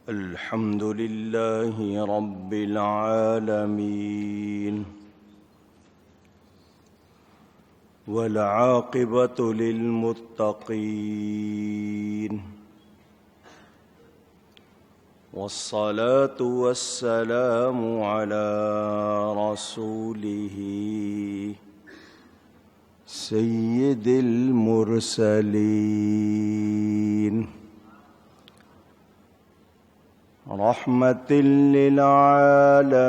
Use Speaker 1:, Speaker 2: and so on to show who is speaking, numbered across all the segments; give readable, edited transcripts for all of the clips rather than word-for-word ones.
Speaker 1: الحمد لله رب العالمين والعاقبة للمتقين والصلاة والسلام على رسوله سيد المرسلين رحمة للعالمين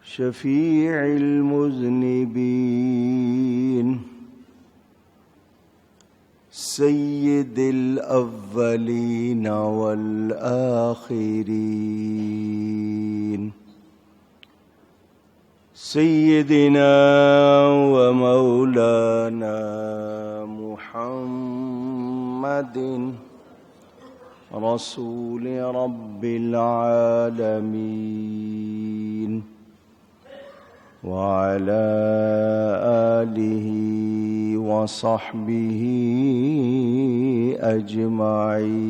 Speaker 1: شفيع المذنبين سيد الأولين والآخرين سيدنا ومولانا محمد رسول رب العالمين وعلى آله وصحبه أجمعين.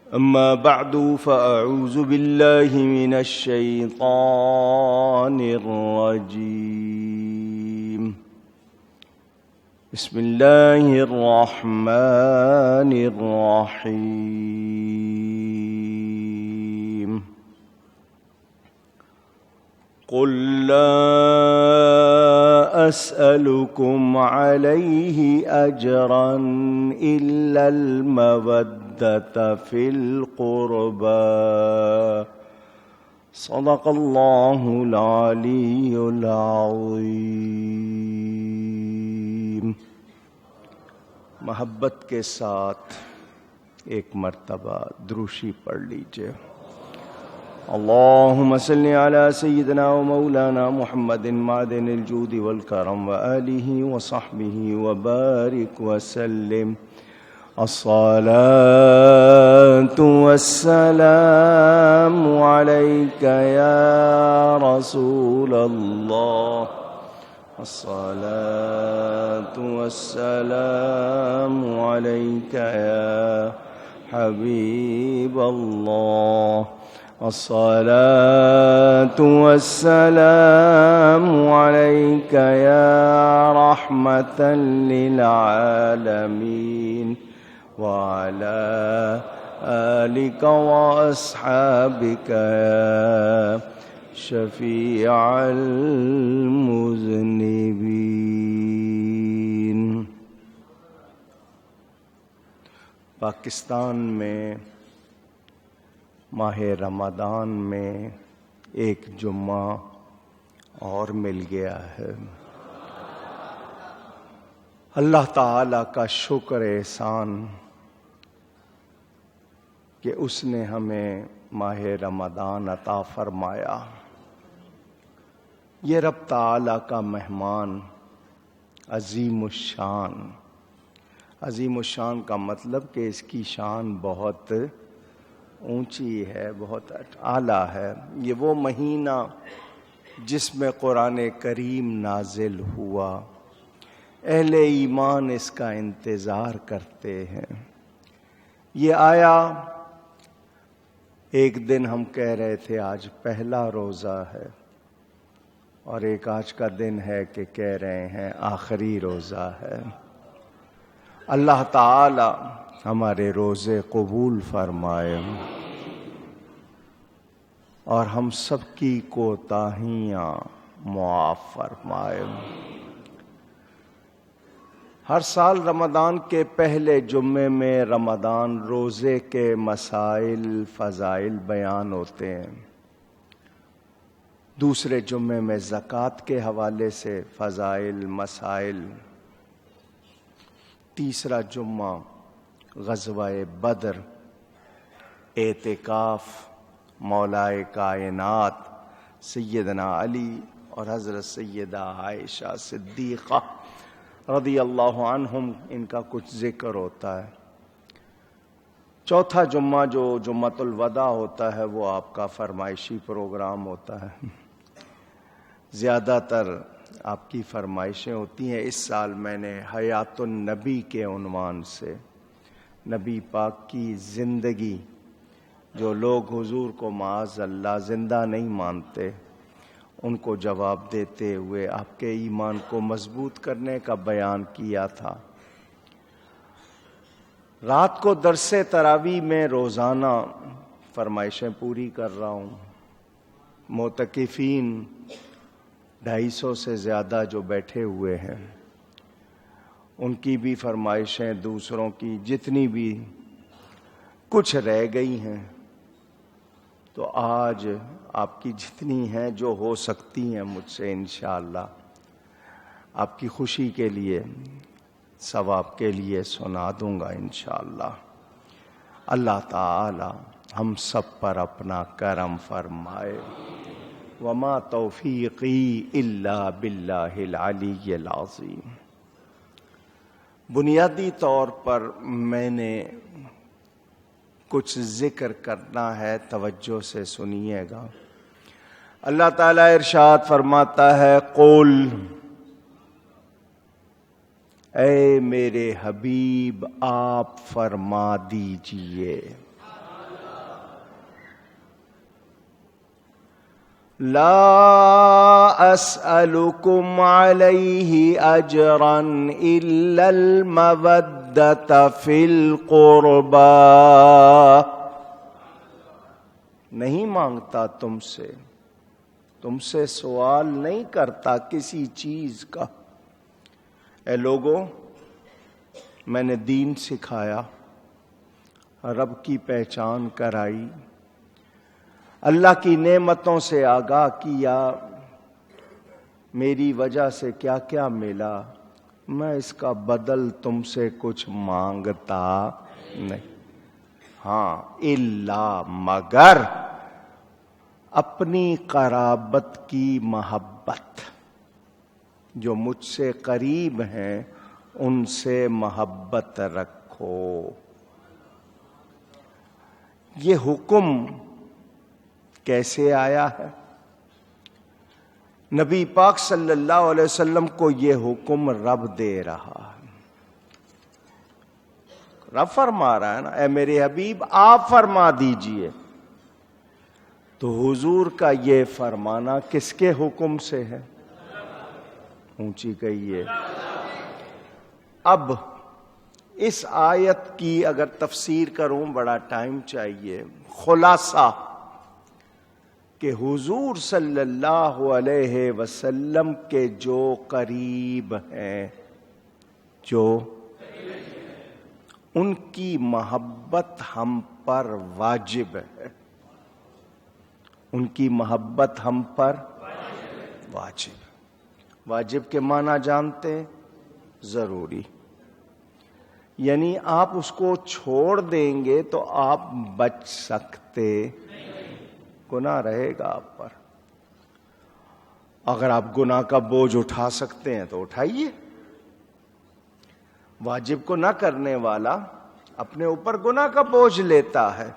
Speaker 1: أما بعد فأعوذ بالله من الشيطان الرجيم. بسم الله الرحمن الرحيم. قل لا أسألكم عليه أجرا إلا المودة في القربى. صدق الله العلي العظيم. محبت کے ساتھ ایک مرتبہ دروشی پڑھ لیجئے. اللهم صل على سيدنا ومولانا محمد معدن الجود والكرم وآله وصحبه وبارك وسلم. الصلاة والسلام عليك يا رسول الله. الصلاة والسلام عليك يا حبيب الله. الصلاة والسلام عليك يا رحمة للعالمين وعلى آلك وأصحابك يا شفيع المذنبين. پاکستان میں ماہ رمضان میں ایک جمعہ اور مل گیا ہے. اللہ تعالی کا شکر احسان کہ اس نے ہمیں ماہ رمضان عطا فرمایا. یہ رب تعالی کا مہمان عظیم الشان. عظیم الشان کا مطلب کہ اس کی شان بہت اونچی ہے، بہت اعلیٰ ہے. یہ وہ مہینہ جس میں قرآن کریم نازل ہوا، اہل ایمان اس کا انتظار کرتے ہیں. یہ آیا ایک دن ہم کہہ رہے تھے آج پہلا روزہ ہے، اور ایک آج کا دن ہے کہ کہہ رہے ہیں آخری روزہ ہے. اللہ تعالی ہمارے روزے قبول فرمائے اور ہم سب کی کوتاہیاں معاف فرمائے. ہر سال رمضان کے پہلے جمعے میں رمضان روزے کے مسائل فضائل بیان ہوتے ہیں. دوسرے جمعے میں زکوٰۃ کے حوالے سے فضائل مسائل. تیسرا جمعہ غزوہ بدر، اعتکاف، مولائے کائنات سیدنا علی اور حضرت سیدہ عائشہ صدیقہ رضی اللہ عنہم، ان کا کچھ ذکر ہوتا ہے. چوتھا جمعہ جو جمعۃ الوداع ہوتا ہے وہ آپ کا فرمائشی پروگرام ہوتا ہے. زیادہ تر آپ کی فرمائشیں ہوتی ہیں. اس سال میں نے حیات النبی کے عنوان سے نبی پاک کی زندگی، جو لوگ حضور کو معاذ اللہ زندہ نہیں مانتے، ان کو جواب دیتے ہوئے آپ کے ایمان کو مضبوط کرنے کا بیان کیا تھا. رات کو درس تراویح میں روزانہ فرمائشیں پوری کر رہا ہوں. معتکفین 250 سے زیادہ جو بیٹھے ہوئے ہیں، ان کی بھی فرمائشیں، دوسروں کی جتنی بھی کچھ رہ گئی ہیں، تو آج آپ کی جتنی ہیں جو ہو سکتی ہیں مجھ سے انشاءاللہ آپ کی خوشی کے لیے، ثواب کے لیے سنا دوں گا انشاءاللہ. اللہ تعالی ہم سب پر اپنا کرم فرمائے. وما توفیقی الا باللہ العلی العظیم. بنیادی طور پر میں نے کچھ ذکر کرنا ہے، توجہ سے سنیے گا. اللہ تعالیٰ ارشاد فرماتا ہے، قل، اے میرے حبیب آپ فرما دیجئے، لا اسألکم علیہ اجرا الا المودۃ فی القربى. نہیں مانگتا تم سے سوال نہیں کرتا کسی چیز کا. اے لوگوں، میں نے دین سکھایا، رب کی پہچان کرائی، اللہ کی نعمتوں سے آگاہ کیا، میری وجہ سے کیا کیا ملا، میں اس کا بدل تم سے کچھ مانگتا نہیں. ہاں، الا مگر اپنی قرابت کی محبت، جو مجھ سے قریب ہیں ان سے محبت رکھو. یہ حکم کیسے آیا ہے؟ نبی پاک صلی اللہ علیہ وسلم کو یہ حکم رب دے رہا ہے. رب فرما رہا ہے نا، اے میرے حبیب آپ فرما دیجئے. تو حضور کا یہ فرمانا کس کے حکم سے ہے؟ اونچی کہیے. اب اس آیت کی اگر تفسیر کروں، بڑا ٹائم چاہیے. خلاصہ کہ حضور صلی اللہ علیہ وسلم کے جو قریب ہیں، جو ان کی محبت ہم پر واجب ہے. ان کی محبت ہم پر واجب. واجب کے معنی جانتے ہیں؟ ضروری. یعنی آپ اس کو چھوڑ دیں گے تو آپ بچ سکتے، گناہ رہے گا آپ پر. اگر آپ گناہ کا بوجھ اٹھا سکتے ہیں تو اٹھائیے. واجب کو نہ کرنے والا اپنے اوپر گناہ کا بوجھ لیتا ہے.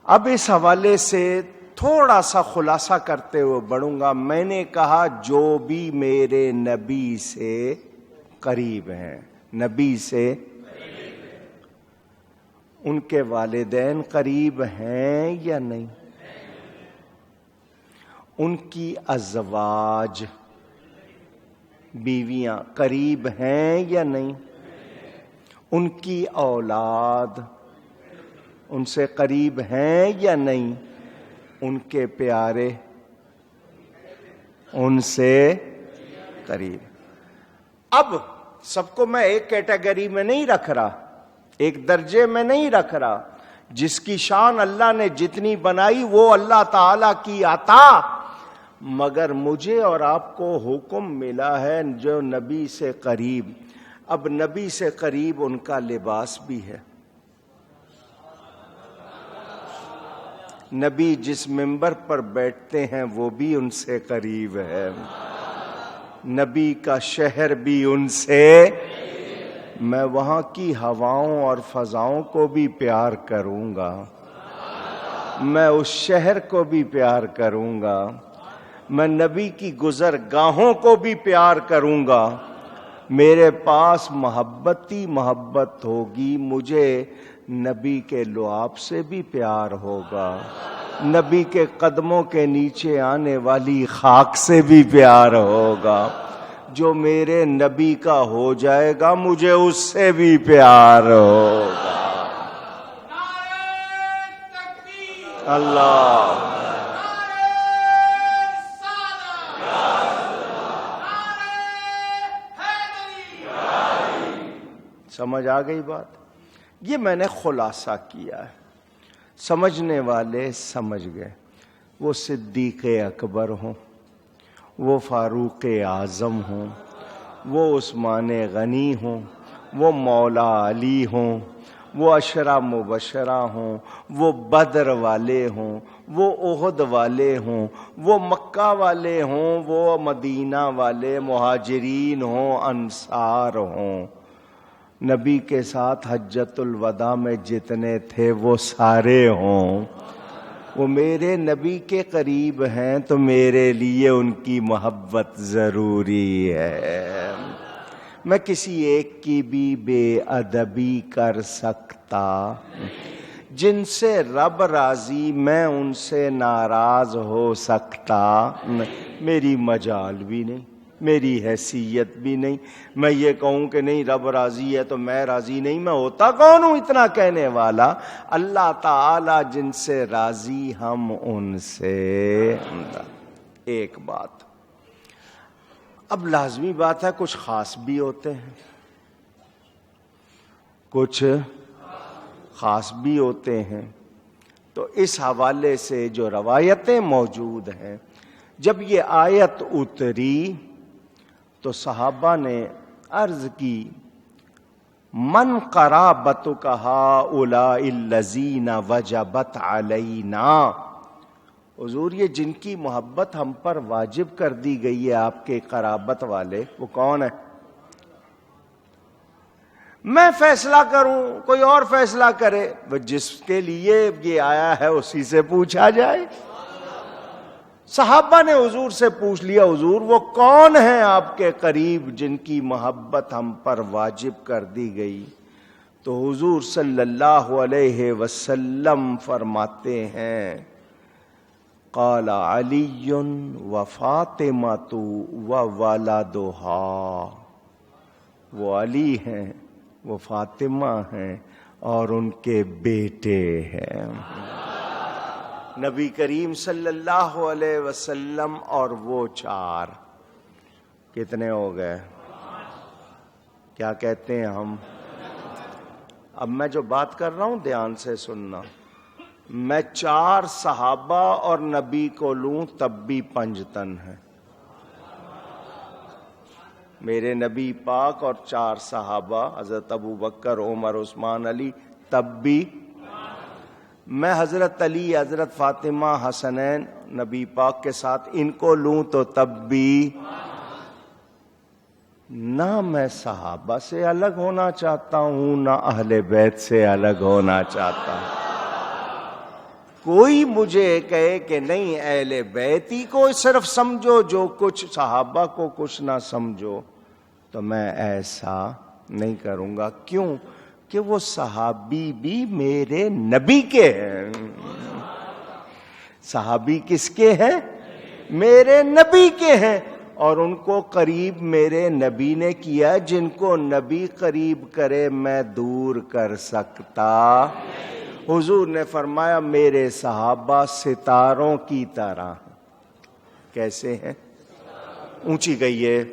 Speaker 1: اب اس حوالے سے تھوڑا سا خلاصہ کرتے ہوئے بڑھوں گا. میں نے کہا جو بھی میرے نبی سے قریب ہیں، نبی سے ان کے والدین قریب ہیں یا نہیں؟ ان کی ازواج، بیویاں قریب ہیں یا نہیں؟ ان کی اولاد ان سے قریب ہیں یا نہیں؟ ان کے پیارے ان سے قریب. اب سب کو میں ایک کیٹیگری میں نہیں رکھ رہا، ایک درجے میں نہیں رکھ رہا. جس کی شان اللہ نے جتنی بنائی وہ اللہ تعالی کی عطا، مگر مجھے اور آپ کو حکم ملا ہے جو نبی سے قریب. اب نبی سے قریب ان کا لباس بھی ہے. نبی جس منبر پر بیٹھتے ہیں وہ بھی ان سے قریب ہے. نبی کا شہر بھی ان سے. میں وہاں کی ہواؤں اور فضاؤں کو بھی پیار کروں گا، میں اس شہر کو بھی پیار کروں گا. میں نبی کی گزرگاہوں کو بھی پیار کروں گا. میرے پاس محبت ہی محبت ہوگی, مجھے نبی کے لعاب سے بھی پیار ہوگا, نبی کے قدموں کے نیچے آنے والی خاک سے بھی پیار ہوگا. جو میرے نبی کا ہو جائے گا مجھے اس سے بھی پیار ہوگا. اللہ سمجھ آ گئی بات؟ یہ میں نے خلاصہ کیا ہے, سمجھنے والے سمجھ گئے. وہ صدیق اکبر ہوں, وہ فاروق اعظم ہوں, وہ عثمان غنی ہوں, وہ مولا علی ہوں, وہ عشرہ مبشرہ ہوں, وہ بدر والے ہوں, وہ احد والے ہوں, وہ مکہ والے ہوں, وہ مدینہ والے مہاجرین ہوں, انصار ہوں, نبی کے ساتھ حجۃ الوداع میں جتنے تھے وہ سارے ہوں, وہ میرے نبی کے قریب ہیں تو میرے لیے ان کی محبت ضروری ہے. میں کسی ایک کی بھی بے ادبی کر سکتا, جن سے رب راضی میں ان سے ناراض ہو سکتا. میری مجال بھی نہیں, میری حیثیت بھی نہیں. میں یہ کہوں کہ نہیں رب راضی ہے تو میں راضی نہیں, میں ہوتا کون ہوں اتنا کہنے والا؟ اللہ تعالی جن سے راضی ہم ان سے. ایک بات اب لازمی بات ہے, کچھ خاص بھی ہوتے ہیں, کچھ خاص بھی ہوتے ہیں. تو اس حوالے سے جو روایتیں موجود ہیں, جب یہ آیت اتری تو صحابہ نے عرض کی من قرابتک ہؤلاء الذین وجبت علینا. حضور یہ جن کی محبت ہم پر واجب کر دی گئی ہے آپ کے قرابت والے, وہ کون ہے؟ میں فیصلہ کروں, کوئی اور فیصلہ کرے؟ وہ جس کے لیے یہ آیا ہے اسی سے پوچھا جائے. صحابہ نے حضور سے پوچھ لیا, حضور وہ کون ہیں آپ کے قریب جن کی محبت ہم پر واجب کر دی گئی؟ تو حضور صلی اللہ علیہ وسلم فرماتے ہیں قال علی و فاطمۃ و ولدھا. وہ علی ہیں, وہ فاطمہ ہیں, اور ان کے بیٹے ہیں. نبی کریم صلی اللہ علیہ وسلم اور وہ چار, کتنے ہو گئے؟ کیا کہتے ہیں ہم؟ اب میں جو بات کر رہا ہوں دھیان سے سننا, میں چار صحابہ اور نبی کو لوں تب بھی 5 تن ہے. میرے نبی پاک اور 4 صحابہ حضرت ابو بکر, عمر, عثمان, علی, تب بھی. میں حضرت علی, حضرت فاطمہ, حسنین نبی پاک کے ساتھ ان کو لوں تو تب بھی. نہ میں صحابہ سے الگ ہونا چاہتا ہوں, نہ اہل بیت سے الگ ہونا چاہتا ہوں. کوئی مجھے کہے کہ نہیں اہل بیت ہی کو صرف سمجھو, جو کچھ صحابہ کو کچھ نہ سمجھو, تو میں ایسا نہیں کروں گا. کیوں؟ کہ وہ صحابی بھی میرے نبی کے ہیں. صحابی کس کے ہیں؟ میرے نبی کے ہیں, اور ان کو قریب میرے نبی نے کیا. جن کو نبی قریب کرے میں دور کر سکتا. حضور نے فرمایا میرے صحابہ ستاروں کی طرح. کیسے ہیں؟ اونچی گئی ہے.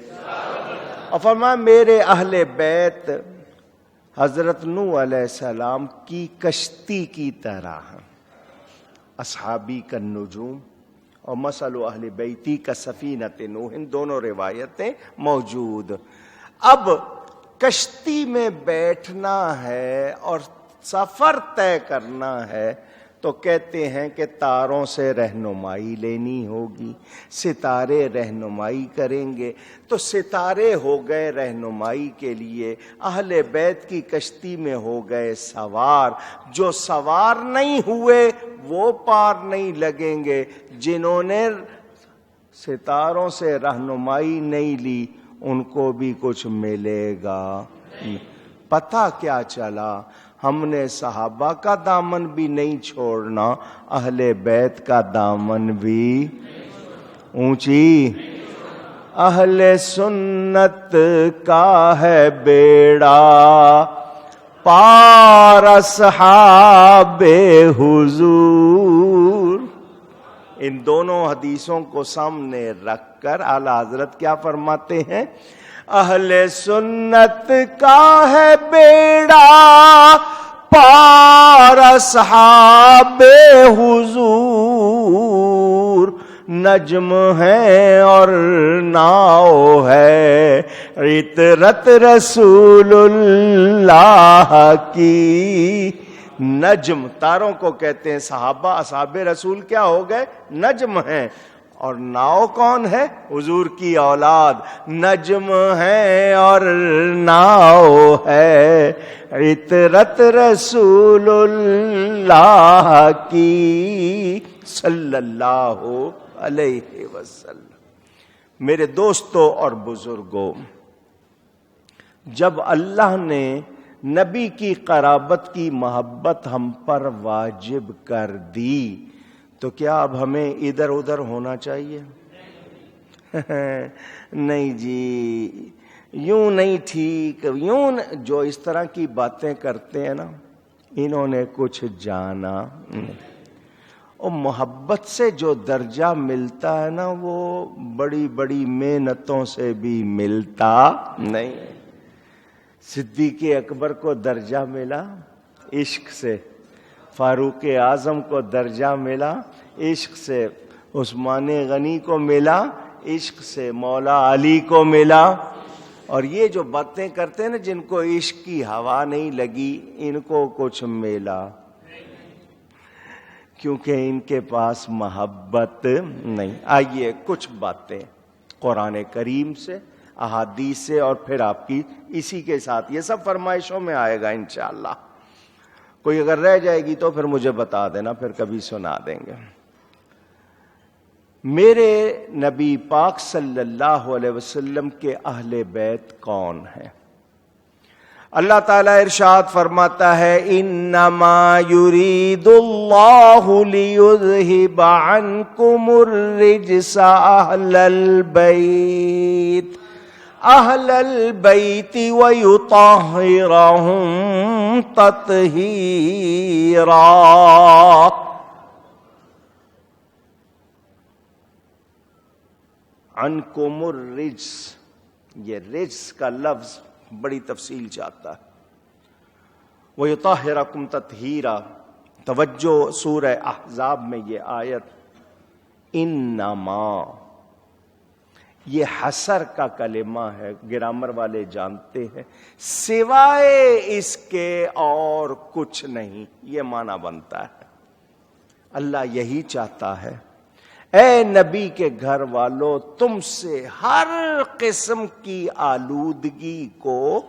Speaker 1: اور فرمایا میرے اہل بیت حضرت نوح علیہ السلام کی کشتی کی طرح. اصحابی کا نجوم اور مثل اہل بیتی کا سفینۃ نوح, دونوں روایتیں موجود. اب کشتی میں بیٹھنا ہے اور سفر طے کرنا ہے تو کہتے ہیں کہ تاروں سے رہنمائی لینی ہوگی, ستارے رہنمائی کریں گے. تو ستارے ہو گئے رہنمائی کے لیے, اہل بیت کی کشتی میں ہو گئے سوار. جو سوار نہیں ہوئے وہ پار نہیں لگیں گے. جنہوں نے ستاروں سے رہنمائی نہیں لی ان کو بھی کچھ ملے گا۔ پتہ کیا چلا؟ ہم نے صحابہ کا دامن بھی نہیں چھوڑنا، اہل بیت کا دامن بھی اونچی۔ اہل سنت کا ہے بیڑا پار اصحاب حضور۔ ان دونوں حدیثوں کو سامنے رکھ کر اعلیٰ حضرت کیا فرماتے ہیں؟ اہل سنت کا ہے بیڑا پار اصحاب حضور، نجم ہے اور ناؤ ہے عطرت رسول اللہ کی۔ نجم تاروں کو کہتے ہیں صحابہ، اصحاب رسول کیا ہو گئے؟ نجم ہیں۔ اور ناؤ کون ہے؟ حضور کی اولاد۔ نجم ہے اور ناؤ ہے عطرت رسول اللہ کی صلی اللہ علیہ وسلم۔ میرے دوستوں اور بزرگوں، جب اللہ نے نبی کی قرابت کی محبت ہم پر واجب کر دی تو کیا اب ہمیں ادھر ادھر ہونا چاہیے؟ نہیں جی، یوں نہیں ٹھیک، یوں جو اس طرح کی باتیں کرتے ہیں نا، انہوں نے کچھ جانا نہیں۔ اور محبت سے جو درجہ ملتا ہے نا وہ بڑی بڑی محنتوں سے بھی ملتا نہیں۔ صدیق اکبر کو درجہ ملا عشق سے، فاروق اعظم کو درجہ ملا عشق سے، عثمان غنی کو ملا عشق سے، مولا علی کو ملا۔ اور یہ جو باتیں کرتے ہیں نا جن کو عشق کی ہوا نہیں لگی، ان کو کچھ ملا کیونکہ ان کے پاس محبت نہیں۔ آئیے کچھ باتیں قرآن کریم سے، احادیث سے، اور پھر آپ کی اسی کے ساتھ یہ سب فرمائشوں میں آئے گا انشاءاللہ۔ کوئی اگر رہ جائے گی تو پھر مجھے بتا دینا، پھر کبھی سنا دیں گے۔ میرے نبی پاک صلی اللہ علیہ وسلم کے اہل بیت کون ہیں؟ اللہ تعالیٰ ارشاد فرماتا ہے انما یرید اللہ لیذہب عنکم الرجس اہل البیت ویطہرہم تطہیرا۔ عنکم الرجس، یہ رجس کا لفظ بڑی تفصیل چاہتا ہے۔ وَيُطَهِّرَكُمْ تَطْهِيرًا، توجہ سورہ احزاب میں یہ آیت انما، یہ حصر کا کلمہ ہے، گرامر والے جانتے ہیں، سوائے اس کے اور کچھ نہیں، یہ معنی بنتا ہے۔ اللہ یہی چاہتا ہے اے نبی کے گھر والوں، تم سے ہر قسم کی آلودگی کو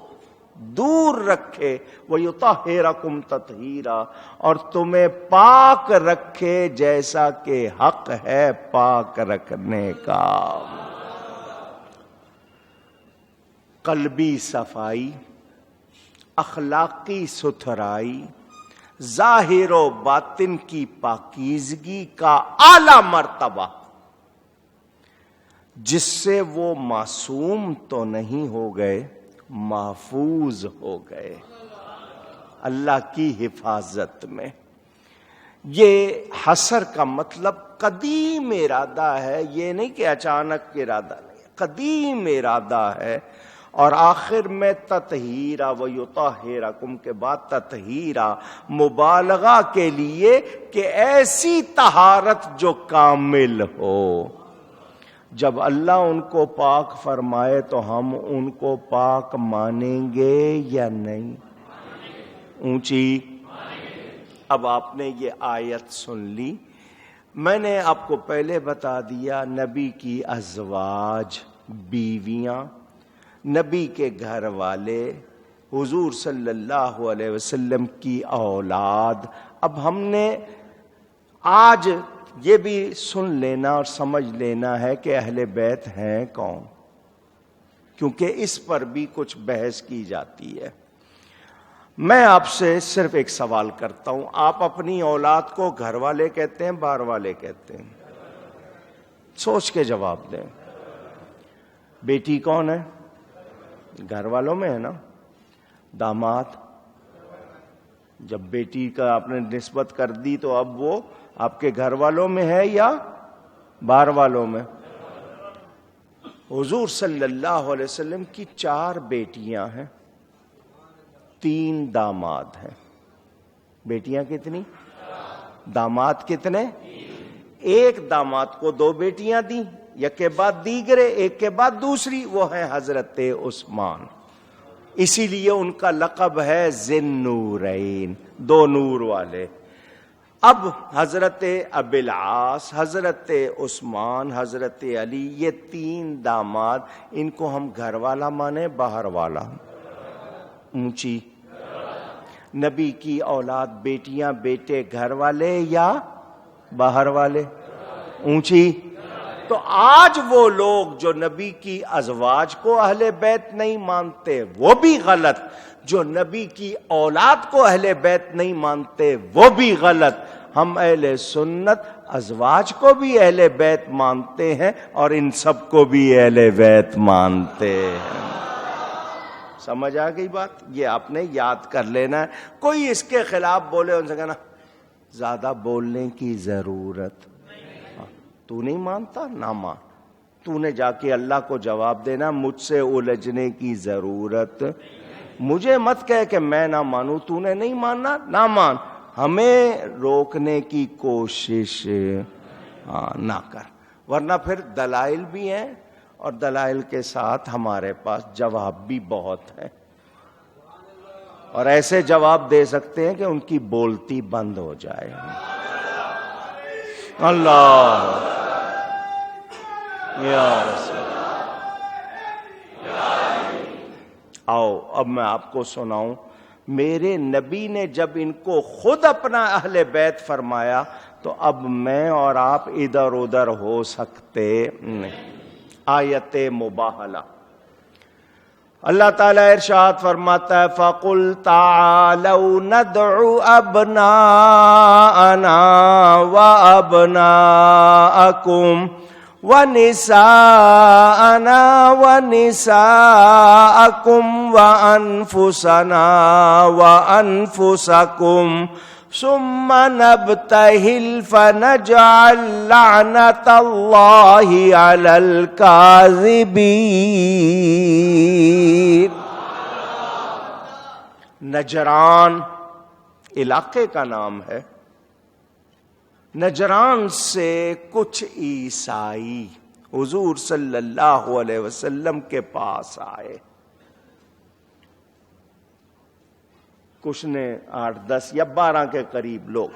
Speaker 1: دور رکھے، وَيُطَهِّرَكُمْ تَطْهِيرًا، اور تمہیں پاک رکھے جیسا کہ حق ہے پاک رکھنے کا۔ قلبی صفائی، اخلاقی ستھرائی، ظاہر و باطن کی پاکیزگی کا اعلی مرتبہ، جس سے وہ معصوم تو نہیں ہو گئے، محفوظ ہو گئے اللہ کی حفاظت میں۔ یہ حصر کا مطلب قدیم ارادہ ہے، یہ نہیں کہ اچانک ارادہ نہیں، قدیم ارادہ ہے۔ اور آخر میں تطہیرا ویطہرکم کے بعد تطہیرا، مبالغہ کے لیے کہ ایسی طہارت جو کامل ہو۔ جب اللہ ان کو پاک فرمائے تو ہم ان کو پاک مانیں گے یا نہیں؟ اونچی۔ اب آپ نے یہ آیت سن لی، میں نے آپ کو پہلے بتا دیا نبی کی ازواج، بیویاں، نبی کے گھر والے، حضور صلی اللہ علیہ وسلم کی اولاد۔ اب ہم نے آج یہ بھی سن لینا اور سمجھ لینا ہے کہ اہل بیت ہیں کون، کیونکہ اس پر بھی کچھ بحث کی جاتی ہے۔ میں آپ سے صرف ایک سوال کرتا ہوں، آپ اپنی اولاد کو گھر والے کہتے ہیں باہر والے کہتے ہیں؟ سوچ کے جواب دیں۔ بیٹی کون ہے؟ گھر والوں میں ہے نا۔ داماد، جب بیٹی کا آپ نے نسبت کر دی تو اب وہ آپ کے گھر والوں میں ہے یا باہر والوں میں؟ حضور صلی اللہ علیہ وسلم کی 4 بیٹیاں ہیں، 3 داماد ہیں۔ بیٹیاں کتنی؟ داماد کتنے؟ ایک داماد کو 2 بیٹیاں دیں، یک کے بعد دیگرے، ایک کے بعد دوسری، وہ ہے حضرت عثمان۔ اسی لیے ان کا لقب ہے ذی النورین، 2 نور والے۔ اب حضرت ابی العاص، حضرت عثمان، حضرت علی، یہ 3 داماد، ان کو ہم گھر والا مانے باہر والا؟ اونچی۔ نبی کی اولاد بیٹیاں بیٹے گھر والے یا باہر والے؟ اونچی۔ تو آج وہ لوگ جو نبی کی ازواج کو اہل بیت نہیں مانتے وہ بھی غلط، جو نبی کی اولاد کو اہل بیت نہیں مانتے وہ بھی غلط۔ ہم اہل سنت ازواج کو بھی اہل بیت مانتے ہیں اور ان سب کو بھی اہل بیت مانتے ہیں۔ سمجھ آ گئی بات؟ یہ آپ نے یاد کر لینا ہے۔ کوئی اس کے خلاف بولے ان سے کہنا زیادہ بولنے کی ضرورت، تو نہیں مانتا نہ مان، تو نے جا کے اللہ کو جواب دینا مجھ سے الجھنے کی ضرورت، مجھے مت کہہ کہ میں نہ مانوں، تو نے نہیں ماننا نہ مان، ہمیں روکنے کی کوشش نہ کر، ورنہ پھر دلائل بھی ہیں اور دلائل کے ساتھ ہمارے پاس جواب بھی بہت ہے، اور ایسے جواب دے سکتے ہیں کہ ان کی بولتی بند ہو جائے۔ اللہ یا رسول۔ آؤ اب میں آپ کو سناؤں، میرے نبی نے جب ان کو خود اپنا اہل بیت فرمایا تو اب میں اور آپ ادھر ادھر ہو سکتے نہیں۔ آیت مباہلہ، اللہ تعالیٰ ارشاد فرماتا ہے فَقُلْ تَعَالَوْا نَدْعُ أَبْنَاءَنَا وَأَبْنَاءَكُمْ وَنِسَاءَنَا وَنِسَاءَكُمْ وَأَنفُسَنَا وَأَنفُسَكُمْ ثُمَّ نَبْتَهِلْ فَنَجْعَلْ لَعْنَةَ اللَّهِ عَلَى الْكَاذِبِينَ۔ نجران علاقے کا نام ہے، نجران سے کچھ عیسائی حضور صلی اللہ علیہ وسلم کے پاس آئے، کچھ نے 8, 10 یا 12 کے قریب لوگ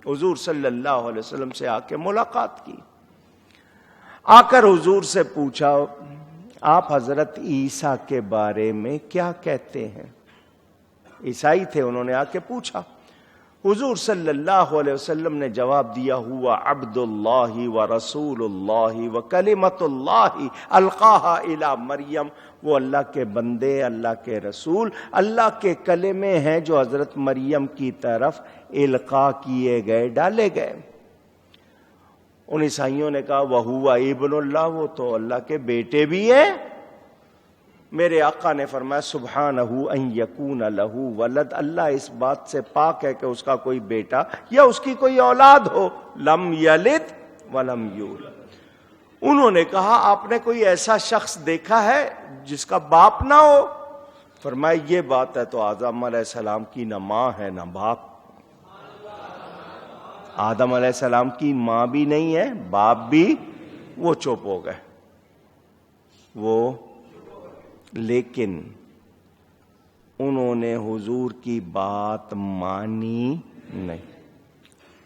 Speaker 1: حضور صلی اللہ علیہ وسلم سے آ کے ملاقات کی، آ کر حضور سے پوچھا آپ حضرت عیسیٰ کے بارے میں کیا کہتے ہیں؟ عیسائی تھے، انہوں نے آ کے پوچھا، حضور صلی اللہ علیہ وسلم نے جواب دیا ہوا عبد اللہ و رسول اللہ و کلمۃ اللہ القاها الی مریم، وہ اللہ کے بندے، اللہ کے رسول، اللہ کے کلمے ہیں جو حضرت مریم کی طرف القاء کیے گئے، ڈالے گئے۔ ان عیسائیوں نے کہا وَهُوَ ابن اللہ، وہ تو اللہ کے بیٹے بھی ہیں۔ میرے آقا نے فرمایا سبحانہ ان یکون لہ ولد، اللہ اس بات سے پاک ہے کہ اس کا کوئی بیٹا یا اس کی کوئی اولاد ہو، لم یلد ولم یولد۔ انہوں نے کہا آپ نے کوئی ایسا شخص دیکھا ہے جس کا باپ نہ ہو؟ فرمایا یہ بات ہے تو آدم علیہ السلام کی نہ ماں ہے نہ باپ، آدم علیہ السلام کی ماں بھی نہیں ہے باپ بھی، وہ چپ ہو گئے وہ، لیکن انہوں نے حضور کی بات مانی نہیں۔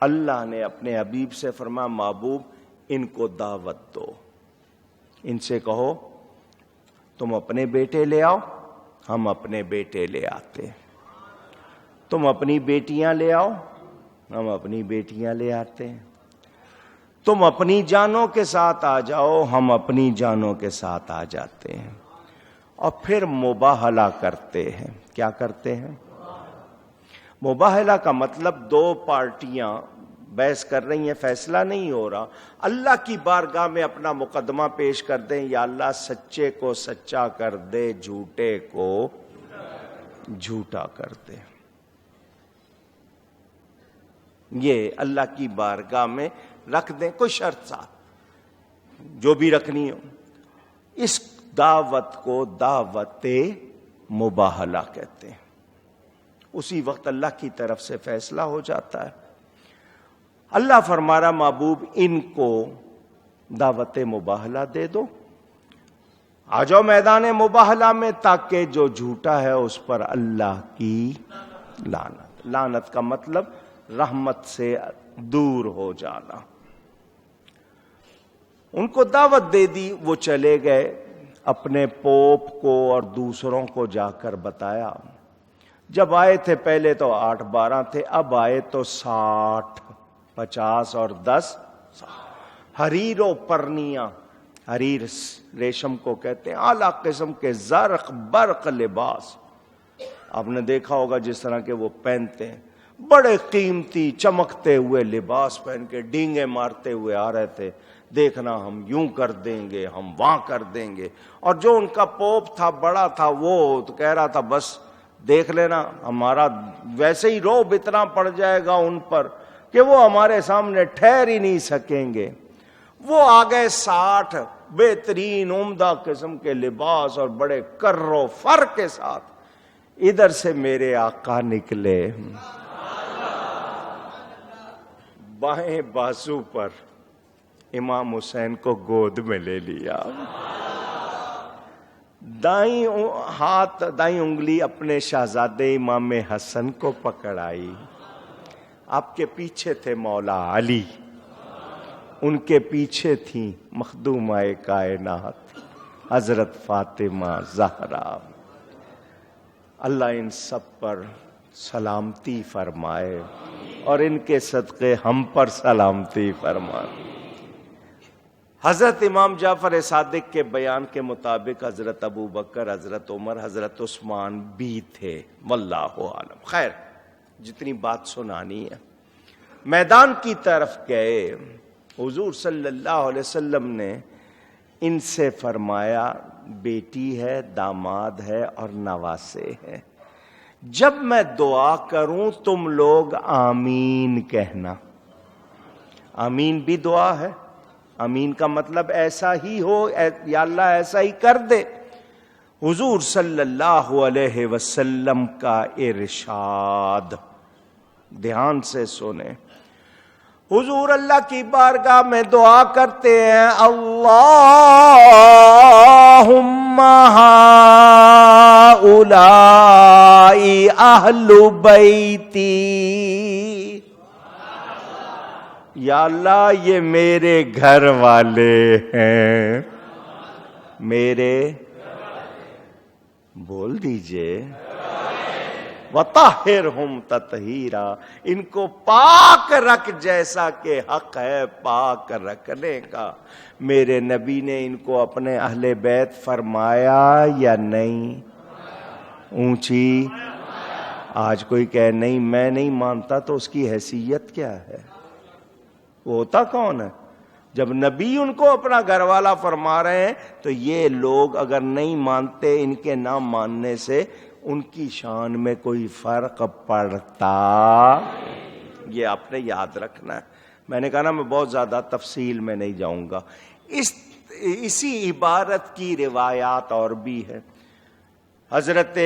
Speaker 1: اللہ نے اپنے حبیب سے فرمایا محبوب ان کو دعوت دو، ان سے کہو تم اپنے بیٹے لے آؤ، ہم اپنے بیٹے لے آتے، تم اپنی بیٹیاں لے آؤ، ہم اپنی بیٹیاں لے آتے ہیں، تم اپنی جانوں کے ساتھ آ جاؤ، ہم اپنی جانوں کے ساتھ آ جاتے ہیں، اور پھر مباہلہ کرتے ہیں۔ کیا کرتے ہیں؟ مباہلہ کا مطلب دو پارٹیاں بحث کر رہی ہیں، فیصلہ نہیں ہو رہا، اللہ کی بارگاہ میں اپنا مقدمہ پیش کر دیں، یا اللہ سچے کو سچا کر دے، جھوٹے کو جھوٹا کر دے۔ یہ اللہ کی بارگاہ میں رکھ دیں، کوئی شرط ساتھ جو بھی رکھنی ہو۔ اس دعوت کو دعوت مباہلہ کہتے ہیں۔ اسی وقت اللہ کی طرف سے فیصلہ ہو جاتا ہے۔ اللہ فرما رہا محبوب ان کو دعوت مباہلہ دے دو، آ جاؤ میدان مباہلہ میں، تاکہ جو جھوٹا ہے اس پر اللہ کی لعنت۔ لعنت کا مطلب رحمت سے دور ہو جانا۔ ان کو دعوت دے دی، وہ چلے گئے، اپنے پوپ کو اور دوسروں کو جا کر بتایا۔ جب آئے تھے پہلے تو 8-12 تھے، اب آئے تو 60، 50 اور 10۔ حریر و پرنیاں، حریر ریشم کو کہتے ہیں، اعلیٰ قسم کے زرق برق لباس، آپ نے دیکھا ہوگا جس طرح کے وہ پہنتے ہیں، بڑے قیمتی چمکتے ہوئے لباس پہن کے ڈینگے مارتے ہوئے آ رہے تھے، دیکھنا ہم یوں کر دیں گے، ہم وہاں کر دیں گے۔ اور جو ان کا پوپ تھا، بڑا تھا، وہ تو کہہ رہا تھا بس دیکھ لینا، ہمارا ویسے ہی رعب اتنا پڑ جائے گا ان پر کہ وہ ہمارے سامنے ٹھہر ہی نہیں سکیں گے۔ وہ آ گئے 60 بہترین عمدہ قسم کے لباس اور بڑے کر و فر کے ساتھ۔ ادھر سے میرے آقا نکلے، بائیں بازو پر امام حسین کو گود میں لے لیا، دائیں ہاتھ دائیں انگلی اپنے شہزادے امام حسن کو پکڑائی۔ آپ کے پیچھے تھے مولا علی، ان کے پیچھے تھی مخدومہ کائنات حضرت فاطمہ زہرا۔ اللہ ان سب پر سلامتی فرمائے اور ان کے صدقے ہم پر سلامتی فرمائے۔ حضرت امام جعفر صادق کے بیان کے مطابق حضرت ابو بکر، حضرت عمر، حضرت عثمان بھی تھے، واللہ عالم۔ خیر، جتنی بات سنانی ہے، میدان کی طرف گئے۔ حضور صلی اللہ علیہ وسلم نے ان سے فرمایا بیٹی ہے، داماد ہے اور نواسے ہیں، جب میں دعا کروں تم لوگ آمین کہنا۔ آمین بھی دعا ہے، آمین کا مطلب ایسا ہی ہو، یا اللہ ایسا ہی کر دے۔ حضور صلی اللہ علیہ وسلم کا ارشاد، دھیان سے سنیں، حضور اللہ کی بارگاہ میں دعا کرتے ہیں، اللہم ہؤلاء اہل بیتی، یا اللہ یہ میرے گھر والے ہیں، میرے، بول دیجئے، وَطَهِّرْهُمْ تَطْهِيرًا، ان کو پاک رکھ جیسا کہ حق ہے پاک رکھنے کا۔ میرے نبی نے ان کو اپنے اہل بیت فرمایا یا نہیں؟ اونچی آج کوئی کہے نہیں میں نہیں مانتا تو اس کی حیثیت کیا ہے؟ وہ ہوتا کون ہے؟ جب نبی ان کو اپنا گھر والا فرما رہے ہیں تو یہ لوگ اگر نہیں مانتے، ان کے نہ ماننے سے ان کی شان میں کوئی فرق پڑتا؟ یہ آپ نے یاد رکھنا ہے۔ میں نے کہا نا میں بہت زیادہ تفصیل میں نہیں جاؤں گا۔ اسی عبارت کی روایات اور بھی ہے۔ حضرت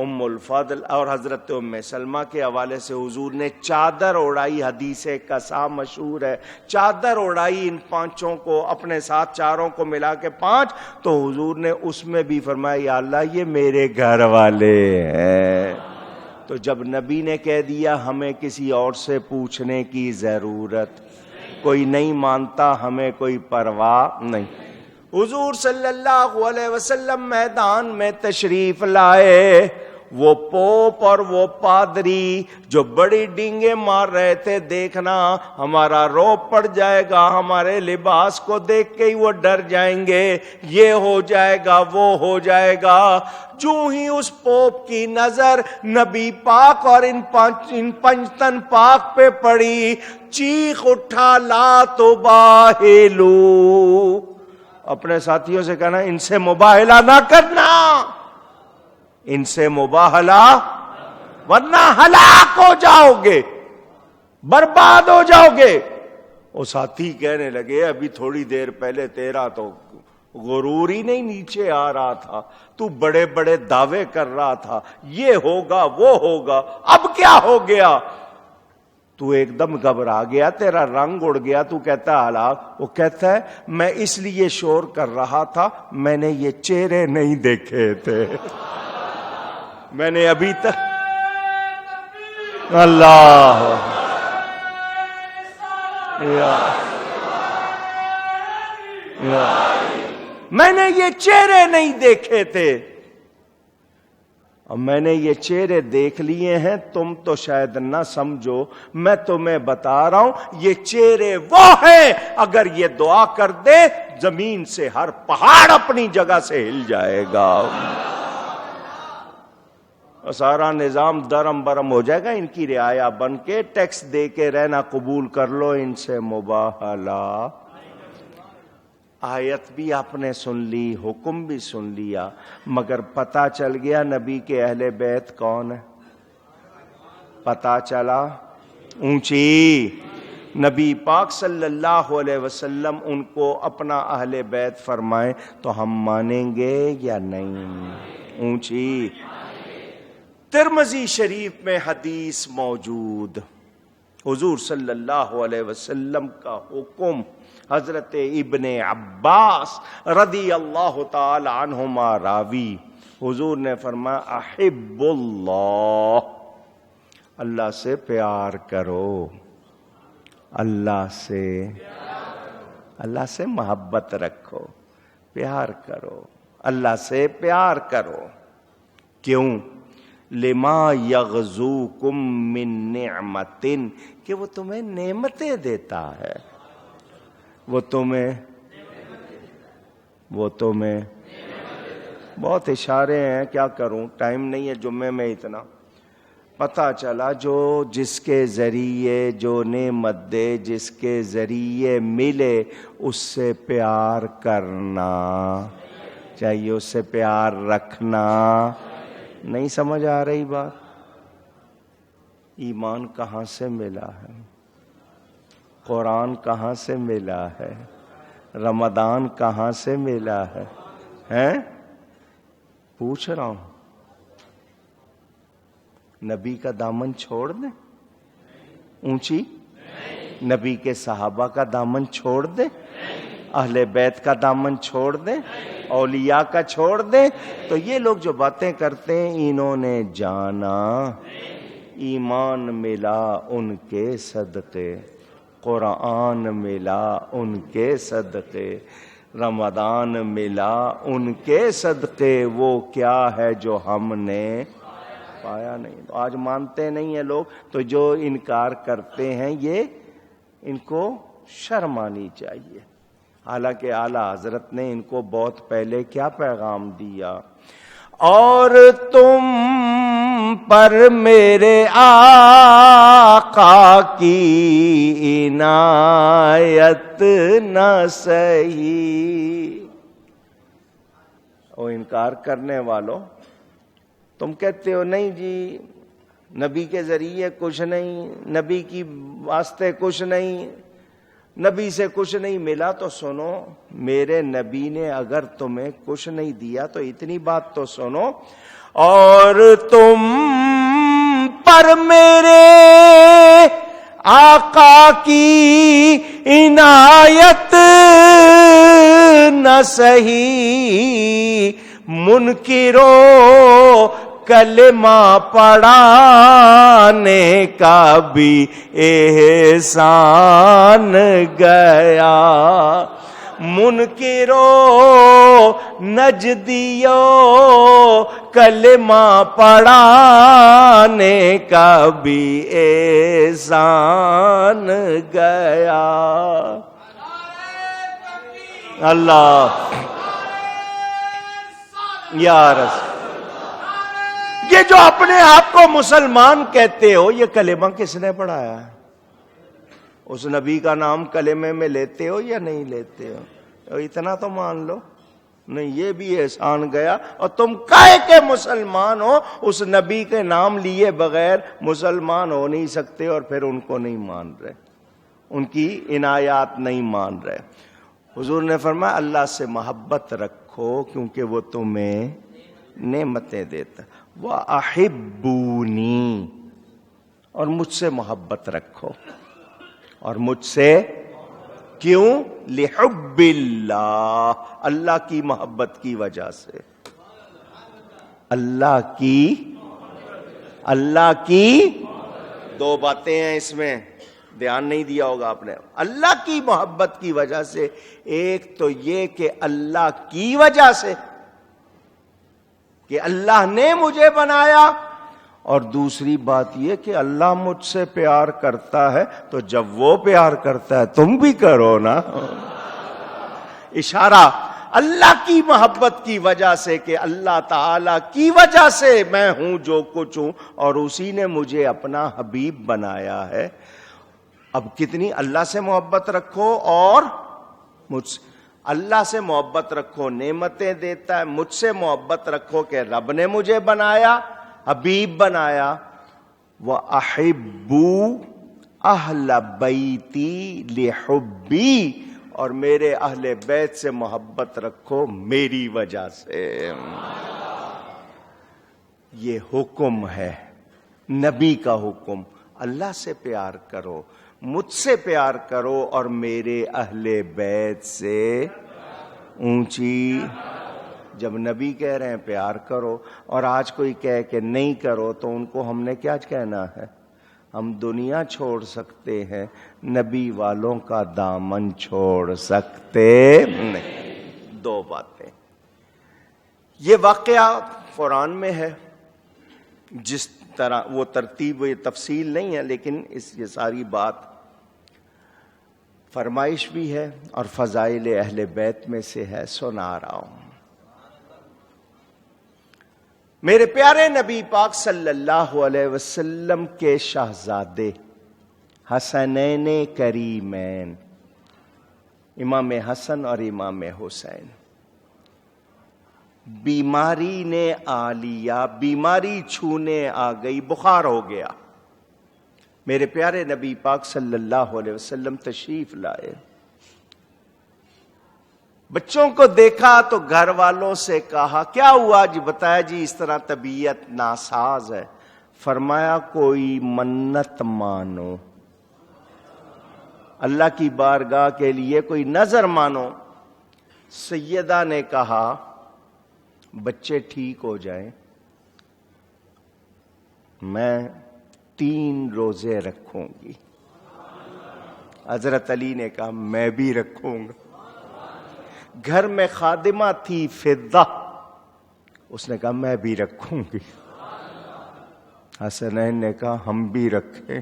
Speaker 1: ام الفضل اور حضرت ام سلمہ کے حوالے سے حضور نے چادر اڑائی، حدیث قصا مشہور ہے، چادر اڑائی ان پانچوں کو اپنے ساتھ، چاروں کو ملا کے 5، تو حضور نے اس میں بھی فرمایا یا اللہ یہ میرے گھر والے ہیں۔ تو جب نبی نے کہہ دیا ہمیں کسی اور سے پوچھنے کی ضرورت، کوئی نہیں مانتا ہمیں کوئی پرواہ نہیں۔ حضور صلی اللہ علیہ وسلم میدان میں تشریف لائے، وہ پوپ اور وہ پادری جو بڑی ڈینگیں مار رہے تھے، دیکھنا ہمارا روب پڑ جائے گا، ہمارے لباس کو دیکھ کے ہی وہ ڈر جائیں گے، یہ ہو جائے گا وہ ہو جائے گا۔ جو ہی اس پوپ کی نظر نبی پاک اور ان پنجتن پاک پہ پڑی، چیخ اٹھا لا تباہلو، اپنے ساتھیوں سے کہنا ان سے مباہلہ نہ کرنا، ان سے مباہلہ ورنہ ہلاک ہو جاؤ گے، برباد ہو جاؤ گے۔ وہ ساتھی کہنے لگے ابھی تھوڑی دیر پہلے تیرا تو غرور ہی نہیں نیچے آ رہا تھا، تو بڑے بڑے دعوے کر رہا تھا، یہ ہوگا وہ ہوگا، اب کیا ہو گیا؟ تو ایک دم گھبرا گیا، تیرا رنگ اڑ گیا، تو کہتا ہے ہلاک۔ وہ کہتا ہے میں اس لیے شور کر رہا تھا، میں نے یہ چہرے نہیں دیکھے تھے، میں نے ابھی تک اللہ میں نے یہ چہرے نہیں دیکھے تھے، اور میں نے یہ چہرے دیکھ لیے ہیں، تم تو شاید نہ سمجھو، میں تمہیں بتا رہا ہوں یہ چہرے وہ ہیں، اگر یہ دعا کر دے زمین سے ہر پہاڑ اپنی جگہ سے ہل جائے گا، سارا نظام درم برم ہو جائے گا، ان کی رعایا بن کے ٹیکس دے کے رہنا قبول کر لو، ان سے مباہلہ۔ آیت بھی آپ نے سن لی، حکم بھی سن لیا، مگر پتہ چل گیا نبی کے اہل بیت کون ہے؟ پتہ چلا؟ اونچی نبی پاک صلی اللہ علیہ وسلم ان کو اپنا اہل بیت فرمائیں تو ہم مانیں گے یا نہیں؟ اونچی۔ ترمذی شریف میں حدیث موجود، حضور صلی اللہ علیہ وسلم کا حکم، حضرت ابن عباس رضی اللہ تعالی عنہما راوی، حضور نے فرمایا احب اللہ، اللہ سے پیار کرو، اللہ سے محبت رکھو، پیار کرو، اللہ سے پیار کرو۔ کیوں؟ لما یغزوکم من نعمت، کہ وہ تمہیں نعمتیں دیتا ہے، وہ تمہیں بہت اشارے ہیں، کیا کروں، ٹائم نہیں ہے جمعے میں اتنا۔ پتہ چلا جو جس کے ذریعے جو نعمت دے، جس کے ذریعے ملے، اس سے پیار کرنا چاہیے، اس سے پیار رکھنا۔ نہیں سمجھ آ رہی بات؟ ایمان کہاں سے ملا ہے؟ قرآن کہاں سے ملا ہے؟ رمضان کہاں سے ملا ہے؟ ہیں؟ پوچھ رہا ہوں، نبی کا دامن چھوڑ دیں؟ اونچی، نبی کے صحابہ کا دامن چھوڑ دیں؟ اہل بیت کا دامن چھوڑ دیں؟ اولیاء کا چھوڑ دیں؟ تو یہ لوگ جو باتیں کرتے ہیں، انہوں نے جانا ایمان ملا ان کے صدقے، قرآن ملا ان کے صدقے، رمضان ملا ان کے صدقے، وہ کیا ہے جو ہم نے پایا نہیں۔ تو آج مانتے نہیں ہیں لوگ، تو جو انکار کرتے ہیں یہ ان کو شرم آنی چاہیے، حالانکہ اعلیٰ حضرت نے ان کو بہت پہلے کیا پیغام دیا؟ اور تم پر میرے آقا کی عنایت نہ سہی۔ او انکار کرنے والوں، تم کہتے ہو نہیں جی نبی کے ذریعے کچھ نہیں، نبی کی واسطے کچھ نہیں، نبی سے کچھ نہیں ملا، تو سنو، میرے نبی نے اگر تمہیں کچھ نہیں دیا تو اتنی بات تو سنو، اور تم پر میرے آقا کی عنایت نہ سہی، منکرو کلمہ پڑھانے کا بھی احسان گیا، منکرو نجدیو کلمہ پڑھانے کا بھی احسان گیا. اللہ یا رسول. یہ جو اپنے آپ کو مسلمان کہتے ہو یہ کلمہ کس نے پڑھایا ہے؟ اس نبی کا نام کلمے میں لیتے ہو یا نہیں لیتے ہو؟ اتنا تو مان لو. نہیں یہ بھی احسان گیا. اور تم کائے کے مسلمان ہو؟ اس نبی کے نام لیے بغیر مسلمان ہو نہیں سکتے اور پھر ان کو نہیں مان رہے, ان کی عنایات نہیں مان رہے. حضور نے فرمایا اللہ سے محبت رکھو کیونکہ وہ تمہیں نعمتیں دیتا. وَأَحِبُّونِي, اور مجھ سے محبت رکھو. اور مجھ سے کیوں؟ لِحُبِّ اللَّهِ, اللہ کی محبت کی وجہ سے. اللہ کی دو باتیں ہیں اس میں, دھیان نہیں دیا ہوگا آپ نے. اللہ کی محبت کی وجہ سے, ایک تو یہ کہ اللہ کی وجہ سے کہ اللہ نے مجھے بنایا, اور دوسری بات یہ کہ اللہ مجھ سے پیار کرتا ہے تو جب وہ پیار کرتا ہے تم بھی کرو نا. اشارہ اللہ کی محبت کی وجہ سے کہ اللہ تعالی کی وجہ سے میں ہوں جو کچھ ہوں, اور اسی نے مجھے اپنا حبیب بنایا ہے. اب کتنی اللہ سے محبت رکھو اور مجھ سے. اللہ سے محبت رکھو, نعمتیں دیتا ہے. مجھ سے محبت رکھو کہ رب نے مجھے بنایا, حبیب بنایا. وَأَحِبُّوا أَهْلَ بَيْتِي لِحُبِّي, اور میرے اہل بیت سے محبت رکھو میری وجہ سے. یہ حکم ہے, نبی کا حکم. اللہ سے پیار کرو, مجھ سے پیار کرو, اور میرے اہل بیت سے اونچی. جب نبی کہہ رہے ہیں پیار کرو اور آج کوئی کہے کہ نہیں کرو تو ان کو ہم نے کیا کہنا ہے؟ ہم دنیا چھوڑ سکتے ہیں, نبی والوں کا دامن چھوڑ سکتے نہیں. دو باتیں. یہ واقعہ قرآن میں ہے, جس طرح وہ ترتیب و یہ تفصیل نہیں ہے, لیکن یہ ساری بات فرمائش بھی ہے اور فضائل اہل بیت میں سے ہے, سنا رہا ہوں. میرے پیارے نبی پاک صلی اللہ علیہ وسلم کے شہزادے حسنین کریمین, امام حسن اور امام حسین, بیماری نے آ لیا, بیماری چھونے آ گئی, بخار ہو گیا. میرے پیارے نبی پاک صلی اللہ علیہ وسلم تشریف لائے. بچوں کو دیکھا تو گھر والوں سے کہا کیا ہوا جی, بتایا جی اس طرح طبیعت ناساز ہے. فرمایا کوئی منت مانو, اللہ کی بارگاہ کے لیے کوئی نظر مانو. سیدہ نے کہا بچے ٹھیک ہو جائیں میں 3 روزے رکھوں گی. حضرت علی نے کہا میں بھی رکھوں گا. گھر میں خادمہ تھی فضہ, اس نے کہا میں بھی رکھوں گی. حسنین نے کہا ہم بھی رکھیں.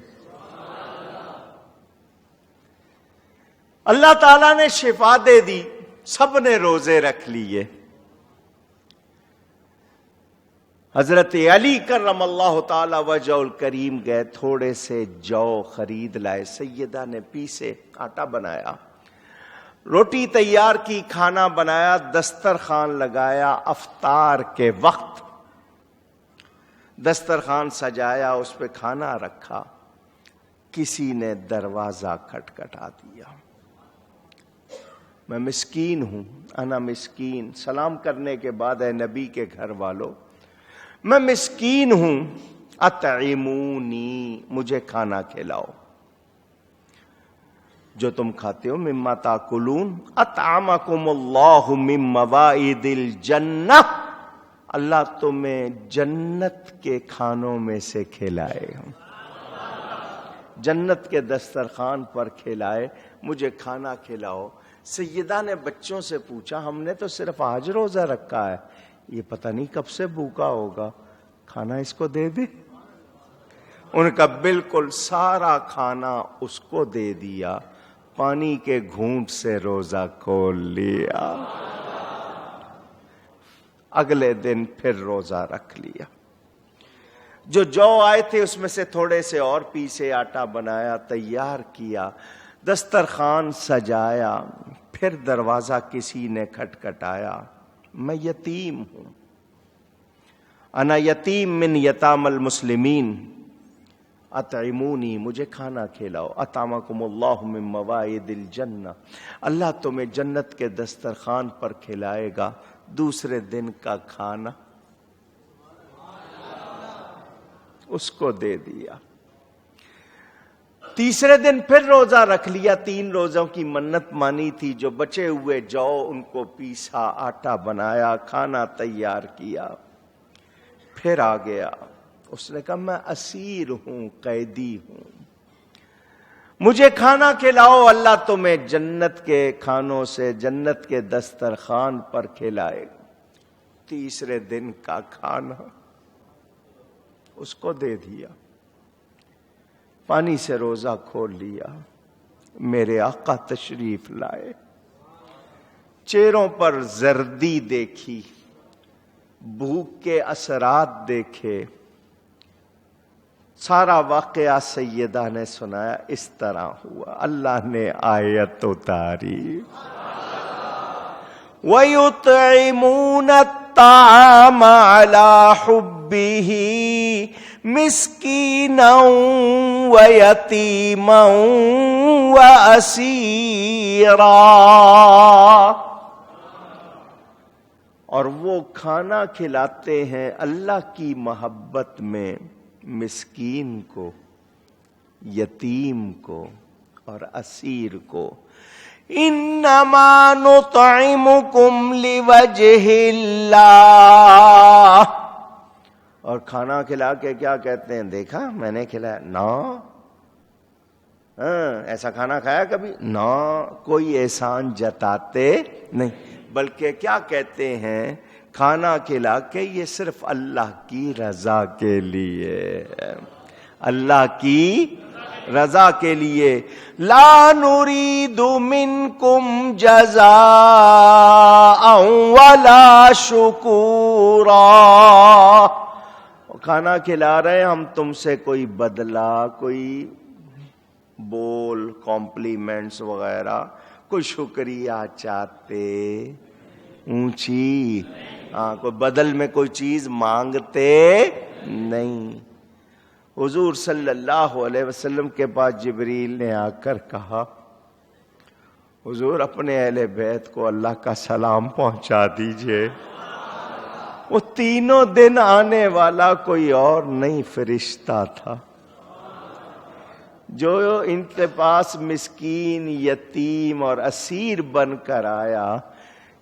Speaker 1: اللہ تعالیٰ نے شفا دے دی, سب نے روزے رکھ لیے. حضرت علی کرم اللہ تعالی وجہ الکریم گئے, تھوڑے سے جو خرید لائے. سیدہ نے پیسے آٹا بنایا, روٹی تیار کی, کھانا بنایا, دسترخوان لگایا. افطار کے وقت دسترخوان سجایا, اس پہ کھانا رکھا. کسی نے دروازہ کھٹکھٹا دیا. میں مسکین ہوں, انا مسکین. سلام کرنے کے بعد اے نبی کے گھر والوں میں مسکین ہوں, اطعمونی, مجھے کھانا کھلاؤ. جو تم کھاتے ہو مما تاکلون, اطعمکم اللہ من موائد الجنہ, اللہ تمہیں جنت کے کھانوں میں سے کھلائے, جنت کے دسترخوان پر کھلائے. مجھے کھانا کھلاؤ. سیدہ نے بچوں سے پوچھا ہم نے تو صرف آج روزہ رکھا ہے، یہ پتہ نہیں کب سے بھوکا ہوگا، کھانا اس کو دے دے؟ ان کا بالکل سارا کھانا اس کو دے دیا، پانی کے گھونٹ سے روزہ کھول لیا، اگلے دن پھر روزہ رکھ لیا۔ جو آئے تھے اس میں سے تھوڑے سے اور پیسے، آٹا بنایا، تیار کیا، دسترخوان سجایا، پھر دروازہ کسی نے کھٹکھٹایا، میں یتیم ہوں، انا یتیم من یتام المسلمین، اطعمونی، مجھے کھانا کھلاؤ، اطعمکم اللہ من موائد الجنہ، اللہ تمہیں جنت کے دسترخوان پر کھلائے گا، دوسرے دن کا کھانا اس کو دے دیا۔ تیسرے دن پھر روزہ رکھ لیا، 3 روزوں کی منت مانی تھی، جو بچے ہوئے جو ان کو پیسا، آٹا بنایا، کھانا تیار کیا، پھر آ گیا، اس نے کہا میں اسیر ہوں، قیدی ہوں، مجھے کھانا کھلاؤ، اللہ تمہیں جنت کے کھانوں سے جنت کے دسترخوان پر کھلائے گا۔ تیسرے دن کا کھانا اس کو دے دیا، پانی سے روزہ کھول لیا، میرے آقا تشریف لائے، چہروں پر زردی دیکھی، بھوک کے اثرات دیکھے، سارا واقعہ سیدہ نے سنایا، اس طرح ہوا، اللہ نے آیت اتاری، وَيُطْعِمُونَ الطَّعَامَ عَلَى حُبِّهِ مِسْكِينًا وَيَتِيمًا وَأَسِيرًا، اور وہ کھانا کھلاتے ہیں اللہ کی محبت میں مسکین کو، یتیم کو اور اسیر کو، انما نطعمکم لوجہ اللہ، اور کھانا کھلا کے کیا کہتے ہیں، دیکھا میں نے کھلایا نا، ایسا کھانا کھایا کبھی نا، کوئی احسان جتاتے نہیں، بلکہ کیا کہتے ہیں، کھانا کھلا کے یہ صرف اللہ کی رضا کے لیے، اللہ کی رضا کے لیے، لا نريد منکم جزاء ولا شکورا، کھانا کھلا رہے ہم تم سے کوئی بدلہ، کوئی بول کمپلیمنٹس وغیرہ، کوئی شکریہ چاہتے اونچی، کوئی بدل میں کوئی چیز مانگتے نہیں۔ حضور صلی اللہ علیہ وسلم کے پاس جبریل نے آ کر کہا، حضور اپنے اہل بیت کو اللہ کا سلام پہنچا دیجئے، وہ 3 دن آنے والا کوئی اور نہیں فرشتہ تھا، جو ان کے پاس مسکین، یتیم اور اسیر بن کر آیا،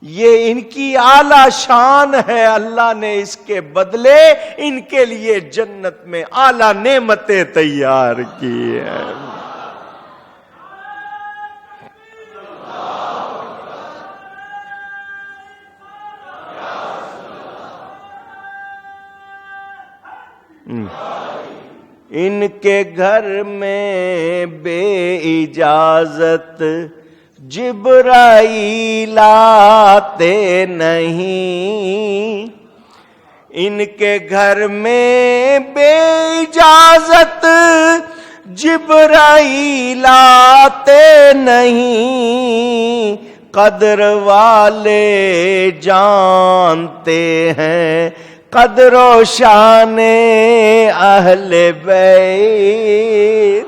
Speaker 1: یہ ان کی اعلی شان ہے، اللہ نے اس کے بدلے ان کے لیے جنت میں اعلی نعمتیں تیار کی ہیں۔ ان کے گھر میں بے اجازت جبرائیل آتے نہیں، ان کے گھر میں بے اجازت جبرائیل آتے نہیں، قدر والے جانتے ہیں قدر و شان اہل بیت،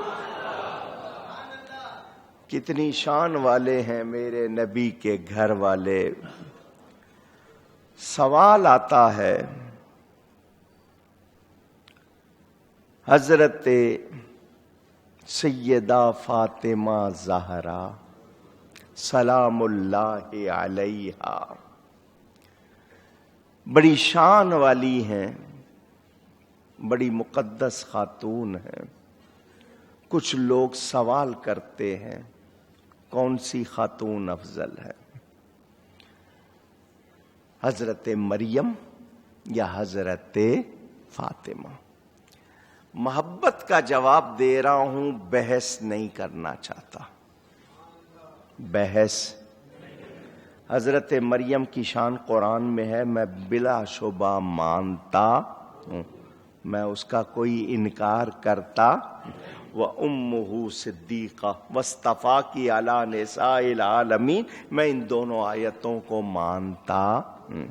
Speaker 1: کتنی شان والے ہیں میرے نبی کے گھر والے۔ سوال آتا ہے، حضرت سیدہ فاطمہ زہرا سلام اللہ علیہا بڑی شان والی ہیں، بڑی مقدس خاتون ہیں، کچھ لوگ سوال کرتے ہیں کون سی خاتون افضل ہے، حضرت مریم یا حضرت فاطمہ؟ محبت کا جواب دے رہا ہوں، بحث نہیں کرنا چاہتا، بحث۔ حضرت مریم کی شان قرآن میں ہے، میں بلا شبہ مانتا ہوں، میں اس کا کوئی انکار کرتا۔ وَأُمُّهُ صِدِّيقَةٌ وَاصْطَفَاكِ عَلَىٰ نِسَاءِ الْعَالَمِينَ، میں ان دونوں آیتوں کو مانتا ہوں،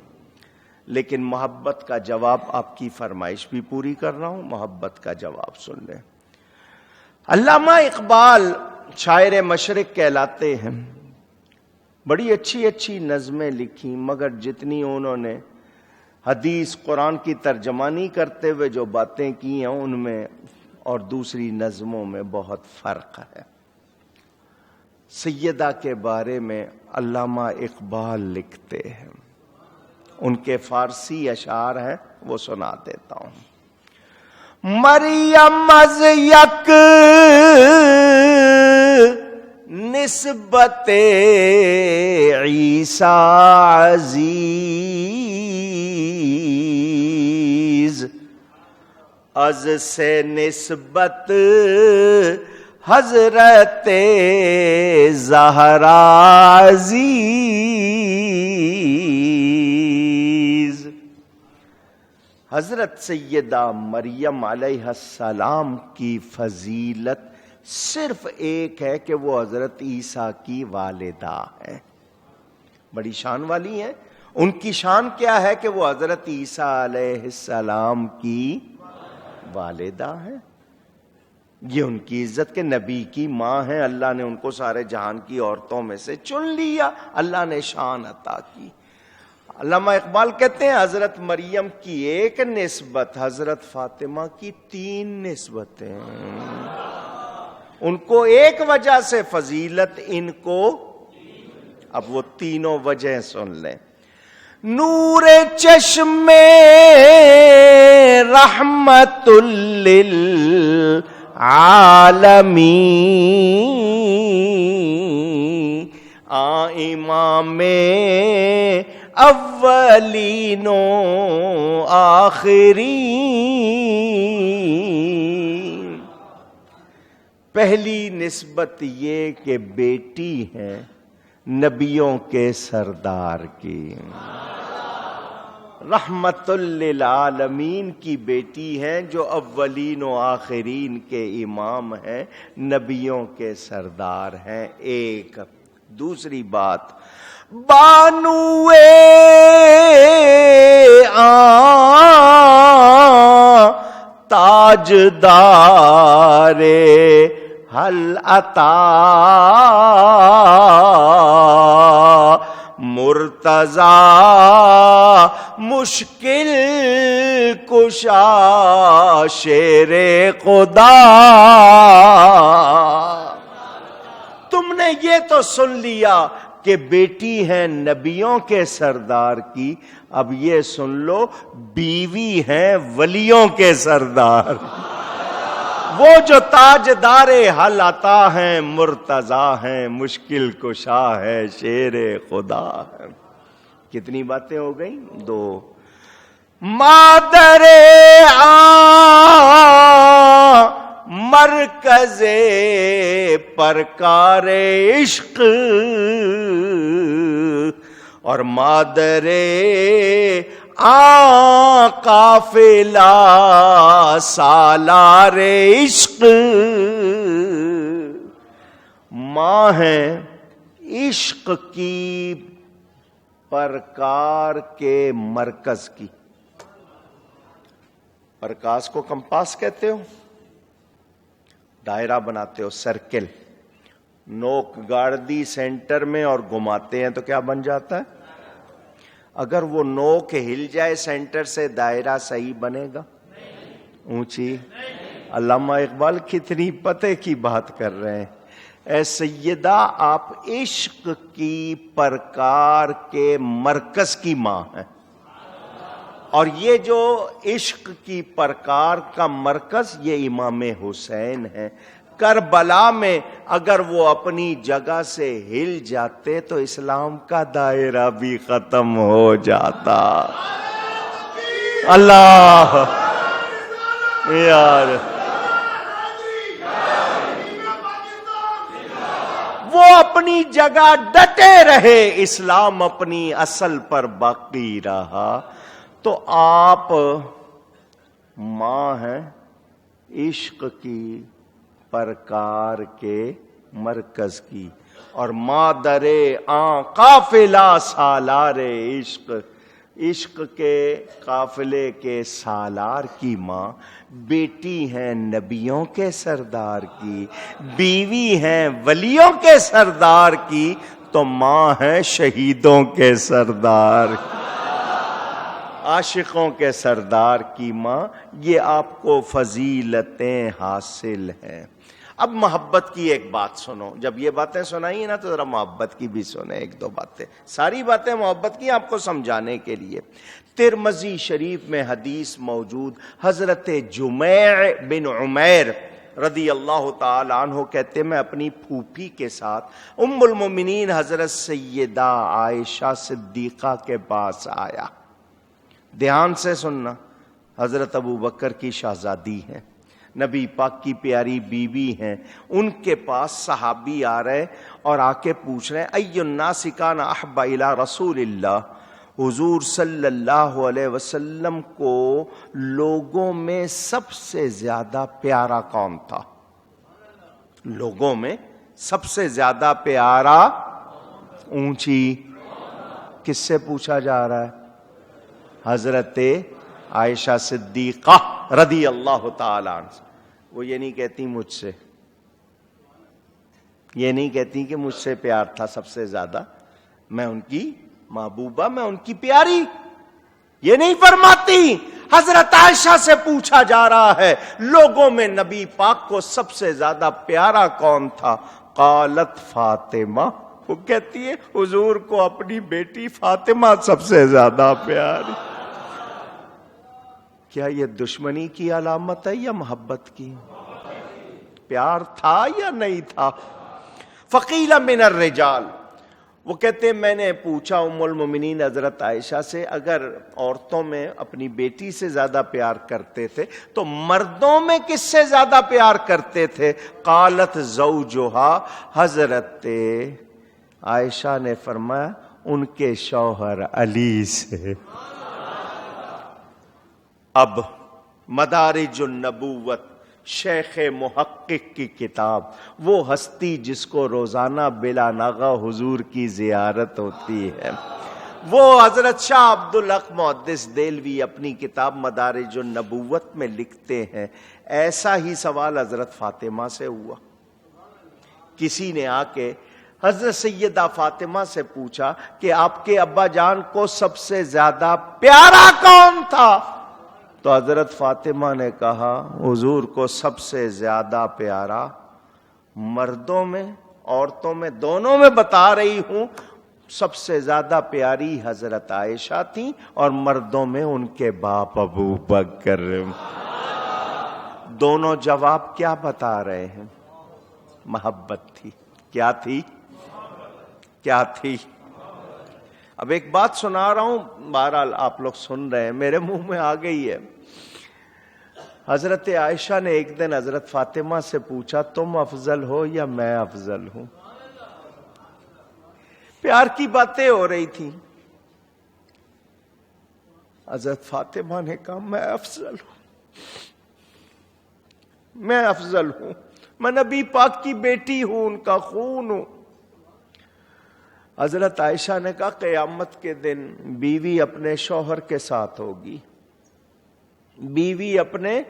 Speaker 1: لیکن محبت کا جواب آپ کی فرمائش بھی پوری کر رہا ہوں، محبت کا جواب سن لیں۔ علامہ اقبال شاعر مشرق کہلاتے ہیں، بڑی اچھی اچھی نظمیں لکھی، مگر جتنی انہوں نے حدیث قرآن کی ترجمانی کرتے ہوئے جو باتیں کی ہیں ان میں اور دوسری نظموں میں بہت فرق ہے۔ سیدہ کے بارے میں علامہ اقبال لکھتے ہیں، ان کے فارسی اشعار ہیں، وہ سنا دیتا ہوں۔ مریم از یک نسبت عیسی عزیز، از سے نسبت حضرت زہرا عزیز۔ حضرت سیدہ مریم علیہ السلام کی فضیلت صرف ایک ہے کہ وہ حضرت عیسیٰ کی والدہ ہے، بڑی شان والی ہیں۔ ان کی شان کیا ہے کہ وہ حضرت عیسیٰ علیہ السلام کی والدہ ہے، یہ ان کی عزت کے نبی کی ماں ہیں، اللہ نے ان کو سارے جہان کی عورتوں میں سے چن لیا، اللہ نے شان عطا کی۔ علامہ اقبال کہتے ہیں حضرت مریم کی ایک نسبت، حضرت فاطمہ کی 3 نسبتیں، ان کو ایک وجہ سے فضیلت، ان کو اب وہ تینوں وجہ سن لیں۔ نور چشم رحمت للعالمین، امام اولین و آخرین۔ پہلی نسبت یہ کہ بیٹی ہے نبیوں کے سردار کی، رحمت للعالمین کی بیٹی ہیں جو اولین و آخرین کے امام ہیں، نبیوں کے سردار ہیں، ایک۔ دوسری بات، بانوے تاجدار حل عطا مرتضی مشکل کشا شیر خدا۔ تم نے یہ تو سن لیا کہ بیٹی ہیں نبیوں کے سردار کی، اب یہ سن لو بیوی ہیں ولیوں کے سردار، وہ جو تاجدار حل عطا ہیں، مرتضی ہیں، مشکل کشا ہے، شیر خدا ہے۔ کتنی باتیں ہو گئیں؟ 2۔ مادر مرکز پرکار عشق اور مادر قافلہ سالار عشق، ماں ہے عشق کی پرکار کے مرکز کی۔ پرکاش کو کمپاس کہتے ہو، دائرہ بناتے ہو، سرکل، نوک گاڑ دی سینٹر میں اور گھماتے ہیں تو کیا بن جاتا ہے؟ اگر وہ نوک ہل جائے سینٹر سے دائرہ صحیح بنے گا؟ اونچی۔ علامہ اقبال کتنی پتے کی بات کر رہے ہیں۔ اے سیدہ آپ عشق کی پرکار کے مرکز کی ماں ہیں، اور یہ جو عشق کی پرکار کا مرکز یہ امام حسین ہے۔ کربلا میں اگر وہ اپنی جگہ سے ہل جاتے تو اسلام کا دائرہ بھی ختم ہو جاتا. اللہ یار وہ اپنی جگہ ڈٹے رہے، اسلام اپنی اصل پر باقی رہا. تو آپ ماں ہیں عشق کی، پرکار کے مرکز کی، اور مادر آن قافلہ سالار عشق، عشق کے قافلے کے سالار کی ماں. بیٹی ہیں نبیوں کے سردار کی، بیوی ہیں ولیوں کے سردار کی، تو ماں ہیں شہیدوں کے سردار، عاشقوں کے سردار کی ماں. یہ آپ کو فضیلتیں حاصل ہیں. اب محبت کی ایک بات سنو. جب یہ باتیں سنائی نا تو ذرا محبت کی بھی سنیں ایک دو باتیں. ساری باتیں محبت کی آپ کو سمجھانے کے لیے. ترمذی شریف میں حدیث موجود، حضرت جمیع بن عمیر رضی اللہ تعالی عنہ کہتے میں اپنی پھوپھی کے ساتھ ام المومنین حضرت سیدہ عائشہ صدیقہ کے پاس آیا. دھیان سے سننا، حضرت ابو بکر کی شہزادی ہیں، نبی پاک کی پیاری بیوی ہیں. ان کے پاس صحابی آ رہے اور آ کے پوچھ رہے ہیں ای الناس کان احب الی رسول اللہ، حضور صلی اللہ علیہ وسلم کو لوگوں میں سب سے زیادہ پیارا کون تھا؟ لوگوں میں سب سے زیادہ پیارا اونچی کس سے پوچھا جا رہا ہے؟ حضرت عائشہ صدیقہ رضی اللہ تعالی عنہ. وہ یہ نہیں کہتی مجھ سے، یہ نہیں کہتی کہ مجھ سے پیار تھا سب سے زیادہ، میں ان کی محبوبہ، میں ان کی پیاری، یہ نہیں فرماتی. حضرت عائشہ سے پوچھا جا رہا ہے لوگوں میں نبی پاک کو سب سے زیادہ پیارا کون تھا؟ قالت فاطمہ. وہ کہتی ہے حضور کو اپنی بیٹی فاطمہ سب سے زیادہ پیاری. کیا یہ دشمنی کی علامت ہے یا محبت کی؟ پیار تھا یا نہیں تھا؟ فقیل من الرجال. وہ کہتے ہیں میں نے پوچھا ام المومنین حضرت عائشہ سے اگر عورتوں میں اپنی بیٹی سے زیادہ پیار کرتے تھے تو مردوں میں کس سے زیادہ پیار کرتے تھے؟ قالت زوجہا. حضرت عائشہ نے فرمایا ان کے شوہر علی سے. اب مدارج النبوت شیخ محقق کی کتاب، وہ ہستی جس کو روزانہ بلا ناغہ حضور کی زیارت ہوتی ہے، وہ حضرت شاہ عبد الحق محدث دہلوی اپنی کتاب مدارج النبوت میں لکھتے ہیں ایسا ہی سوال حضرت فاطمہ سے ہوا. کسی نے آ کے حضرت سیدہ فاطمہ سے پوچھا کہ آپ کے ابا جان کو سب سے زیادہ پیارا کون تھا؟ تو حضرت فاطمہ نے کہا حضور کو سب سے زیادہ پیارا مردوں میں عورتوں میں دونوں میں بتا رہی ہوں، سب سے زیادہ پیاری حضرت عائشہ تھیں اور مردوں میں ان کے باپ ابو بکر. دونوں جواب کیا بتا رہے ہیں؟ محبت تھی. کیا تھی؟ کیا تھی؟ اب ایک بات سنا رہا ہوں، بہرحال آپ لوگ سن رہے ہیں، میرے منہ میں آ گئی ہے. حضرت عائشہ نے ایک دن حضرت فاطمہ سے پوچھا تم افضل ہو یا میں افضل ہوں؟ پیار کی باتیں ہو رہی تھی. حضرت فاطمہ نے کہا میں افضل ہوں، میں افضل ہوں، میں نبی پاک کی بیٹی ہوں، ان کا خون ہوں. حضرت عائشہ نے کہا قیامت کے دن بیوی اپنے شوہر کے ساتھ ہوگی، بیوی اپنے،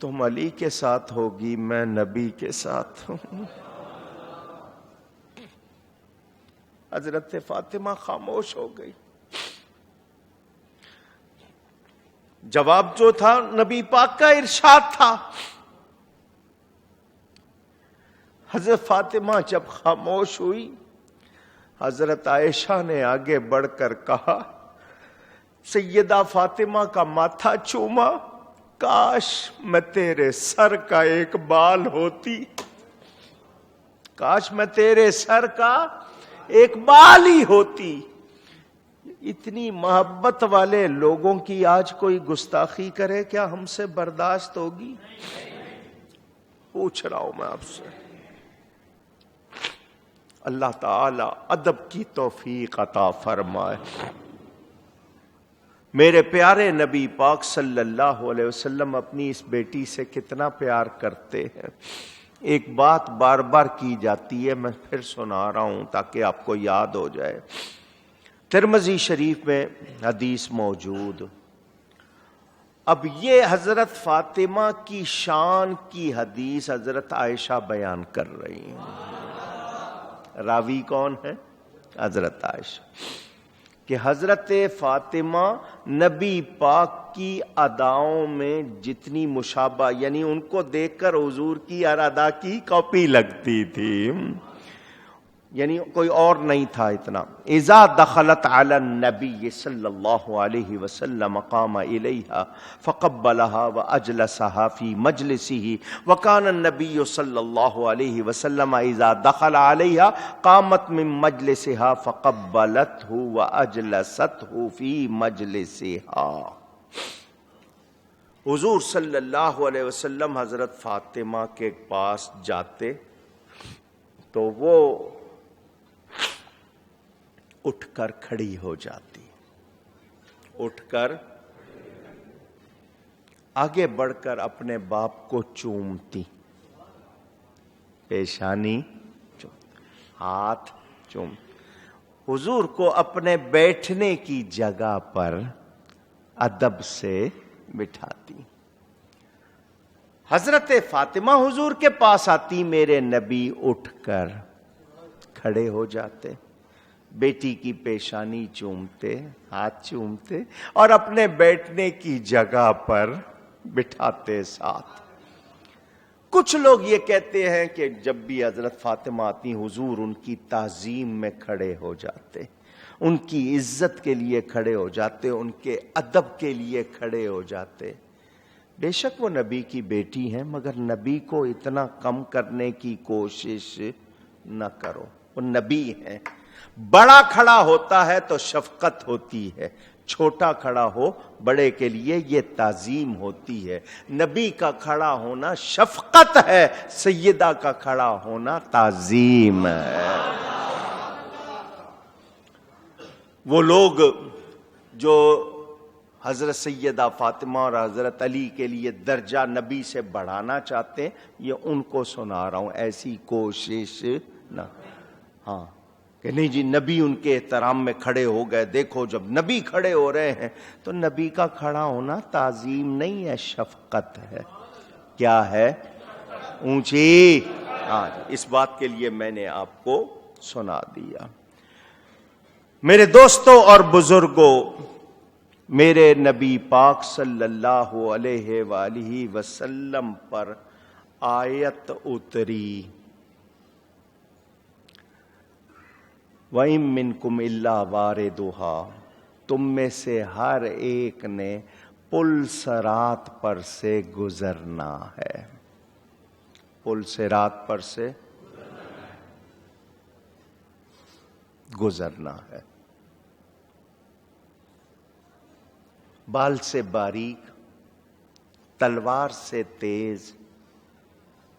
Speaker 1: تم علی کے ساتھ ہوگی، میں نبی کے ساتھ ہوں. حضرت فاطمہ خاموش ہو گئی. جواب جو تھا نبی پاک کا ارشاد تھا. حضرت فاطمہ جب خاموش ہوئی، حضرت عائشہ نے آگے بڑھ کر کہا، سیدہ فاطمہ کا ماتھا چوما کاش میں تیرے سر کا ایک بال ہوتی، کاش میں تیرے سر کا ایک بال ہی ہوتی۔ اتنی محبت والے لوگوں کی آج کوئی گستاخی کرے، کیا ہم سے برداشت ہوگی؟ پوچھ رہا ہوں میں آپ سے۔ اللہ تعالی ادب کی توفیق عطا فرمائے۔ میرے پیارے نبی پاک صلی اللہ علیہ وسلم اپنی اس بیٹی سے کتنا پیار کرتے ہیں۔ ایک بات بار بار کی جاتی ہے، میں پھر سنا رہا ہوں تاکہ آپ کو یاد ہو جائے۔ ترمذی شریف میں حدیث موجود، اب یہ حضرت فاطمہ کی شان کی حدیث حضرت عائشہ بیان کر رہی ہیں۔ راوی کون ہے؟ حضرت عائشہ، کہ حضرت فاطمہ نبی پاک کی اداؤں میں جتنی مشابہ، یعنی ان کو دیکھ کر حضور کی ہر ادا کی کاپی لگتی تھی، یعنی کوئی اور نہیں تھا اتنا۔ اذا دخلت علی النبی صلی اللہ علیہ وسلم قام الیہا فقبلها واجلسها فی مجلسہ، وکان النبی صلی اللہ علیہ وسلم اذا دخل علیہا قامت من مجلسها فقبلته واجلسته فی مجلسها۔ حضور صلی اللہ علیہ وسلم حضرت فاطمہ کے پاس جاتے تو وہ اٹھ کر کھڑی ہو جاتی، اٹھ کر آگے بڑھ کر اپنے باپ کو چومتی، پیشانی ہاتھ چوم، حضور کو اپنے بیٹھنے کی جگہ پر ادب سے بٹھاتی۔ حضرت فاطمہ حضور کے پاس آتی، میرے نبی اٹھ کر کھڑے ہو جاتے، بیٹی کی پیشانی چومتے، ہاتھ چومتے اور اپنے بیٹھنے کی جگہ پر بٹھاتے ساتھ۔ کچھ لوگ یہ کہتے ہیں کہ جب بھی حضرت فاطمہ آتی حضور ان کی تعظیم میں کھڑے ہو جاتے، ان کی عزت کے لیے کھڑے ہو جاتے، ان کے ادب کے لیے کھڑے ہو جاتے۔ بے شک وہ نبی کی بیٹی ہیں، مگر نبی کو اتنا کم کرنے کی کوشش نہ کرو، وہ نبی ہیں۔ بڑا کھڑا ہوتا ہے تو شفقت ہوتی ہے، چھوٹا کھڑا ہو بڑے کے لیے یہ تعظیم ہوتی ہے۔ نبی کا کھڑا ہونا شفقت ہے، سیدہ کا کھڑا ہونا تعظیم ہے۔ وہ لوگ جو حضرت سیدہ فاطمہ اور حضرت علی کے لیے درجہ نبی سے بڑھانا چاہتے ہیں، یہ ان کو سنا رہا ہوں، ایسی کوشش نہ۔ ہاں کہ نہیں جی نبی ان کے احترام میں کھڑے ہو گئے، دیکھو جب نبی کھڑے ہو رہے ہیں تو نبی کا کھڑا ہونا تعظیم نہیں ہے، شفقت ہے۔ کیا ہے؟ اونچی۔ ہاں اس بات کے لیے میں نے آپ کو سنا دیا۔ میرے دوستوں اور بزرگوں، میرے نبی پاک صلی اللہ علیہ وآلہ وسلم پر آیت اتری، وَإِن مِّنكُمْ إِلَّا وَارِدُهَا، تم میں سے ہر ایک نے پل صراط پر سے گزرنا ہے۔ پل صراط پر سے گزرنا ہے۔ بال سے باریک، تلوار سے تیز،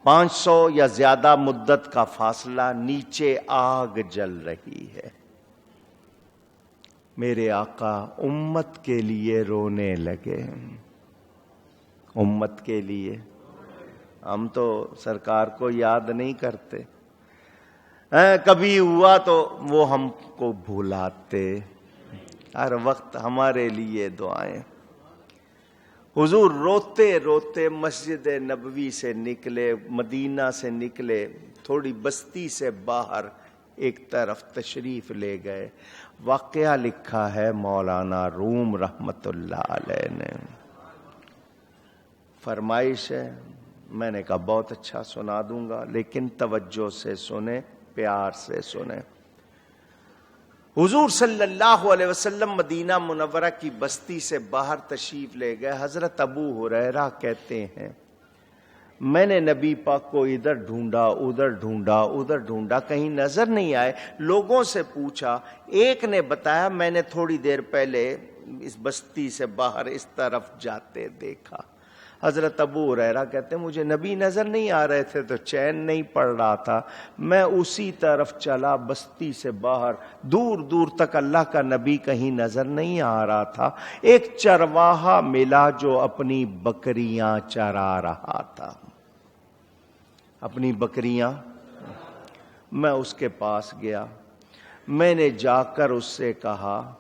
Speaker 1: 500 یا زیادہ مدت کا فاصلہ، نیچے آگ جل رہی ہے۔ میرے آقا امت کے لیے رونے لگے، امت کے لیے۔ ہم تو سرکار کو یاد نہیں کرتے، کبھی ہوا تو وہ ہم کو بھلاتے، ہر وقت ہمارے لیے دعائیں۔ حضور روتے روتے مسجد نبوی سے نکلے، مدینہ سے نکلے، تھوڑی بستی سے باہر ایک طرف تشریف لے گئے۔ واقعہ لکھا ہے مولانا روم رحمت اللہ علیہ نے۔ فرمائش ہے، میں نے کہا بہت اچھا سنا دوں گا، لیکن توجہ سے سنیں، پیار سے سنیں۔ حضور صلی اللہ علیہ وسلم مدینہ منورہ کی بستی سے باہر تشریف لے گئے. حضرت ابو ہریرہ کہتے ہیں میں نے نبی پاک کو ادھر ڈھونڈا ادھر ڈھونڈا کہیں نظر نہیں آئے. لوگوں سے پوچھا, ایک نے بتایا میں نے تھوڑی دیر پہلے اس بستی سے باہر اس طرف جاتے دیکھا. حضرت ابو ہریرہ کہتے ہیں مجھے نبی نظر نہیں آ رہے تھے تو چین نہیں پڑ رہا تھا, میں اسی طرف چلا بستی سے باہر, دور دور تک اللہ کا نبی کہیں نظر نہیں آ رہا تھا. ایک چرواہا ملا جو اپنی بکریاں چرا رہا تھا, اپنی بکریاں. میں اس کے پاس گیا, میں نے جا کر اس سے کہا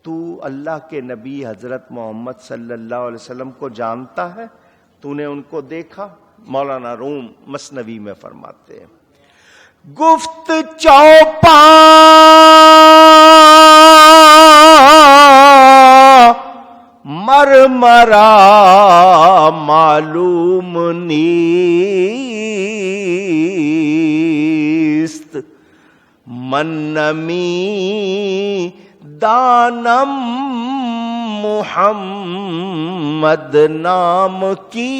Speaker 1: تو اللہ کے نبی حضرت محمد صلی اللہ علیہ وسلم کو جانتا ہے, تو نے ان کو دیکھا؟ مولانا روم مثنوی میں فرماتے ہیں گفت چوپا مرمرا معلوم نیست منمی دانم محمد نام کی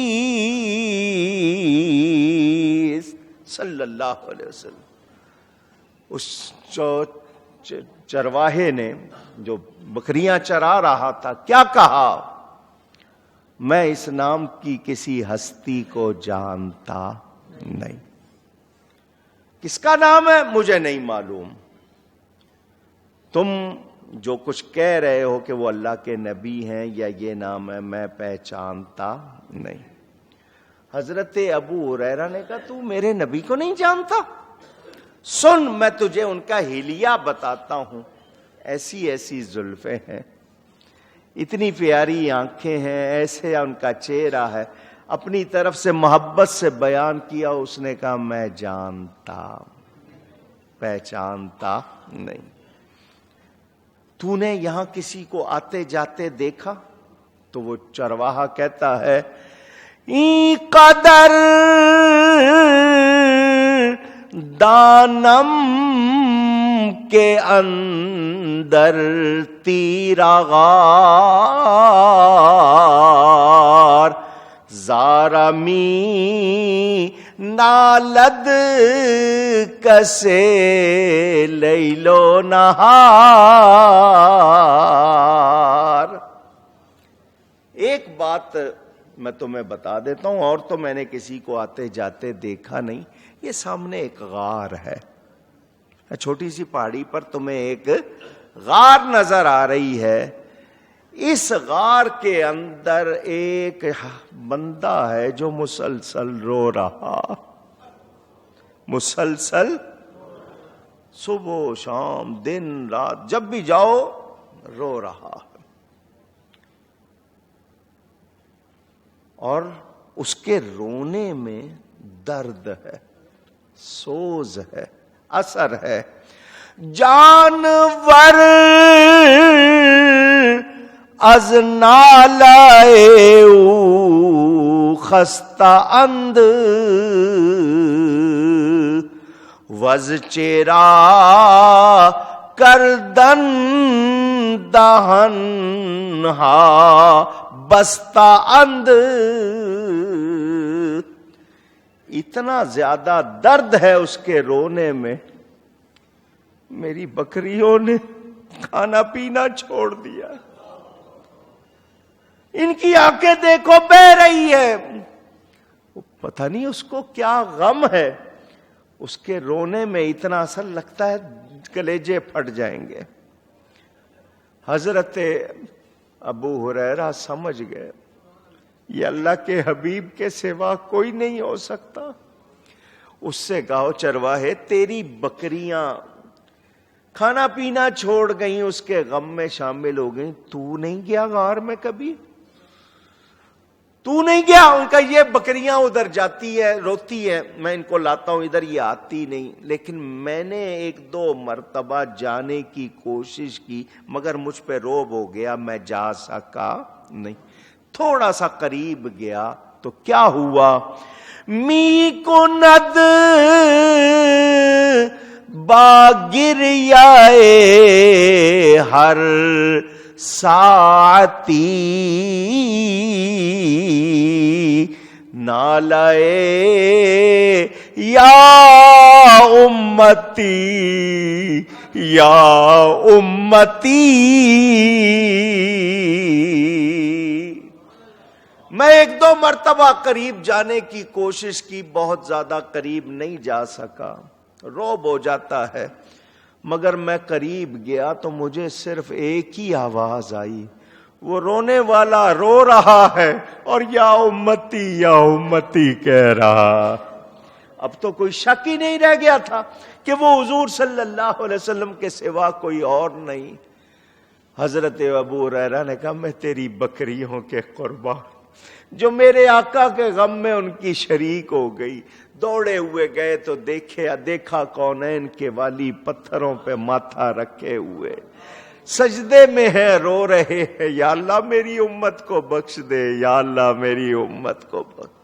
Speaker 1: صلی اللہ علیہ وسلم. اس چرواہے نے جو بکریاں چرا رہا تھا کیا کہا؟ میں اس نام کی کسی ہستی کو جانتا نہیں. کس کا نام ہے مجھے نہیں معلوم, تم جو کچھ کہہ رہے ہو کہ وہ اللہ کے نبی ہیں یا یہ نام ہے میں پہچانتا نہیں. حضرت ابو ہریرہ نے کہا تو میرے نبی کو نہیں جانتا؟ سن میں تجھے ان کا حلیہ بتاتا ہوں. ایسی ایسی زلفیں ہیں, اتنی پیاری آنکھیں ہیں, ایسے ان کا چہرہ ہے. اپنی طرف سے محبت سے بیان کیا, اس نے کہا میں جانتا پہچانتا نہیں. تو نے یہاں کسی کو آتے جاتے دیکھا؟ تو وہ چرواہا کہتا ہے ای قدر دانم کے اندر تیراغار زارمی نالد کسے لیلو نہار. ایک بات میں تمہیں بتا دیتا ہوں, اور تو میں نے کسی کو آتے جاتے دیکھا نہیں. یہ سامنے ایک غار ہے, چھوٹی سی پہاڑی پر تمہیں ایک غار نظر آ رہی ہے. اس غار کے اندر ایک بندہ ہے جو مسلسل رو رہا, مسلسل صبح شام دن رات جب بھی جاؤ رو رہا. اور اس کے رونے میں درد ہے, سوز ہے, اثر ہے. جانور از نالائے او خستہ اند وز چیرا کردن دہن ہا بستہ اند. اتنا زیادہ درد ہے اس کے رونے میں, میری بکریوں نے کھانا پینا چھوڑ دیا. ان کی آنکھیں دیکھو بہ رہی ہے, پتہ نہیں اس کو کیا غم ہے. اس کے رونے میں اتنا اثر لگتا ہے کلیجے پھٹ جائیں گے. حضرت ابو ہریرہ سمجھ گئے یہ اللہ کے حبیب کے سوا کوئی نہیں ہو سکتا. اس سے کہو چرواہے تیری بکریاں کھانا پینا چھوڑ گئیں, اس کے غم میں شامل ہو گئیں, تو نہیں گیا غار میں کبھی؟ تو نہیں گیا؟ ان کا یہ بکریاں ادھر جاتی ہے روتی ہے, میں ان کو لاتا ہوں ادھر, یہ آتی نہیں. لیکن میں نے ایک دو مرتبہ جانے کی کوشش کی مگر مجھ پہ روب ہو گیا, میں جا سکا نہیں. تھوڑا سا قریب گیا تو کیا ہوا؟ می کند باگریائے ہر ساعتی نالائے یا امتی یا امتی. میں ایک دو مرتبہ قریب جانے کی کوشش کی، بہت زیادہ قریب نہیں جا سکا، روب ہو جاتا ہے، مگر میں قریب گیا تو مجھے صرف ایک ہی آواز آئی، وہ رونے والا رو رہا ہے اور یا امتی کہہ رہا. اب تو کوئی شک ہی نہیں رہ گیا تھا کہ وہ حضور صلی اللہ علیہ وسلم کے سوا کوئی اور نہیں. حضرت ابو ہریرہ نے کہا میں تیری بکریوں کے قربان، جو میرے آقا کے غم میں ان کی شریک ہو گئی. دوڑے ہوئے گئے تو دیکھا کونین کے والی پتھروں پہ ماتھا رکھے ہوئے سجدے میں ہیں، رو رہے ہیں، یا اللہ میری امت کو بخش دے، یا اللہ میری امت کو بخش.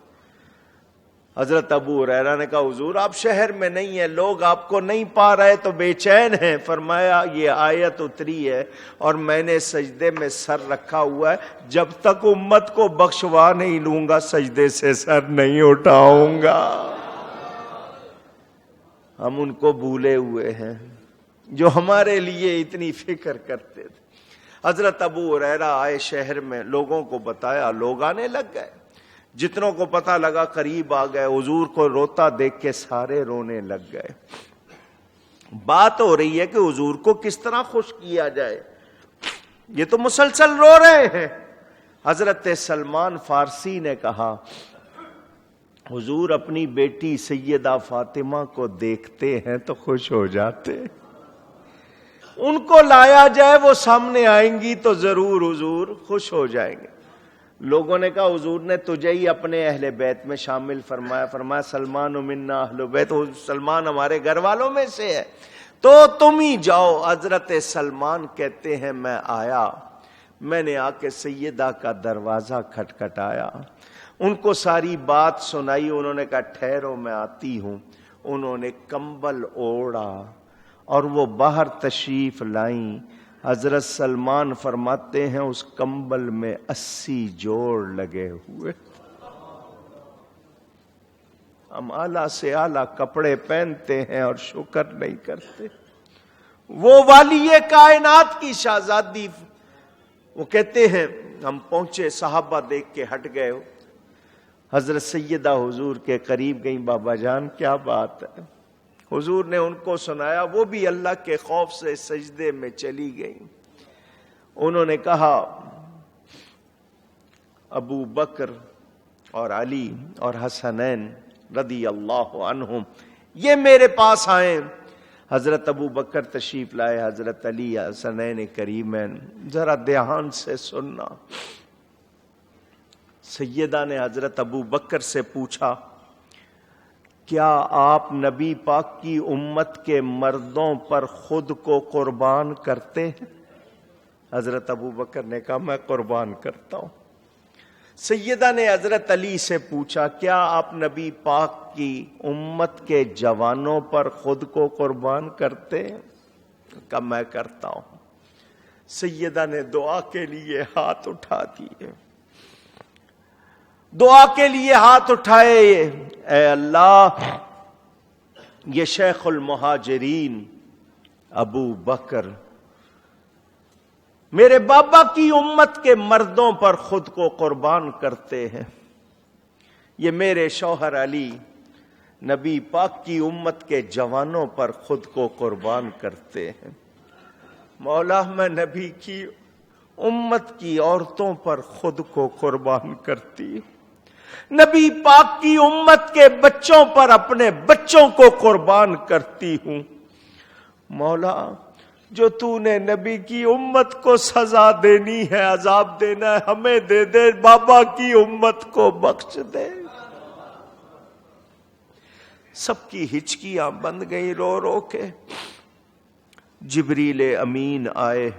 Speaker 1: حضرت ابو ہریرہ نے کہا حضور آپ شہر میں نہیں ہیں، لوگ آپ کو نہیں پا رہے تو بے چین ہیں. فرمایا یہ آیت اتری ہے اور میں نے سجدے میں سر رکھا ہوا ہے، جب تک امت کو بخشوا نہیں لوں گا سجدے سے سر نہیں اٹھاؤں گا. ہم ان کو بھولے ہوئے ہیں جو ہمارے لیے اتنی فکر کرتے تھے. حضرت ابو ہریرہ آئے شہر میں، لوگوں کو بتایا، لوگ آنے لگ گئے. جتنوں کو پتہ لگا قریب آ گئے، حضور کو روتا دیکھ کے سارے رونے لگ گئے. بات ہو رہی ہے کہ حضور کو کس طرح خوش کیا جائے، یہ تو مسلسل رو رہے ہیں. حضرت سلمان فارسی نے کہا حضور اپنی بیٹی سیدہ فاطمہ کو دیکھتے ہیں تو خوش ہو جاتے، ان کو لایا جائے وہ سامنے آئیں گی تو ضرور حضور خوش ہو جائیں گے. لوگوں نے کہا حضور نے تجھے ہی اپنے اہل بیت میں شامل فرمایا سلمان منا اہل بیت، سلمان ہمارے گھر والوں میں سے ہے تو تم ہی جاؤ. حضرت سلمان کہتے ہیں میں آیا، میں نے آ کے سیدہ کا دروازہ کھٹکھٹایا، ان کو ساری بات سنائی. انہوں نے کہا ٹھہرو میں آتی ہوں. انہوں نے کمبل اوڑھا اور وہ باہر تشریف لائیں. حضرت سلمان فرماتے ہیں اس کمبل میں 80 جوڑ لگے ہوئے. ہم اعلیٰ سے اعلیٰ کپڑے پہنتے ہیں اور شکر نہیں کرتے. وہ والی کائنات کی شہزادی، وہ کہتے ہیں ہم پہنچے، صحابہ دیکھ کے ہٹ گئے. حضرت سیدہ حضور کے قریب گئیں، بابا جان کیا بات ہے؟ حضور نے ان کو سنایا، وہ بھی اللہ کے خوف سے سجدے میں چلی گئیں. انہوں نے کہا ابو بکر اور علی اور حسنین رضی اللہ عنہم یہ میرے پاس آئیں. حضرت ابو بکر تشریف لائے، حضرت علی حسنین کریمین. ذرا دھیان سے سننا. سیدہ نے حضرت ابو بکر سے پوچھا کیا آپ نبی پاک کی امت کے مردوں پر خود کو قربان کرتے ہیں؟ حضرت ابو بکر نے کہا میں قربان کرتا ہوں. سیدہ نے حضرت علی سے پوچھا کیا آپ نبی پاک کی امت کے جوانوں پر خود کو قربان کرتے ہیں؟ کہا میں کرتا ہوں. سیدہ نے دعا کے لیے ہاتھ اٹھا دیے، دعا کے لیے ہاتھ اٹھائے. اے اللہ یہ شیخ المہاجرین ابو بکر میرے بابا کی امت کے مردوں پر خود کو قربان کرتے ہیں، یہ میرے شوہر علی نبی پاک کی امت کے جوانوں پر خود کو قربان کرتے ہیں. مولا میں نبی کی امت کی عورتوں پر خود کو قربان کرتی ہوں، نبی پاک کی امت کے بچوں پر اپنے بچوں کو قربان کرتی ہوں. مولا جو تو نے نبی کی امت کو سزا دینی ہے، عذاب دینا ہے، ہمیں دے دے، بابا کی امت کو بخش دے. سب کی ہچکیاں بند گئی رو رو کے. جبریل امین آئے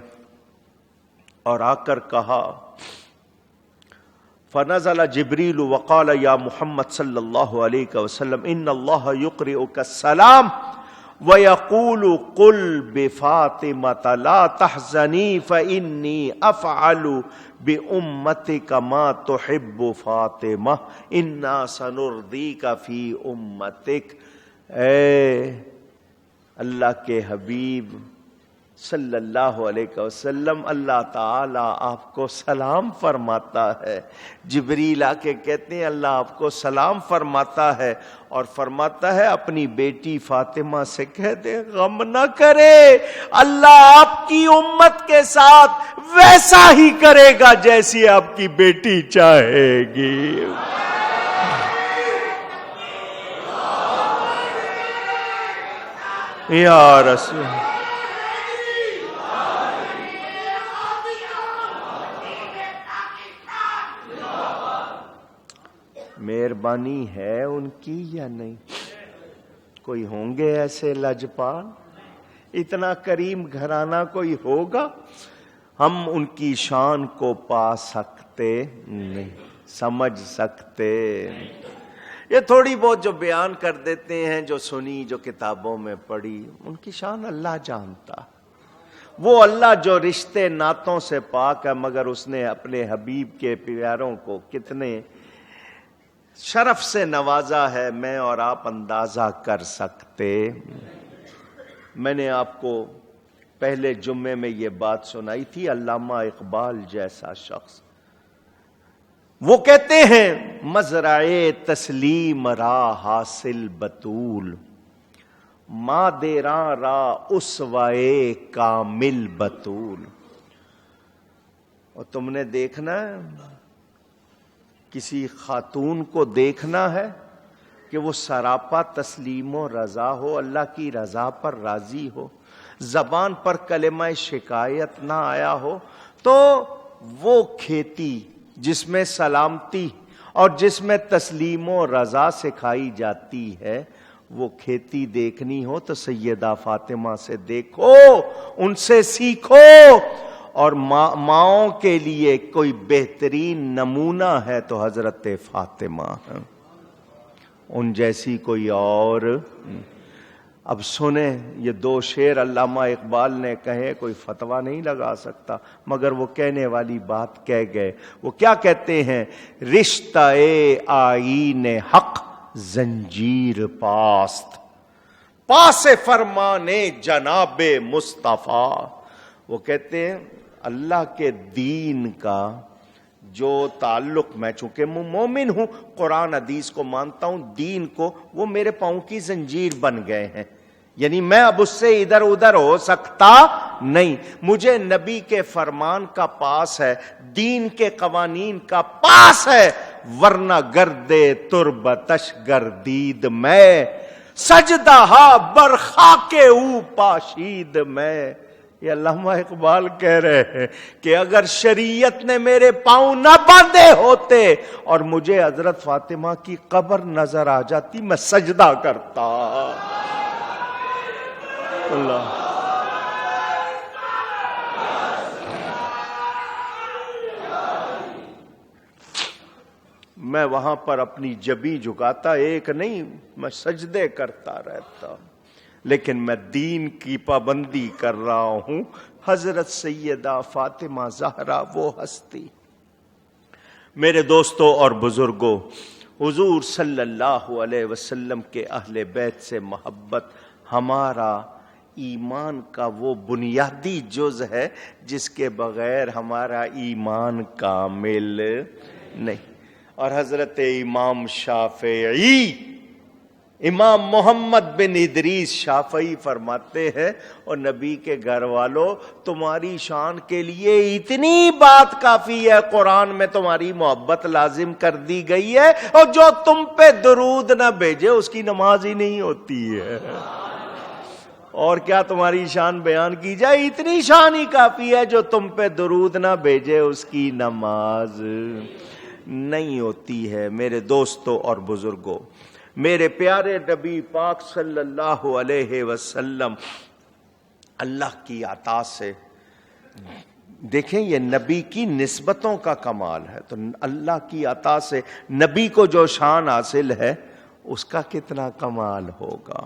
Speaker 1: اور آ کر کہا فنزل جبریل وقال یا محمد صلی اللہ علیہ وسلم ان اللہ یقرئک السلام وَيَقُولُ قُلْ بِفَاطِمَةَ لَا تَحْزَنِي فَإِنِّي أَفْعَلُ بِأُمَّتِكَ مَا تُحِبُّ فَاطِمَةَ إِنَّا سَنُرْضِيكَ فِي أُمَّتِكَ۔ اے اللہ کے حبیب صلی اللہ علیہ وسلم، اللہ تعالی آپ کو سلام فرماتا ہے۔ جبریل آ کے کہتے ہیں اللہ آپ کو سلام فرماتا ہے، اور فرماتا ہے اپنی بیٹی فاطمہ سے کہہ دے غم نہ کرے، اللہ آپ کی امت کے ساتھ ویسا ہی کرے گا جیسی آپ کی بیٹی چاہے گی۔ یا رسول مہربانی ہے ان کی یا نہیں؟ کوئی ہوں گے ایسے لجپال؟ اتنا کریم گھرانہ کوئی ہوگا؟ ہم ان کی شان کو پا سکتے نہیں، سمجھ سکتے۔ یہ تھوڑی بہت جو بیان کر دیتے ہیں، جو سنی، جو کتابوں میں پڑھی، ان کی شان اللہ جانتا۔ وہ اللہ جو رشتے ناتوں سے پاک ہے، مگر اس نے اپنے حبیب کے پیاروں کو کتنے شرف سے نوازا ہے، میں اور آپ اندازہ کر سکتے۔ میں نے آپ کو پہلے جمعے میں یہ بات سنائی تھی، علامہ اقبال جیسا شخص وہ کہتے ہیں مزرعے تسلیم را حاصل بطول، ماں دیراں را اسوائے کامل بطول۔ اور تم نے دیکھنا ہے، کسی خاتون کو دیکھنا ہے کہ وہ سراپا تسلیم و رضا ہو، اللہ کی رضا پر راضی ہو، زبان پر کلمہ شکایت نہ آیا ہو، تو وہ کھیتی جس میں سلامتی اور جس میں تسلیم و رضا سکھائی جاتی ہے، وہ کھیتی دیکھنی ہو تو سیدہ فاطمہ سے دیکھو، ان سے سیکھو۔ اور ماؤں کے لیے کوئی بہترین نمونہ ہے تو حضرت فاطمہ ہے، ان جیسی کوئی اور۔ اب سنیں یہ دو شعر علامہ اقبال نے کہے، کوئی فتویٰ نہیں لگا سکتا، مگر وہ کہنے والی بات کہہ گئے۔ وہ کیا کہتے ہیں؟ رشتہ آئین حق زنجیر پاست، پاس فرمانے جناب مصطفیٰ۔ وہ کہتے ہیں اللہ کے دین کا جو تعلق، میں چونکہ مومن ہوں، قرآن حدیث کو مانتا ہوں، دین کو، وہ میرے پاؤں کی زنجیر بن گئے ہیں، یعنی میں اب اس سے ادھر ادھر ہو سکتا نہیں۔ مجھے نبی کے فرمان کا پاس ہے، دین کے قوانین کا پاس ہے، ورنہ گردے تربتش گردید میں، سجدہ بر خاک او پاشید میں۔ یہ علامہ اقبال کہہ رہے ہیں کہ اگر شریعت نے میرے پاؤں نہ باندھے ہوتے اور مجھے حضرت فاطمہ کی قبر نظر آ جاتی، میں سجدہ کرتا۔ اللہ میں وہاں پر اپنی جبی جھکاتا، ایک نہیں، میں سجدے کرتا رہتا، لیکن میں دین کی پابندی کر رہا ہوں۔ حضرت سیدہ فاطمہ زہرا وہ ہستی۔ میرے دوستوں اور بزرگوں، حضور صلی اللہ علیہ وسلم کے اہل بیت سے محبت ہمارا ایمان کا وہ بنیادی جز ہے جس کے بغیر ہمارا ایمان کامل نہیں۔ اور حضرت امام شافعی، امام محمد بن ادریس شافعی فرماتے ہیں، اور نبی کے گھر والوں، تمہاری شان کے لیے اتنی بات کافی ہے، قرآن میں تمہاری محبت لازم کر دی گئی ہے، اور جو تم پہ درود نہ بھیجے اس کی نماز ہی نہیں ہوتی ہے۔ اور کیا تمہاری شان بیان کی جائے؟ اتنی شان ہی کافی ہے، جو تم پہ درود نہ بھیجے اس کی نماز نہیں ہوتی ہے۔ میرے دوستوں اور بزرگوں، میرے پیارے نبی پاک صلی اللہ علیہ وسلم اللہ کی عطا سے، دیکھیں یہ نبی کی نسبتوں کا کمال ہے، تو اللہ کی عطا سے نبی کو جو شان حاصل ہے اس کا کتنا کمال ہوگا۔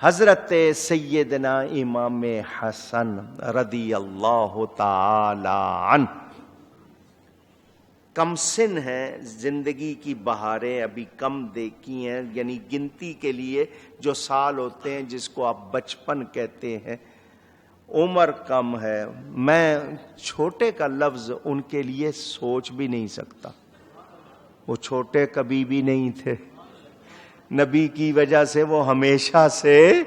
Speaker 1: حضرت سیدنا امام حسن رضی اللہ تعالی عنہ کم سن ہیں، زندگی کی بہاریں ابھی کم دیکھی ہیں، یعنی گنتی کے لیے جو سال ہوتے ہیں جس کو آپ بچپن کہتے ہیں، عمر کم ہے. میں چھوٹے کا لفظ ان کے لیے سوچ بھی نہیں سکتا. وہ چھوٹے کبھی بھی نہیں تھے، نبی کی وجہ سے وہ ہمیشہ سے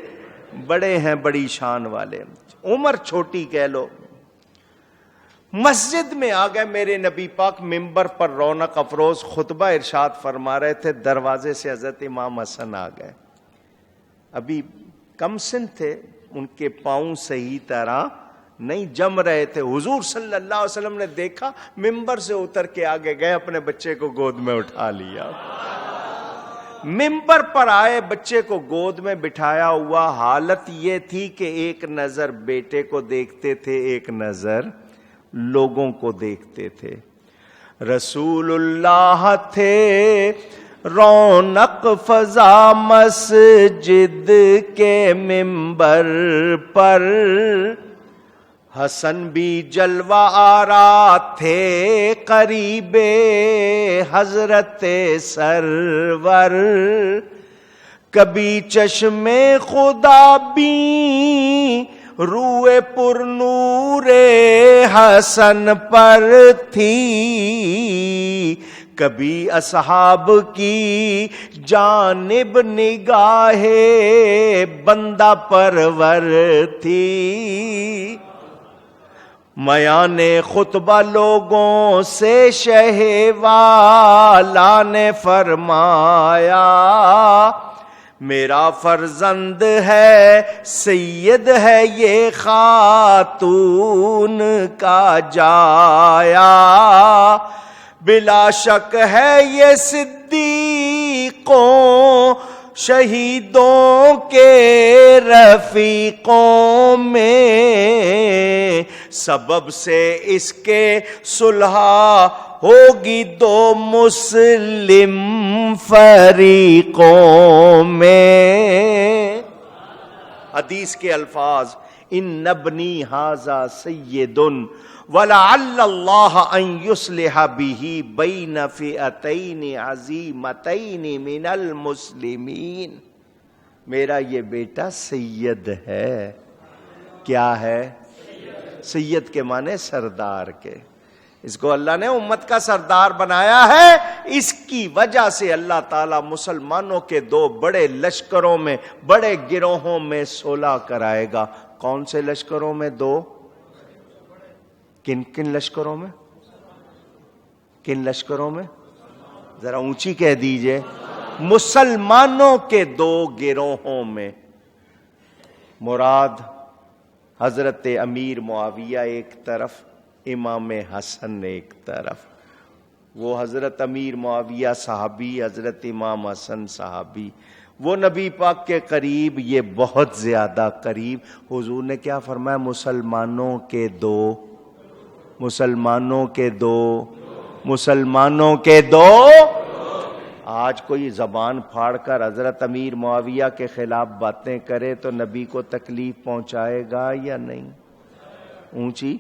Speaker 1: بڑے ہیں، بڑی شان والے. عمر چھوٹی کہہ لو. مسجد میں آ گئے میرے نبی پاک، ممبر پر رونق افروز خطبہ ارشاد فرما رہے تھے. دروازے سے حضرت امام حسن آ گئے. ابھی کم سن تھے، ان کے پاؤں صحیح طرح نہیں جم رہے تھے. حضور صلی اللہ علیہ وسلم نے دیکھا، ممبر سے اتر کے آگے گئے، اپنے بچے کو گود میں اٹھا لیا. ممبر پر آئے، بچے کو گود میں بٹھایا ہوا. حالت یہ تھی کہ ایک نظر بیٹے کو دیکھتے تھے، ایک نظر لوگوں کو دیکھتے تھے. رسول اللہ تھے رونق فضا مسجد کے ممبر پر، حسن بھی جلوہ آرا تھے قریب حضرت سرور. کبھی چشم خدا بھی روئے پر نور حسن پر تھی، کبھی اصحاب کی جانب نگاہ بندہ پرور تھی. میان خطبہ لوگوں سے شہ والا نے فرمایا، میرا فرزند ہے، سید ہے یہ خاتون کا جایا. بلا شک ہے یہ صدیقوں شہیدوں کے رفیقوں میں، سبب سے اس کے صلح ہوگی دو مسلم فریقوں میں. حدیث کے الفاظ، ان ابنی ھذا سید ولعل اللہ ان یصلح بہ بین فئتین عظیمتین من المسلمین. میرا یہ بیٹا سید ہے. کیا ہے؟ سید کے معنی سردار کے. اس کو اللہ نے امت کا سردار بنایا ہے. اس کی وجہ سے اللہ تعالیٰ مسلمانوں کے دو بڑے لشکروں میں، بڑے گروہوں میں صلح کرائے گا. کون سے لشکروں میں؟ دو. کن کن لشکروں میں؟ کن لشکروں میں؟ ذرا اونچی کہہ دیجئے. مسلمانوں کے دو گروہوں میں. مراد حضرت امیر معاویہ ایک طرف، امام حسن ایک طرف. وہ حضرت امیر معاویہ صحابی، حضرت امام حسن صحابی. وہ نبی پاک کے قریب، یہ بہت زیادہ قریب. حضور نے کیا فرمایا؟ مسلمانوں کے دو، مسلمانوں کے دو، مسلمانوں کے دو. آج کوئی زبان پھاڑ کر حضرت امیر معاویہ کے خلاف باتیں کرے تو نبی کو تکلیف پہنچائے گا یا نہیں؟ اونچی.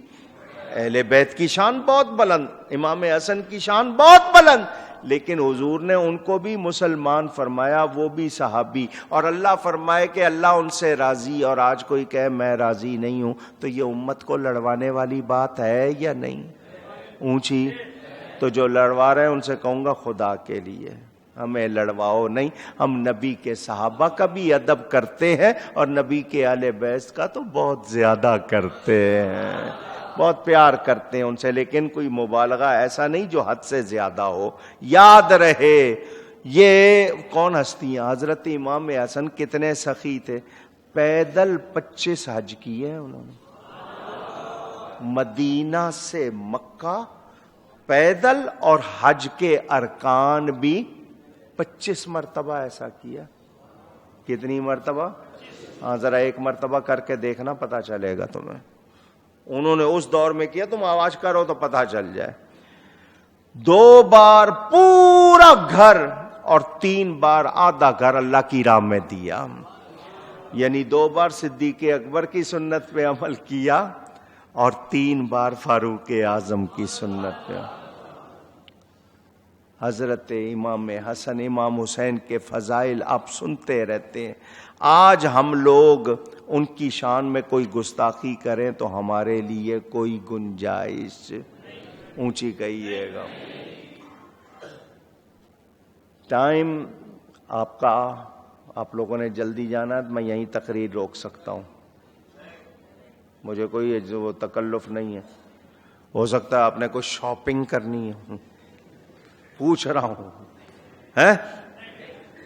Speaker 1: اہل بیت کی شان بہت بلند، امام حسن کی شان بہت بلند، لیکن حضور نے ان کو بھی مسلمان فرمایا، وہ بھی صحابی. اور اللہ فرمائے کہ اللہ ان سے راضی، اور آج کوئی کہے میں راضی نہیں ہوں، تو یہ امت کو لڑوانے والی بات ہے یا نہیں؟ اونچی. تو جو لڑوا رہے ہیں ان سے کہوں گا خدا کے لیے ہمیں لڑواؤ نہیں. ہم نبی کے صحابہ کا بھی ادب کرتے ہیں اور نبی کے اہل بیت کا تو بہت زیادہ کرتے ہیں، بہت پیار کرتے ہیں ان سے، لیکن کوئی مبالغہ ایسا نہیں جو حد سے زیادہ ہو. یاد رہے یہ کون ہستیاں؟ حضرت امام حسن کتنے سخی تھے. پیدل 25 حج کیے انہوں نے، مدینہ سے مکہ پیدل، اور حج کے ارکان بھی 25 مرتبہ ایسا کیا. کتنی مرتبہ؟ ہاں ذرا ایک مرتبہ کر کے دیکھنا، پتہ چلے گا تمہیں. انہوں نے اس دور میں کیا، تم آواز کرو تو پتہ چل جائے. 2 بار پورا گھر اور 3 بار آدھا گھر اللہ کی راہ میں دیا. یعنی 2 بار صدیق اکبر کی سنت پہ عمل کیا اور 3 بار فاروق اعظم کی سنت پہ. حضرت امام حسن امام حسین کے فضائل آپ سنتے رہتے ہیں. آج ہم لوگ ان کی شان میں کوئی گستاخی کریں تو ہمارے لیے کوئی گنجائش. اونچی کہیے گا. ٹائم آپ کا، آپ لوگوں نے جلدی جانا ہے تو میں یہیں تقریر روک سکتا ہوں. مجھے کوئی وہ تکلف نہیں ہے. ہو سکتا ہے آپ نے کوئی شاپنگ کرنی ہے، پوچھ رہا ہوں. ہے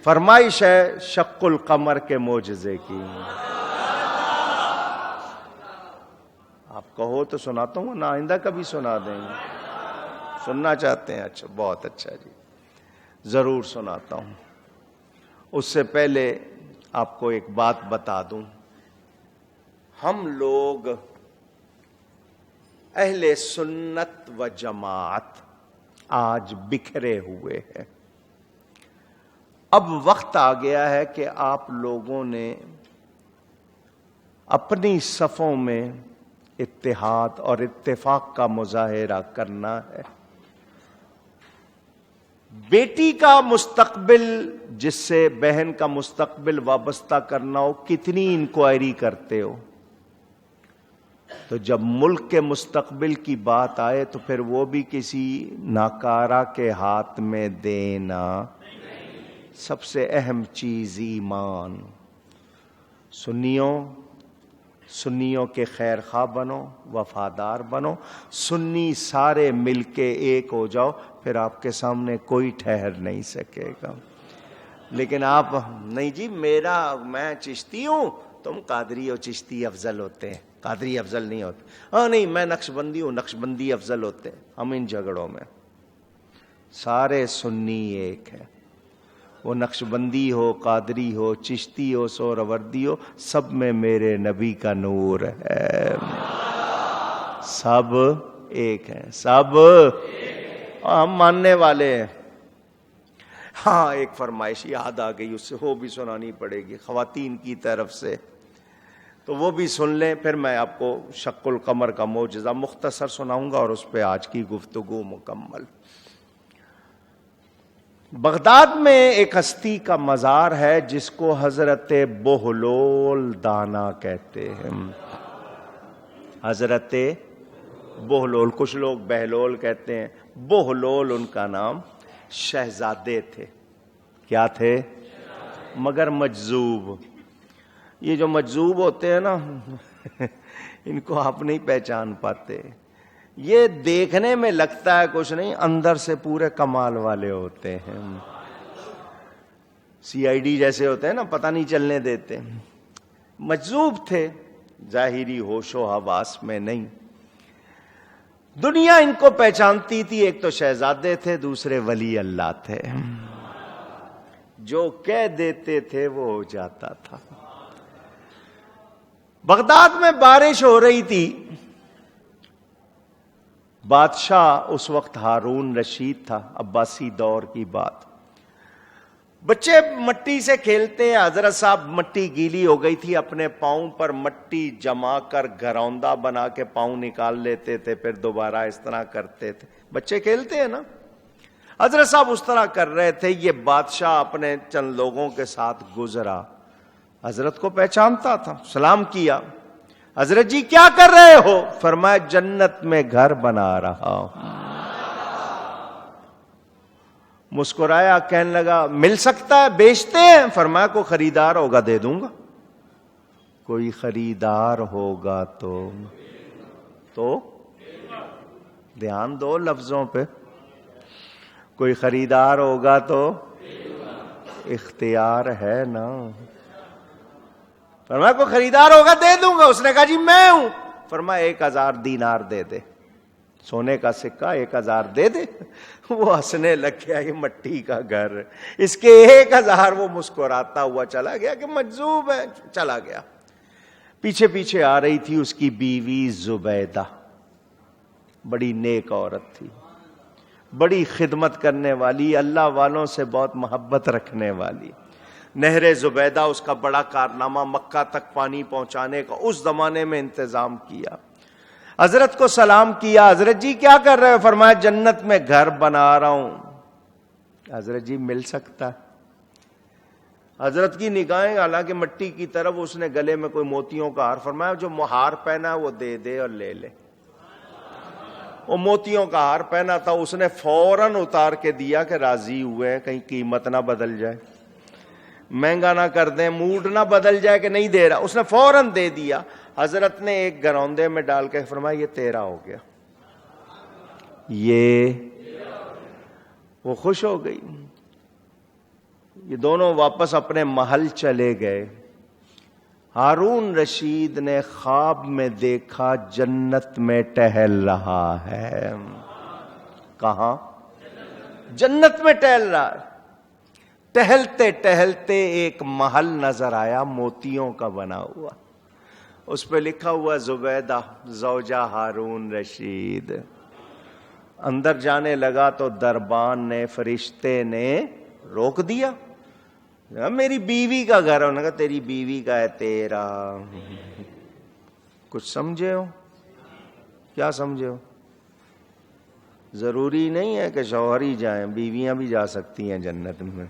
Speaker 1: فرمائش ہے شق القمر کے معجزے کی. آپ کہو تو سناتا ہوں، نہ آئندہ کبھی سنا دیں گے. سننا چاہتے ہیں؟ اچھا، بہت اچھا جی، ضرور سناتا ہوں. اس سے پہلے آپ کو ایک بات بتا دوں. ہم لوگ اہل سنت و جماعت آج بکھرے ہوئے ہیں. اب وقت آ گیا ہے کہ آپ لوگوں نے اپنی صفوں میں اتحاد اور اتفاق کا مظاہرہ کرنا ہے. بیٹی کا مستقبل جس سے بہن کا مستقبل وابستہ کرنا ہو، کتنی انکوائری کرتے ہو؟ تو جب ملک کے مستقبل کی بات آئے تو پھر وہ بھی کسی ناکارہ کے ہاتھ میں دینا. سب سے اہم چیز ایمان. سنیوں کے خیر خواہ بنو، وفادار بنو. سنی سارے مل کے ایک ہو جاؤ، پھر آپ کے سامنے کوئی ٹھہر نہیں سکے گا. لیکن آپ نہیں جی میں چشتی ہوں، تم قادری ہو، چشتی افضل ہوتے ہیں، قادری افضل نہیں ہوتے. ہاں نہیں، میں نقش بندی ہوں، نقش بندی افضل ہوتے ہیں. ہم ان جھگڑوں میں سارے سنی ایک ہے. وہ نقش بندی ہو، قادری ہو، چشتی ہو، سہروردی ہو، سب میں میرے نبی کا نور ہے. سب ایک ہیں، سب ہم ماننے والے ہیں. ہاں ایک فرمائش یاد آ گئی، اس سے وہ بھی سنانی پڑے گی خواتین کی طرف سے، تو وہ بھی سن لیں. پھر میں آپ کو شق القمر کا معجزہ مختصر سناؤں گا اور اس پہ آج کی گفتگو مکمل. بغداد میں ایک ہستی کا مزار ہے جس کو حضرت بہلول دانا کہتے ہیں. حضرت بہلول، کچھ لوگ بہلول کہتے ہیں، بہلول ان کا نام. شہزادے تھے. کیا تھے؟ مگر مجذوب. یہ جو مجذوب ہوتے ہیں نا ان کو آپ نہیں پہچان پاتے. یہ دیکھنے میں لگتا ہے کچھ نہیں، اندر سے پورے کمال والے ہوتے ہیں. CID جیسے ہوتے ہیں نا، پتہ نہیں چلنے دیتے. مجذوب تھے، ظاہری ہوش و حواس میں نہیں. دنیا ان کو پہچانتی تھی. ایک تو شہزادے تھے، دوسرے ولی اللہ تھے. جو کہہ دیتے تھے وہ ہو جاتا تھا. بغداد میں بارش ہو رہی تھی. بادشاہ اس وقت ہارون رشید تھا، عباسی دور کی بات. بچے مٹی سے کھیلتے ہیں. حضرت صاحب مٹی گیلی ہو گئی تھی، اپنے پاؤں پر مٹی جما کر گھروندا بنا کے پاؤں نکال لیتے تھے، پھر دوبارہ اس طرح کرتے تھے. بچے کھیلتے ہیں نا. حضرت صاحب اس طرح کر رہے تھے. یہ بادشاہ اپنے چند لوگوں کے ساتھ گزرا. حضرت کو پہچانتا تھا، سلام کیا. حضرت جی کیا کر رہے ہو؟ فرمایا جنت میں گھر بنا رہا ہوں. مسکرایا، کہنے لگا مل سکتا ہے، بیچتے ہیں؟ فرمایا کوئی خریدار ہوگا دے دوں گا. کوئی خریدار ہوگا تو دھیان دو لفظوں پہ. کوئی خریدار ہوگا تو اختیار ہے نا. فرمایا کوئی خریدار ہوگا دے دوں گا. اس نے کہا جی میں ہوں. فرمایا 1000 دینار دے دے، سونے کا سکہ 1000 دے دے. وہ ہنسنے لگ گیا، یہ مٹی کا گھر، اس کے 1000. وہ مسکراتا ہوا چلا گیا کہ مجذوب ہے. چلا گیا. پیچھے پیچھے آ رہی تھی اس کی بیوی زبیدہ. بڑی نیک عورت تھی، بڑی خدمت کرنے والی، اللہ والوں سے بہت محبت رکھنے والی. نہر زبیدہ اس کا بڑا کارنامہ، مکہ تک پانی پہنچانے کا اس زمانے میں انتظام کیا. حضرت کو سلام کیا، حضرت جی کیا کر رہے ہو؟ فرمایا جنت میں گھر بنا رہا ہوں. حضرت جی مل سکتا ہے؟ حضرت کی نگاہیں حالانکہ مٹی کی طرف، اس نے گلے میں کوئی موتیوں کا ہار، فرمایا جو ہار پہنا وہ دے دے اور لے لے. وہ موتیوں کا ہار پہنا تھا، اس نے فوراً اتار کے دیا کہ راضی ہوئے ہیں، کہیں قیمت نہ بدل جائے، مہنگا نہ کر دیں، موڈ نہ بدل جائے کہ نہیں دے رہا. اس نے فوراً دے دیا. حضرت نے ایک گروندے میں ڈال کے فرمایا یہ تیرا ہو گیا. یہ وہ خوش ہو گئی. یہ دونوں واپس اپنے محل چلے گئے. ہارون رشید نے خواب میں دیکھا جنت میں ٹہل رہا ہے. کہاں؟ جنت میں ٹہل رہا ہے. ٹہلتے ٹہلتے ایک محل نظر آیا موتیوں کا بنا ہوا، اس پہ لکھا ہوا زبیدہ زوجہ ہارون رشید. اندر جانے لگا تو دربان نے، فرشتے نے روک دیا. میری بیوی کا گھر ہے. انہوں نے کہا تیری بیوی کا ہے، تیرا. کچھ سمجھے ہو؟ کیا سمجھے ہو؟ ضروری نہیں ہے کہ شوہر ہی جائیں، بیویاں بھی جا سکتی ہیں جنت میں.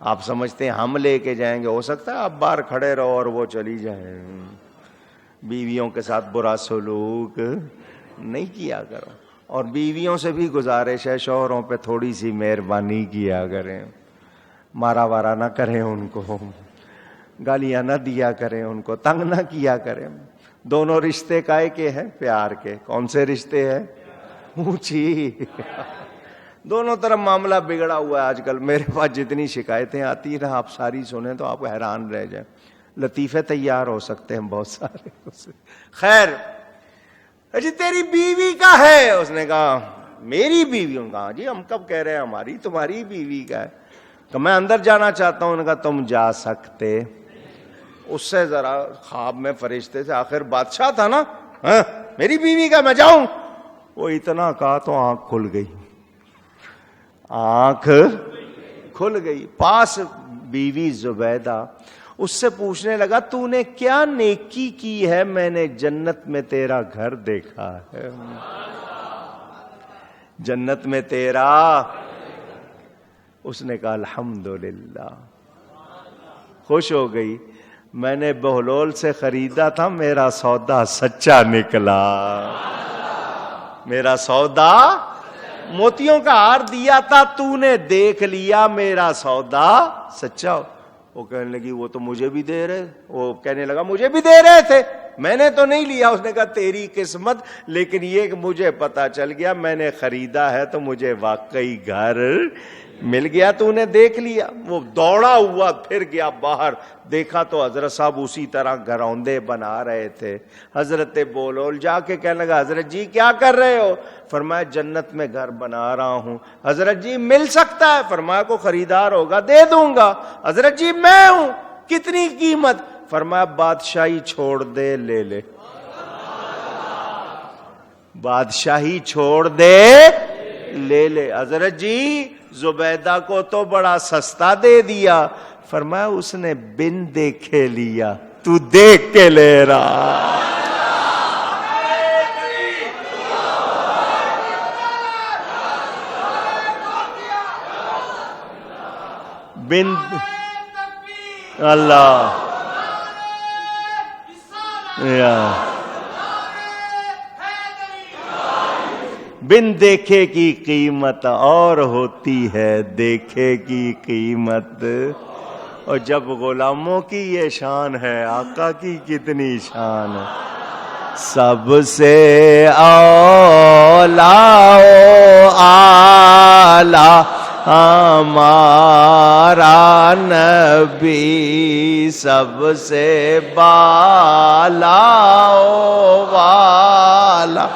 Speaker 1: آپ سمجھتے ہیں ہم لے کے جائیں گے؟ ہو سکتا ہے آپ باہر کھڑے رہو اور وہ چلی جائیں. بیویوں کے ساتھ برا سلوک نہیں کیا کرو. اور بیویوں سے بھی گزارش ہے شوہروں پہ تھوڑی سی مہربانی کیا کریں، مارا وارا نہ کریں، ان کو گالیاں نہ دیا کریں، ان کو تنگ نہ کیا کریں. دونوں رشتے کائے کے ہیں؟ پیار کے. کون سے رشتے ہیں؟ اونچی. دونوں طرف معاملہ بگڑا ہوا ہے آج کل. میرے پاس جتنی شکایتیں آتی ہیں آپ ساری سنیں تو آپ حیران رہ جائیں. لطیفے تیار ہو سکتے ہیں بہت سارے. خیر جی تیری بیوی کا ہے. اس نے کہا میری بیوی؟ کہا جی ہم کب کہہ رہے ہیں ہماری، تمہاری بیوی کا ہے. تو میں اندر جانا چاہتا ہوں. انہوں نے کہا تم جا سکتے. اس سے ذرا خواب میں فرشتے سے، آخر بادشاہ تھا نا، میری بیوی کا میں جاؤں؟ وہ اتنا کہا تو آنکھ کھل گئی. آنکھ کھل گئی. پاس بیوی زبیدہ. اس سے پوچھنے لگا تو نے کیا نیکی کی ہے؟ میں نے جنت میں تیرا گھر دیکھا ہے، جنت میں تیرا. اس نے کہا الحمدللہ. خوش ہو گئی. میں نے بہلول سے خریدا تھا، میرا سودا سچا نکلا. میرا سودا، موتیوں کا ہار دیا تھا، تو نے دیکھ لیا میرا سودا سچا. وہ کہنے لگی وہ تو مجھے بھی دے رہے. وہ کہنے لگا مجھے بھی دے رہے تھے، میں نے تو نہیں لیا. اس نے کہا تیری قسمت، لیکن یہ کہ مجھے پتا چل گیا میں نے خریدا ہے تو مجھے واقعی گھر مل گیا. تو نے دیکھ لیا. وہ دوڑا ہوا پھر گیا باہر، دیکھا تو حضرت صاحب اسی طرح گروندے بنا رہے تھے. حضرت بولول جا کے کہنے لگا حضرت جی کیا کر رہے ہو؟ فرمایا جنت میں گھر بنا رہا ہوں. حضرت جی مل سکتا ہے؟ فرمایا کو خریدار ہوگا دے دوں گا. حضرت جی میں ہوں، کتنی قیمت؟ فرمایا بادشاہی چھوڑ دے لے لے. بادشاہی چھوڑ دے لے لے. حضرت جی زبیدہ کو تو بڑا سستا دے دیا. فرمایا اس نے بن دیکھے لیا، تو دیکھ کے لے رہا. بن اللہ بن دیکھے کی قیمت اور ہوتی ہے دیکھے کی قیمت. اور جب غلاموں کی یہ شان ہے، آقا کی کتنی شان ہے. سب سے اولا اعلی ہمارا نبی، سب سے بالا والا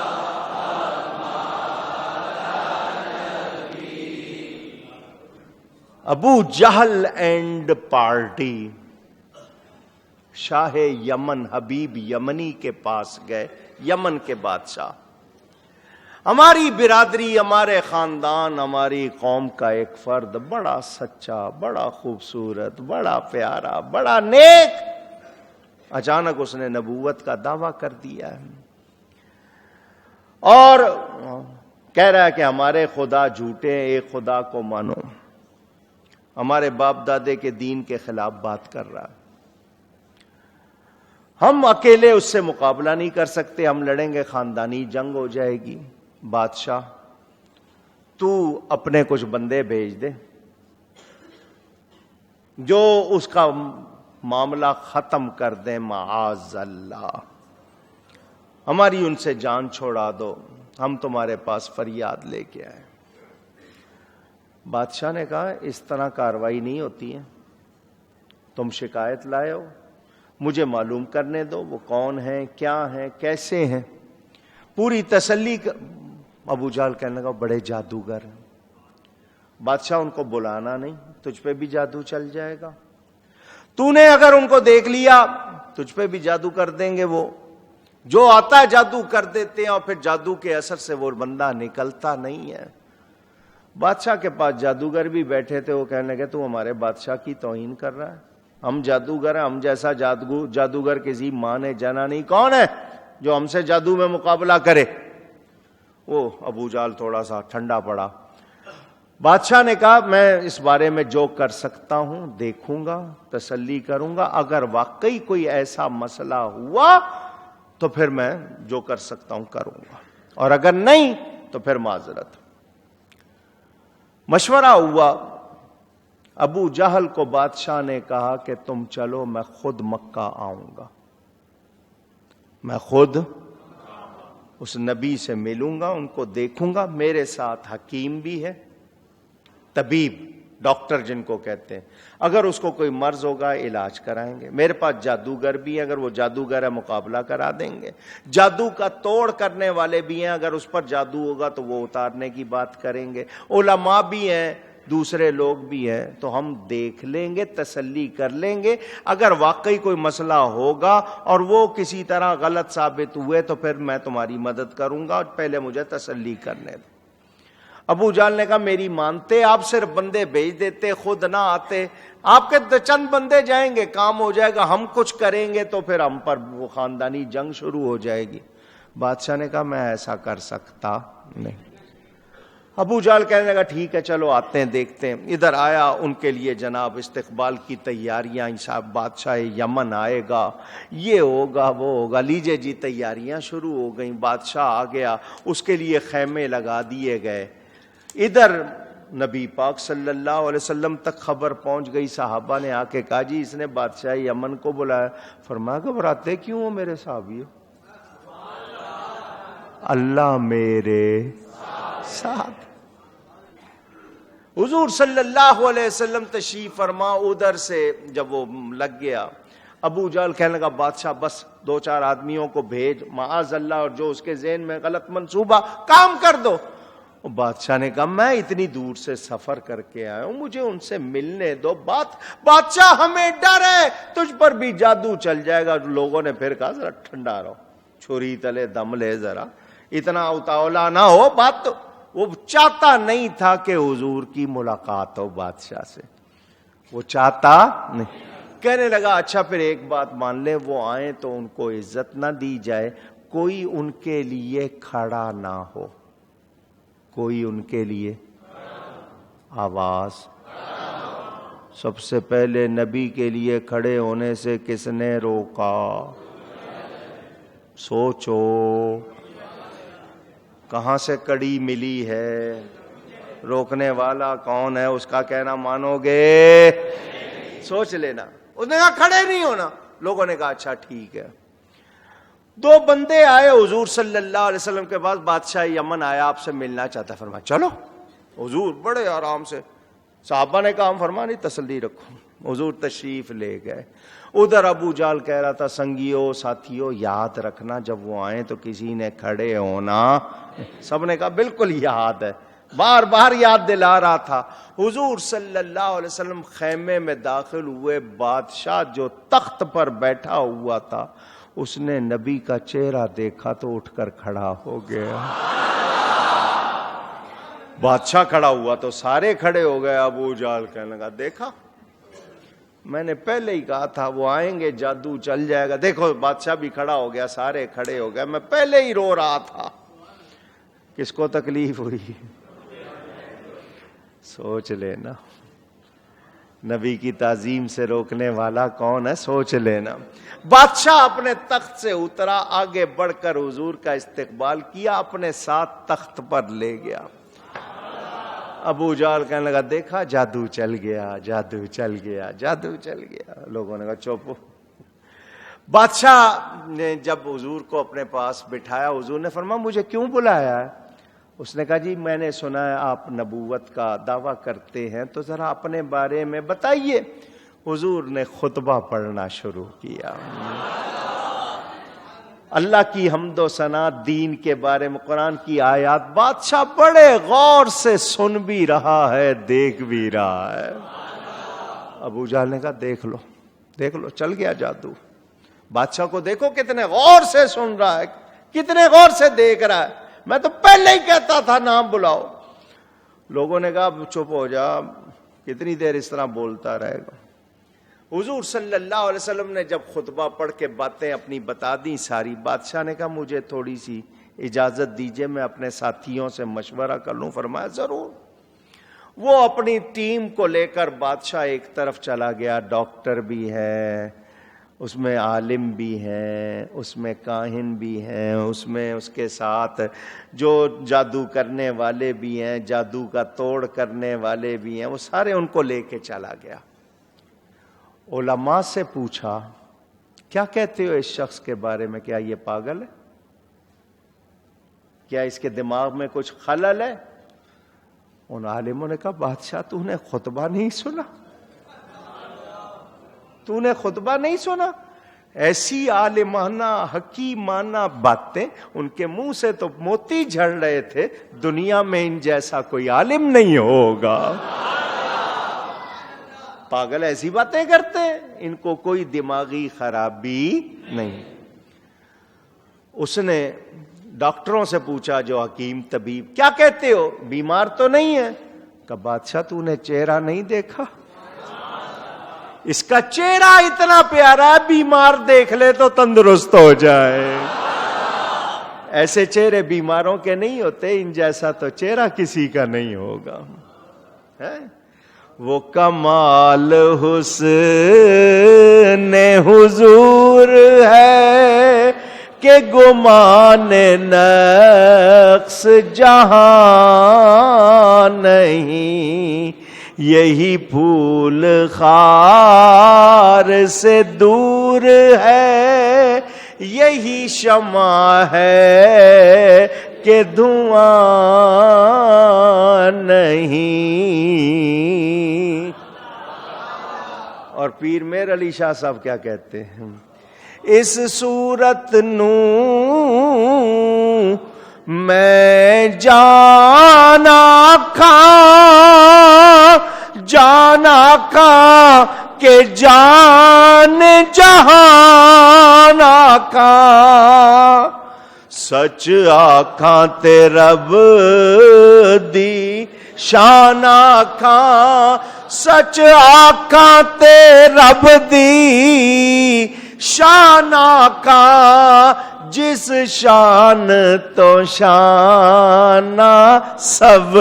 Speaker 1: ابو جہل اینڈ پارٹی. شاہ یمن حبیب یمنی کے پاس گئے، یمن کے بادشاہ. ہماری برادری، ہمارے خاندان، ہماری قوم کا ایک فرد بڑا سچا، بڑا خوبصورت، بڑا پیارا، بڑا نیک، اچانک اس نے نبوت کا دعویٰ کر دیا ہے اور کہہ رہا ہے کہ ہمارے خدا جھوٹے، ایک خدا کو مانو، ہمارے باپ دادے کے دین کے خلاف بات کر رہا ہے۔ ہم اکیلے اس سے مقابلہ نہیں کر سکتے، ہم لڑیں گے خاندانی جنگ ہو جائے گی۔ بادشاہ تو اپنے کچھ بندے بھیج دے جو اس کا معاملہ ختم کر دیں، معاذ اللہ، ہماری ان سے جان چھوڑا دو، ہم تمہارے پاس فریاد لے کے آئے۔ بادشاہ نے کہا اس طرح کاروائی نہیں ہوتی ہے، تم شکایت لائے ہو، مجھے معلوم کرنے دو وہ کون ہیں، کیا ہیں، کیسے ہیں، پوری تسلی۔ ابو جہل کہنے لگا بڑے جادوگر ہیں۔ بادشاہ ان کو بلانا نہیں، تجھ پہ بھی جادو چل جائے گا، تو نے اگر ان کو دیکھ لیا تجھ پہ بھی جادو کر دیں گے، وہ جو آتا ہے جادو کر دیتے ہیں اور پھر جادو کے اثر سے وہ بندہ نکلتا نہیں ہے۔ بادشاہ کے پاس جادوگر بھی بیٹھے تھے، وہ کہنے لگے تو ہمارے بادشاہ کی توہین کر رہا ہے، ہم جادوگر ہیں، ہم جیسا جادوگر کسی ماں نے جانا نہیں، کون ہے جو ہم سے جادو میں مقابلہ کرے؟ وہ ابو جہل تھوڑا سا ٹھنڈا پڑا۔ بادشاہ نے کہا میں اس بارے میں جو کر سکتا ہوں دیکھوں گا، تسلی کروں گا، اگر واقعی کوئی ایسا مسئلہ ہوا تو پھر میں جو کر سکتا ہوں کروں گا، اور اگر نہیں تو پھر معذرت۔ مشورہ ہوا، ابو جہل کو بادشاہ نے کہا کہ تم چلو، میں خود مکہ آؤں گا، میں خود اس نبی سے ملوں گا، ان کو دیکھوں گا، میرے ساتھ حکیم بھی ہے، طبیب، ڈاکٹر جن کو کہتے ہیں، اگر اس کو کوئی مرض ہوگا علاج کرائیں گے، میرے پاس جادوگر بھی ہے، اگر وہ جادوگر ہے مقابلہ کرا دیں گے، جادو کا توڑ کرنے والے بھی ہیں، اگر اس پر جادو ہوگا تو وہ اتارنے کی بات کریں گے، علماء بھی ہیں، دوسرے لوگ بھی ہیں، تو ہم دیکھ لیں گے، تسلی کر لیں گے، اگر واقعی کوئی مسئلہ ہوگا اور وہ کسی طرح غلط ثابت ہوئے تو پھر میں تمہاری مدد کروں گا، پہلے مجھے تسلی کرنے دو۔ ابو جہل نے کہا میری مانتے، آپ صرف بندے بھیج دیتے، خود نہ آتے، آپ کے چند بندے جائیں گے کام ہو جائے گا، ہم کچھ کریں گے تو پھر ہم پر وہ خاندانی جنگ شروع ہو جائے گی۔ بادشاہ نے کہا میں ایسا کر سکتا نہیں۔ ابو جہل کہنے لگا ٹھیک ہے چلو آتے ہیں دیکھتے ہیں۔ ادھر آیا، ان کے لیے جناب استقبال کی تیاریاں، صاحب بادشاہ یمن آئے گا، یہ ہوگا وہ ہوگا، لیجئے جی تیاریاں شروع ہو گئیں، بادشاہ آ گیا، اس کے لیے خیمے لگا دیے گئے۔ ادھر نبی پاک صلی اللہ علیہ وسلم تک خبر پہنچ گئی، صحابہ نے آ کے کہا جی اس نے بادشاہ یمن کو بلایا۔ فرمایا گھبراتے کیوں ہو میرے صحابیو، اللہ میرے ساتھ۔ حضور صلی اللہ علیہ وسلم تشریف فرما، ادھر سے جب وہ لگ گیا، ابو جہل کہنے لگا بادشاہ بس دو چار آدمیوں کو بھیج، معاذ اللہ، اور جو اس کے ذہن میں غلط منصوبہ کام کر دو۔ بادشاہ نے کہا میں اتنی دور سے سفر کر کے آیا ہوں، مجھے ان سے ملنے دو۔ بادشاہ ہمیں ڈر ہے تجھ پر بھی جادو چل جائے گا۔ لوگوں نے پھر کہا ذرا ٹھنڈا رہو، چھری تلے دم لے، ذرا اتنا اتاولا نہ ہو۔ بات تو وہ چاہتا نہیں تھا کہ حضور کی ملاقات ہو بادشاہ سے، وہ چاہتا نہیں۔ کہنے لگا اچھا پھر ایک بات مان لیں، وہ آئیں تو ان کو عزت نہ دی جائے، کوئی ان کے لیے کھڑا نہ ہو، کوئی ان کے لیے آواز۔ سب سے پہلے نبی کے لیے کھڑے ہونے سے کس نے روکا؟ سوچو کہاں سے کڑی ملی ہے، روکنے والا کون ہے، اس کا کہنا مانو گے؟ سوچ لینا۔ اس نے کہا کھڑے نہیں ہونا، لوگوں نے کہا اچھا ٹھیک ہے۔ دو بندے آئے حضور صلی اللہ علیہ وسلم کے پاس، بادشاہ یمن آیا آپ سے ملنا چاہتا ہے۔ فرمایا چلو۔ حضور بڑے آرام سے، صحابہ نے کہا ہم فرمایا نہیں تسلی رکھو، حضور تشریف لے گئے۔ ادھر ابو جہل کہہ رہا تھا سنگیو ساتھیو یاد رکھنا جب وہ آئیں تو کسی نے کھڑے ہونا۔ سب نے کہا بالکل یاد ہے، بار بار یاد دلا رہا تھا۔ حضور صلی اللہ علیہ وسلم خیمے میں داخل ہوئے، بادشاہ جو تخت پر بیٹھا ہوا تھا اس نے نبی کا چہرہ دیکھا تو اٹھ کر کھڑا ہو گیا۔ بادشاہ کھڑا ہوا تو سارے کھڑے ہو گئے. ابو جہل کہنے لگا دیکھا میں نے پہلے ہی کہا تھا وہ آئیں گے جادو چل جائے گا. دیکھو بادشاہ بھی کھڑا ہو گیا, سارے کھڑے ہو گئے, میں پہلے ہی رو رہا تھا. کس کو تکلیف ہوئی؟ سوچ لینا نبی کی تعظیم سے روکنے والا کون ہے, سوچ لینا. بادشاہ اپنے تخت سے اترا, آگے بڑھ کر حضور کا استقبال کیا, اپنے ساتھ تخت پر لے گیا. ابو جہل کہنے لگا دیکھا جادو چل گیا, جادو چل گیا, جادو چل گیا. لوگوں نے کہا چوپ. بادشاہ نے جب حضور کو اپنے پاس بٹھایا, حضور نے فرمایا مجھے کیوں بلایا ہے؟ اس نے کہا جی میں نے سنا ہے آپ نبوت کا دعویٰ کرتے ہیں, تو ذرا اپنے بارے میں بتائیے. حضور نے خطبہ پڑھنا شروع کیا. اللہ کی حمد و ثنا, دین کے بارے میں قرآن کی آیات. بادشاہ بڑے غور سے سن بھی رہا ہے, دیکھ بھی رہا ہے. ابو جہل نے کہا دیکھ لو, دیکھ لو, چل گیا جادو. بادشاہ کو دیکھو کتنے غور سے سن رہا ہے, کتنے غور سے دیکھ رہا ہے. میں تو پہلے ہی کہتا تھا نام بلاؤ. لوگوں نے کہا چپ ہو جا, کتنی دیر اس طرح بولتا رہے گا. حضور صلی اللہ علیہ وسلم نے جب خطبہ پڑھ کے باتیں اپنی بتا دیں ساری, بادشاہ نے کہا مجھے تھوڑی سی اجازت دیجئے, میں اپنے ساتھیوں سے مشورہ کر لوں. فرمایا ضرور. وہ اپنی ٹیم کو لے کر بادشاہ ایک طرف چلا گیا. ڈاکٹر بھی ہے, اس میں عالم بھی ہیں, اس میں کاہن بھی ہیں, اس میں اس کے ساتھ جو جادو کرنے والے بھی ہیں, جادو کا توڑ کرنے والے بھی ہیں, وہ سارے ان کو لے کے چلا گیا. علماء سے پوچھا کیا کہتے ہو اس شخص کے بارے میں, کیا یہ پاگل ہے, کیا اس کے دماغ میں کچھ خلل ہے؟ ان عالموں نے کہا بادشاہ تو نے خطبہ نہیں سنا, تو نے خطبہ نہیں سنا؟ ایسی عالمانہ حکیمانہ باتیں, ان کے منہ سے تو موتی جھڑ رہے تھے. دنیا میں ان جیسا کوئی عالم نہیں ہوگا. پاگل ایسی باتیں کرتے ہیں, ان کو کوئی دماغی خرابی نہیں. اس نے ڈاکٹروں سے پوچھا جو حکیم طبیب, کیا کہتے ہو بیمار تو نہیں ہے؟ کہ بادشاہ تو نے چہرہ نہیں دیکھا, اس کا چہرہ اتنا پیارا ہے, بیمار دیکھ لے تو تندرست ہو جائے. ایسے چہرے بیماروں کے نہیں ہوتے, ان جیسا تو چہرہ کسی کا نہیں ہوگا. وہ کمال حسن حضور ہے کہ گمان نقص جہاں نہیں. یہی پھول خار سے دور ہے, یہی شمع ہے کہ دھواں نہیں. اور پیر میر علی شاہ صاحب کیا کہتے ہیں, اس صورت نوں میں جانا کا کہ جان جہان کا. سچ آکھاں تے رب دی شان آکھاں, سچ آکھاں تے رب دی شان آکھاں. جس شان تو شان سب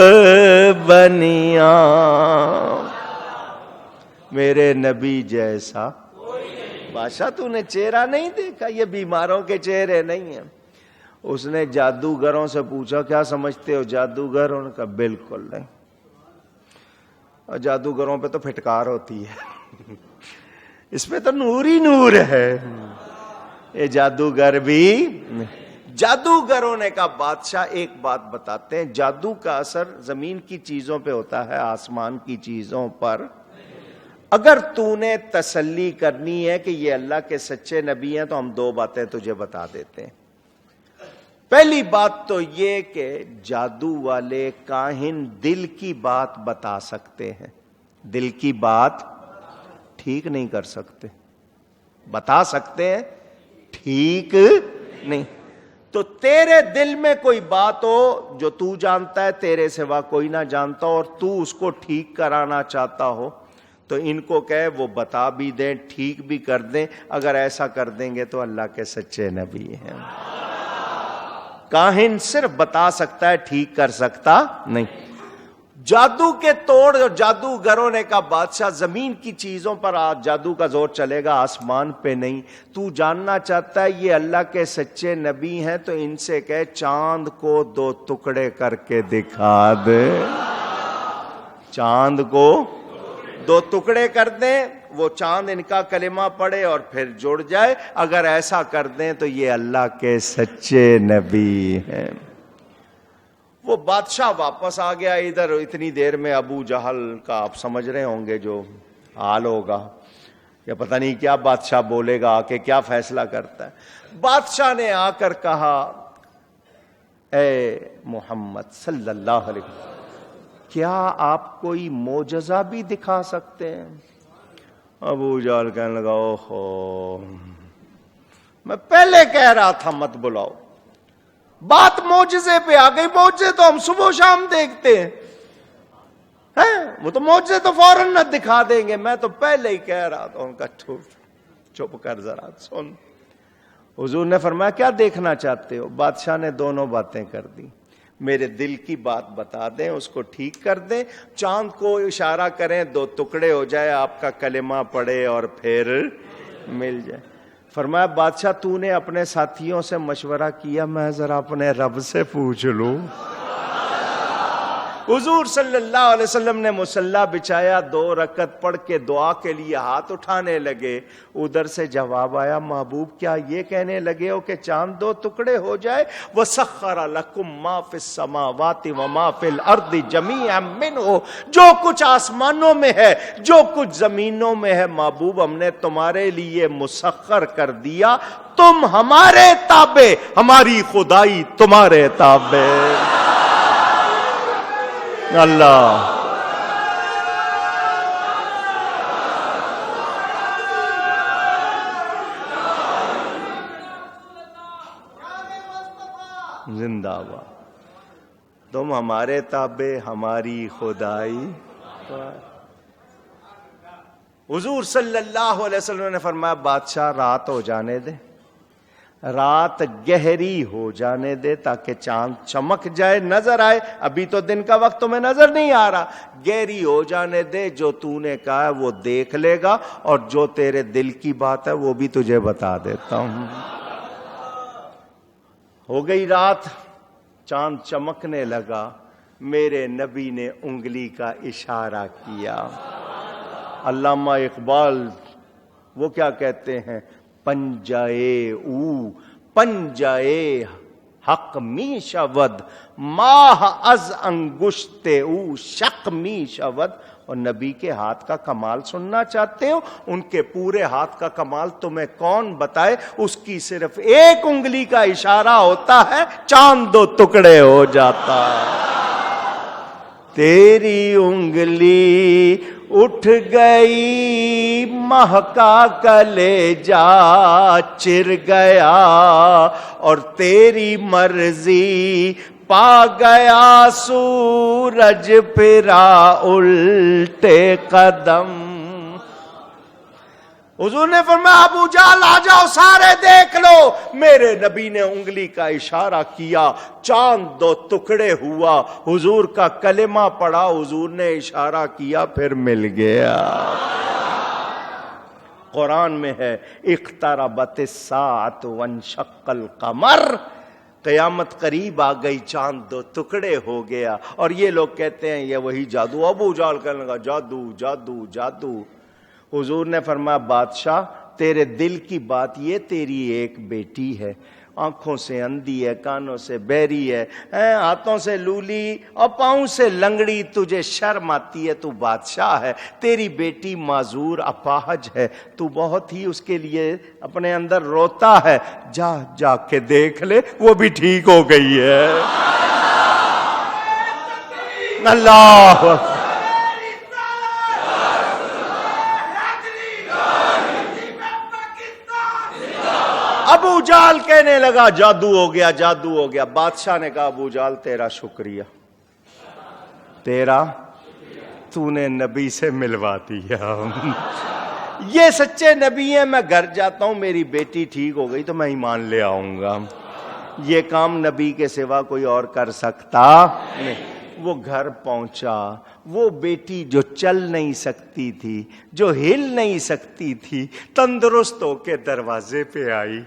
Speaker 1: بنیاں. میرے نبی جیسا بادشاہ تو نے چہرہ نہیں دیکھا, یہ بیماروں کے چہرے نہیں ہیں. اس نے جادوگروں سے پوچھا کیا سمجھتے ہو جادوگر؟ انہوں نے کہا بالکل نہیں. اور جادوگروں پہ تو پھٹکار ہوتی ہے, اس پہ تو نور ہی نور ہے. یہ جادوگر بھی. جادوگروں نے کہا بادشاہ ایک بات بتاتے ہیں, جادو کا اثر زمین کی چیزوں پہ ہوتا ہے, آسمان کی چیزوں پر. اگر تو نے تسلی کرنی ہے کہ یہ اللہ کے سچے نبی ہیں تو ہم دو باتیں تجھے بتا دیتے ہیں. پہلی بات تو یہ کہ جادو والے کاہن دل کی بات بتا سکتے ہیں, دل کی بات ٹھیک نہیں کر سکتے. بتا سکتے ہیں, ٹھیک نہیں. تو تیرے دل میں کوئی بات ہو جو تو جانتا ہے، تیرے سوا کوئی نہ جانتا، اور تو اس کو ٹھیک کرانا چاہتا ہو، تو ان کو کہے وہ بتا بھی دیں، ٹھیک بھی کر دیں۔ اگر ایسا کر دیں گے تو اللہ کے سچے نبی ہیں۔ کاہن صرف بتا سکتا ہے، ٹھیک کر سکتا نہیں۔ جادو کے توڑ، جادوگروں نے کہا بادشاہ زمین کی چیزوں پر آج جادو کا زور چلے گا، آسمان پہ نہیں۔ تو جاننا چاہتا ہے یہ اللہ کے سچے نبی ہیں، تو ان سے کہے چاند کو 2 ٹکڑے کر کے دکھا دے۔ چاند کو 2 ٹکڑے کر دیں، وہ چاند ان کا کلمہ پڑھے اور پھر جڑ جائے۔ اگر ایسا کر دیں تو یہ اللہ کے سچے نبی ہیں۔ وہ بادشاہ واپس آ گیا ادھر۔ اتنی دیر میں ابو جہل کا آپ سمجھ رہے ہوں گے جو حال ہوگا، یا پتہ نہیں کیا بادشاہ بولے گا، آ کے کیا فیصلہ کرتا ہے۔ بادشاہ نے آ کر کہا اے محمد صلی اللہ علیہ وسلم، کیا آپ کوئی معجزہ بھی دکھا سکتے ہیں؟ ابو جہل کہنے لگا اوہو، میں پہلے کہہ رہا تھا مت بلاؤ، بات معجزے پہ آ گئی۔ معجزے تو ہم صبح و شام دیکھتے ہیں، وہ تو معجزے تو فوراً نہ دکھا دیں گے، میں تو پہلے ہی کہہ رہا تھا۔ ان کا چپ کر ذرا سن۔ حضور نے فرمایا کیا دیکھنا چاہتے ہو؟ بادشاہ نے دونوں باتیں کر دی، میرے دل کی بات بتا دیں، اس کو ٹھیک کر دیں، چاند کو اشارہ کریں 2 ٹکڑے ہو جائے، آپ کا کلمہ پڑھے اور پھر مل جائے۔ فرمایا بادشاہ تو نے اپنے ساتھیوں سے مشورہ کیا، میں ذرا اپنے رب سے پوچھ لوں۔ حضور صلی اللہ علیہ وسلم نے مصلی بچھایا، 2 رکعت پڑھ کے دعا کے لیے ہاتھ اٹھانے لگے۔ ادھر سے جواب آیا محبوب کیا یہ کہنے لگے ہو کہ چاند 2 ٹکڑے ہو جائے؟ وَسَخَّرَ لَكُم مَّا فِي السَّمَاوَاتِ وَمَا فِي الْأَرْضِ جَمِيعًا مِّنْهُ، جو کچھ آسمانوں میں ہے، جو کچھ زمینوں میں ہے، محبوب ہم نے تمہارے لیے مسخر کر دیا، تم ہمارے تابع، ہماری خدائی تمہارے تابع۔ اللہ زندہ باد، تم ہمارے تابع، ہماری خدائی۔ حضور صلی اللہ علیہ وسلم نے فرمایا بادشاہ رات ہو جانے دے، رات گہری ہو جانے دے تاکہ چاند چمک جائے، نظر آئے۔ ابھی تو دن کا وقت تمہیں نظر نہیں آ رہا، گہری ہو جانے دے، جو تو نے کہا ہے وہ دیکھ لے گا، اور جو تیرے دل کی بات ہے وہ بھی تجھے بتا دیتا ہوں۔ ہو گئی رات، چاند چمکنے لگا، میرے نبی نے انگلی کا اشارہ کیا۔ علامہ اقبال وہ کیا کہتے ہیں، پنجائے او پنجائے حق می شود، ماہ از انگشت او شق می شود۔ اور نبی کے ہاتھ کا کمال سننا چاہتے ہو؟ ان کے پورے ہاتھ کا کمال تمہیں کون بتائے؟ اس کی صرف ایک انگلی کا اشارہ ہوتا ہے، چاند 2 ٹکڑے ہو جاتا ہے۔ تیری انگلی اٹھ گئی، مہکا کلیجا چر گیا، اور تیری مرضی پا گیا سورج پھرا الٹے قدم۔ حضور نے فرمایا ابو جہل آ جاؤ، سارے دیکھ لو۔ میرے نبی نے انگلی کا اشارہ کیا، چاند 2 ٹکڑے ہوا، حضور کا کلمہ پڑھا، حضور نے اشارہ کیا، پھر مل گیا۔ قرآن میں ہے اقتربت الساعۃ وانشق القمر، قیامت قریب آ گئی، چاند 2 ٹکڑے ہو گیا۔ اور یہ لوگ کہتے ہیں یہ وہی جادو۔ ابو جہل کہنے لگا جادو جادو جادو۔ حضور نے فرمایا بادشاہ تیرے دل کی بات یہ، تیری ایک بیٹی ہے، آنکھوں سے اندھی ہے، کانوں سے بہری ہے، ہاتھوں سے لولی اور پاؤں سے لنگڑی، تجھے شرم آتی ہے، تو بادشاہ ہے، تیری بیٹی معذور اپاہج ہے، تو بہت ہی اس کے لیے اپنے اندر روتا ہے، جا جا کے دیکھ لے، وہ بھی ٹھیک ہو گئی ہے۔ اللہ ابو جال کہنے لگا جادو ہو گیا، جادو ہو گیا۔ بادشاہ نے کہا ابو جال تیرا شکریہ، تیرا تو نے نبی سے ملوا دیا۔ یہ سچے نبی ہیں۔ میں گھر جاتا ہوں، میری بیٹی ٹھیک ہو گئی تو میں ایمان لے آؤں گا۔ یہ کام نبی کے سوا کوئی اور کر سکتا نہیں۔ وہ گھر پہنچا، وہ بیٹی جو چل نہیں سکتی تھی، جو ہل نہیں سکتی تھی، تندرست ہو کے دروازے پہ آئی،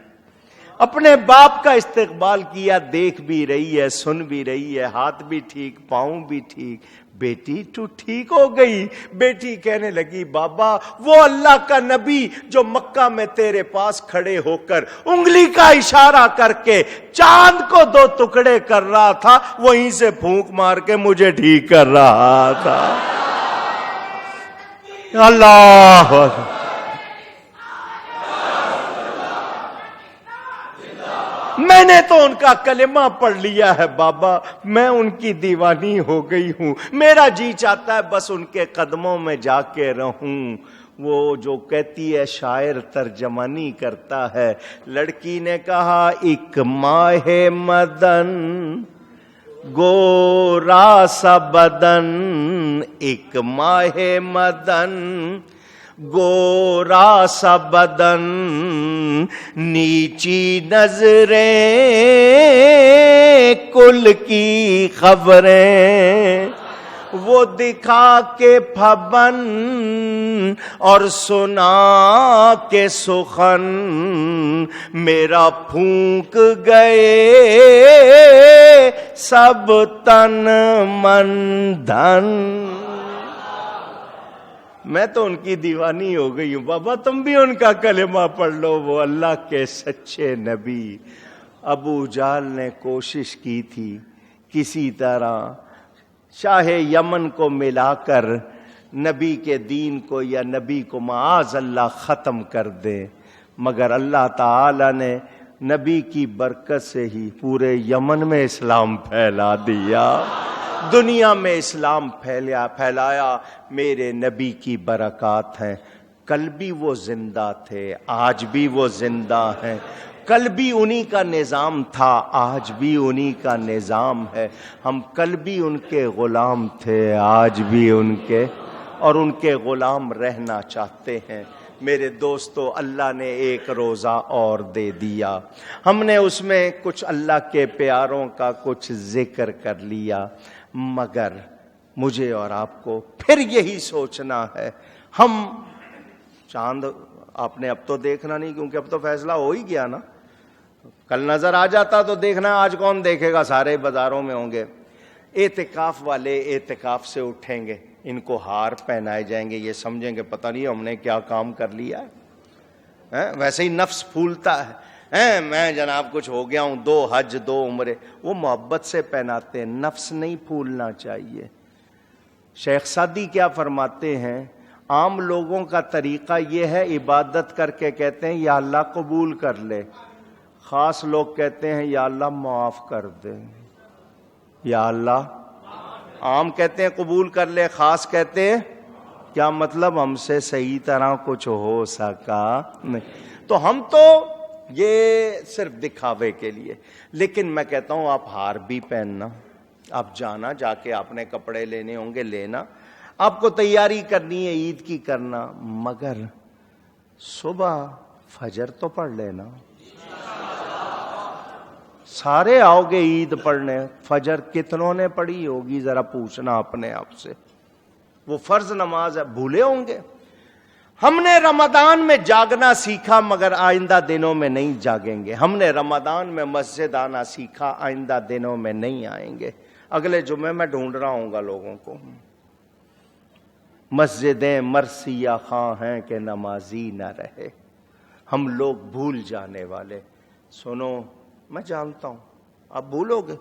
Speaker 1: اپنے باپ کا استقبال کیا، دیکھ بھی رہی ہے، سن بھی رہی ہے، ہاتھ بھی ٹھیک، پاؤں بھی ٹھیک۔ بیٹی تو ٹھیک ہو گئی۔ بیٹی کہنے لگی بابا وہ اللہ کا نبی جو مکہ میں تیرے پاس کھڑے ہو کر انگلی کا اشارہ کر کے چاند کو دو ٹکڑے کر رہا تھا، وہیں سے پھونک مار کے مجھے ٹھیک کر رہا تھا۔ اللہ اکبر۔ میں نے تو ان کا کلمہ پڑھ لیا ہے بابا، میں ان کی دیوانی ہو گئی ہوں، میرا جی چاہتا ہے بس ان کے قدموں میں جا کے رہوں۔ وہ جو کہتی ہے شاعر ترجمانی کرتا ہے، لڑکی نے کہا ایک ماہ مدن گورا سا بدن، ایک ماہ مدن گورا سا بدن، نیچی نظریں کل کی خبریں، وہ دکھا کے پھبن اور سنا کے سخن، میرا پھونک گئے سب تن من دھن۔ میں تو ان کی دیوانی ہو گئی ہوں بابا، تم بھی ان کا کلمہ پڑھ لو، وہ اللہ کے سچے نبی۔ ابو جال نے کوشش کی تھی کسی طرح شاہ یمن کو ملا کر نبی کے دین کو یا نبی کو معاذ اللہ ختم کر دے، مگر اللہ تعالی نے نبی کی برکت سے ہی پورے یمن میں اسلام پھیلا دیا، دنیا میں اسلام پھیلایا۔ میرے نبی کی برکات ہیں۔ کل بھی وہ زندہ تھے، آج بھی وہ زندہ ہیں۔ کل بھی انہی کا نظام تھا، آج بھی انہی کا نظام ہے۔ ہم کل بھی ان کے غلام تھے، آج بھی ان کے، اور ان کے غلام رہنا چاہتے ہیں۔ میرے دوستو، اللہ نے ایک روزہ اور دے دیا، ہم نے اس میں کچھ اللہ کے پیاروں کا کچھ ذکر کر لیا، مگر مجھے اور آپ کو پھر یہی سوچنا ہے۔ ہم چاند آپ نے اب تو دیکھنا نہیں، کیونکہ اب تو فیصلہ ہو ہی گیا نا، کل نظر آ جاتا تو دیکھنا، آج کون دیکھے گا، سارے بازاروں میں ہوں گے۔ اعتکاف والے اعتکاف سے اٹھیں گے، ان کو ہار پہنائے جائیں گے، یہ سمجھیں گے پتہ نہیں ہم نے کیا کام کر لیا ہے۔ ویسے ہی نفس پھولتا ہے، میں جناب کچھ ہو گیا ہوں، 2 حج 2 عمرے، وہ محبت سے پہناتے ہیں، نفس نہیں پھولنا چاہیے۔ شیخ سعدی کیا فرماتے ہیں، عام لوگوں کا طریقہ یہ ہے عبادت کر کے کہتے ہیں یا اللہ قبول کر لے، خاص لوگ کہتے ہیں یا اللہ معاف کر دے، یا اللہ۔ عام کہتے ہیں قبول کر لے، خاص کہتے ہیں کیا مطلب ہم سے صحیح طرح کچھ ہو سکا نہیں۔ تو ہم تو یہ صرف دکھاوے کے لیے، لیکن میں کہتا ہوں آپ ہار بھی پہننا، آپ جانا، جا کے آپ نے کپڑے لینے ہوں گے لینا، آپ کو تیاری کرنی ہے عید کی کرنا، مگر صبح فجر تو پڑھ لینا۔ سارے آؤ گے عید پڑھنے، فجر کتنوں نے پڑھی ہوگی ذرا پوچھنا اپنے آپ سے، وہ فرض نماز ہے، بھولے ہوں گے۔ ہم نے رمضان میں جاگنا سیکھا مگر آئندہ دنوں میں نہیں جاگیں گے، ہم نے رمضان میں مسجد آنا سیکھا، آئندہ دنوں میں نہیں آئیں گے۔ اگلے جمعے میں ڈھونڈ رہا ہوں گا لوگوں کو، مسجدیں مرثیہ خواں ہیں کہ نمازی نہ رہے، ہم لوگ بھول جانے والے۔ سنو، میں جانتا ہوں آپ بھولو گے،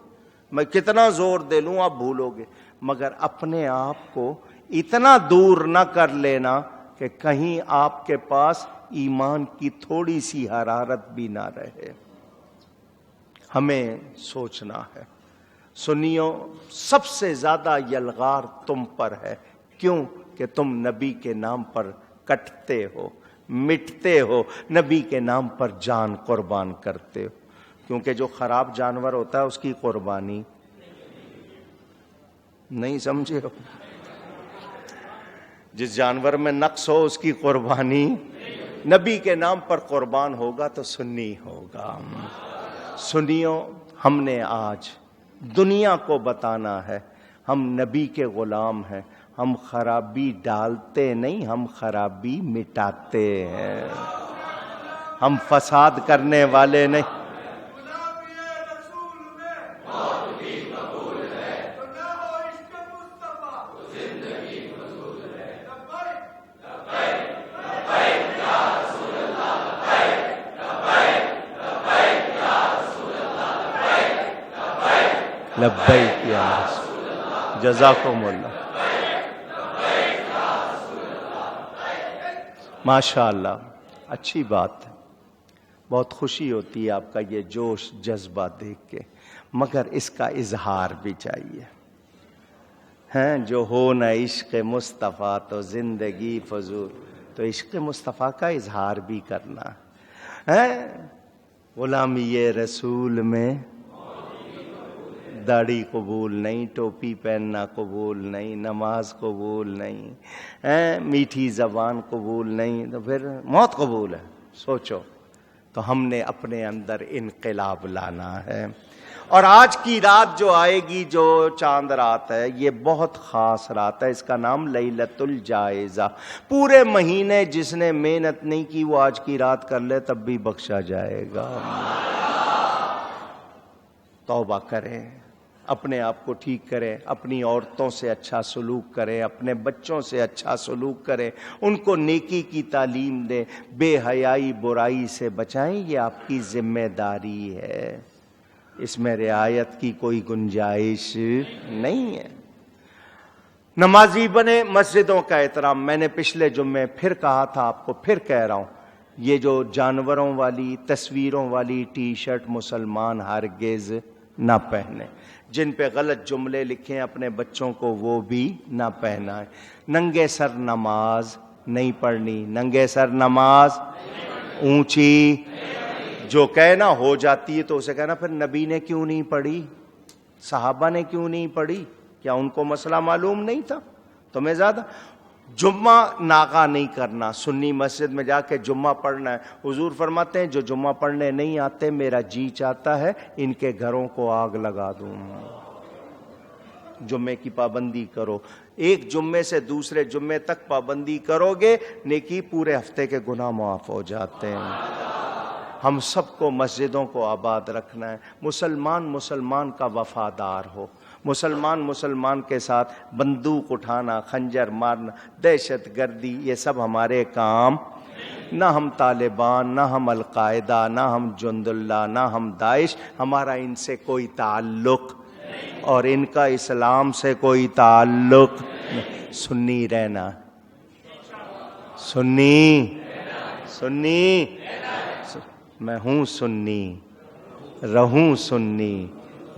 Speaker 1: میں کتنا زور دے لوں آپ بھولو گے، مگر اپنے آپ کو اتنا دور نہ کر لینا کہ کہیں آپ کے پاس ایمان کی تھوڑی سی حرارت بھی نہ رہے۔ ہمیں سوچنا ہے۔ سنیو، سب سے زیادہ یلغار تم پر ہے، کیوں کہ تم نبی کے نام پر کٹتے ہو، مٹتے ہو، نبی کے نام پر جان قربان کرتے ہو، کیونکہ جو خراب جانور ہوتا ہے اس کی قربانی نہیں سمجھے ہو، جس جانور میں نقص ہو اس کی قربانی، نبی کے نام پر قربان ہوگا تو سنی ہوگا۔ سنیوں، ہم نے آج دنیا کو بتانا ہے ہم نبی کے غلام ہیں، ہم خرابی ڈالتے نہیں، ہم خرابی مٹاتے ہیں، ہم فساد کرنے والے نہیں۔ لبیک یا رسول، جزاکم اللہ۔ ماشاء اللہ، اچھی بات ہے، بہت خوشی ہوتی ہے آپ کا یہ جوش جذبہ دیکھ کے، مگر اس کا اظہار بھی چاہیے، ہیں جو ہو نہ عشق مصطفیٰ تو زندگی فضول، تو عشق مصطفیٰ کا اظہار بھی کرنا ہے۔ غلامی رسول میں داڑھی قبول نہیں، ٹوپی پہننا قبول نہیں، نماز قبول نہیں، میٹھی زبان قبول نہیں، تو پھر موت قبول ہے؟ سوچو۔ تو ہم نے اپنے اندر انقلاب لانا ہے، اور آج کی رات جو آئے گی، جو چاند رات ہے، یہ بہت خاص رات ہے، اس کا نام لیلۃ الجائزہ۔ پورے مہینے جس نے محنت نہیں کی وہ آج کی رات کر لے تب بھی بخشا جائے گا۔ توبہ کریں، اپنے آپ کو ٹھیک کریں، اپنی عورتوں سے اچھا سلوک کریں، اپنے بچوں سے اچھا سلوک کریں، ان کو نیکی کی تعلیم دیں، بے حیائی برائی سے بچائیں، یہ آپ کی ذمہ داری ہے، اس میں رعایت کی کوئی گنجائش نہیں ہے۔ نمازی بنے، مسجدوں کا احترام۔ میں نے پچھلے جمعے پھر کہا تھا، آپ کو پھر کہہ رہا ہوں، یہ جو جانوروں والی تصویروں والی ٹی شرٹ مسلمان ہرگز نہ پہنے، جن پہ غلط جملے لکھیں اپنے بچوں کو وہ بھی نہ پہنائیں۔ ننگے سر نماز نہیں پڑھنی، ننگے سر نماز اونچی، جو کہنا ہو جاتی ہے تو اسے کہنا پھر نبی نے کیوں نہیں پڑھی، صحابہ نے کیوں نہیں پڑھی، کیا ان کو مسئلہ معلوم نہیں تھا؟ تمہیں زیادہ جمعہ ناغہ نہیں کرنا، سنی مسجد میں جا کے جمعہ پڑھنا ہے۔ حضور فرماتے ہیں جو جمعہ پڑھنے نہیں آتے میرا جی چاہتا ہے ان کے گھروں کو آگ لگا دوں۔ جمعے کی پابندی کرو، ایک جمعے سے دوسرے جمعے تک پابندی کرو گے، نیکی پورے ہفتے کے گناہ معاف ہو جاتے ہیں۔ ہم سب کو مسجدوں کو آباد رکھنا ہے، مسلمان کا وفادار ہو، مسلمان کے ساتھ بندوق اٹھانا، خنجر مارنا، دہشت گردی، یہ سب ہمارے کام، نہ ہم طالبان، نہ ہم القاعدہ، نہ ہم جند اللہ، نہ ہم داعش، ہمارا ان سے کوئی تعلق اور ان کا اسلام سے کوئی تعلق۔ سنی رہنا، سنی میں ہوں سنی، رہوں سنی،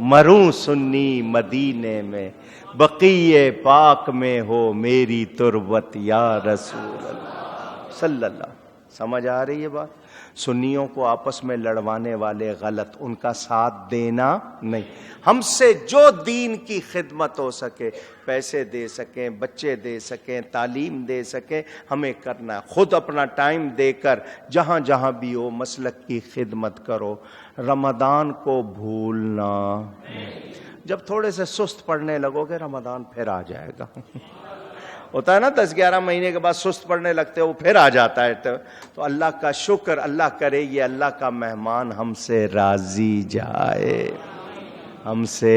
Speaker 1: مروں سنی، مدینے میں بقیع پاک میں ہو میری تربت یا رسول اللہ صلی اللہ۔ سمجھ آ رہی ہے بات؟ سنیوں کو آپس میں لڑوانے والے غلط، ان کا ساتھ دینا نہیں۔ ہم سے جو دین کی خدمت ہو سکے، پیسے دے سکیں، بچے دے سکیں، تعلیم دے سکیں، ہمیں کرنا ہے۔ خود اپنا ٹائم دے کر جہاں جہاں بھی ہو مسلک کی خدمت کرو۔ رمضان کو بھولنا، جب تھوڑے سے سست پڑنے لگو گے رمضان پھر آ جائے گا۔ ہوتا ہے نا 10-11 مہینے کے بعد سست پڑنے لگتے وہ پھر آ جاتا ہے، تو اللہ کا شکر، اللہ کرے یہ اللہ کا مہمان ہم سے راضی جائے، ہم سے۔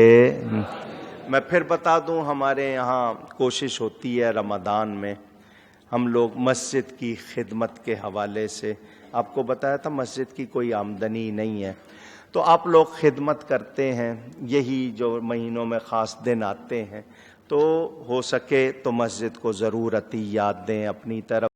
Speaker 1: میں پھر بتا دوں، ہمارے یہاں کوشش ہوتی ہے رمضان میں ہم لوگ مسجد کی خدمت کے حوالے سے، آپ کو بتایا تھا مسجد کی کوئی آمدنی نہیں ہے، تو آپ لوگ خدمت کرتے ہیں، یہی جو مہینوں میں خاص دن آتے ہیں، تو ہو سکے تو مسجد کو ضرور عطیات دیں اپنی طرف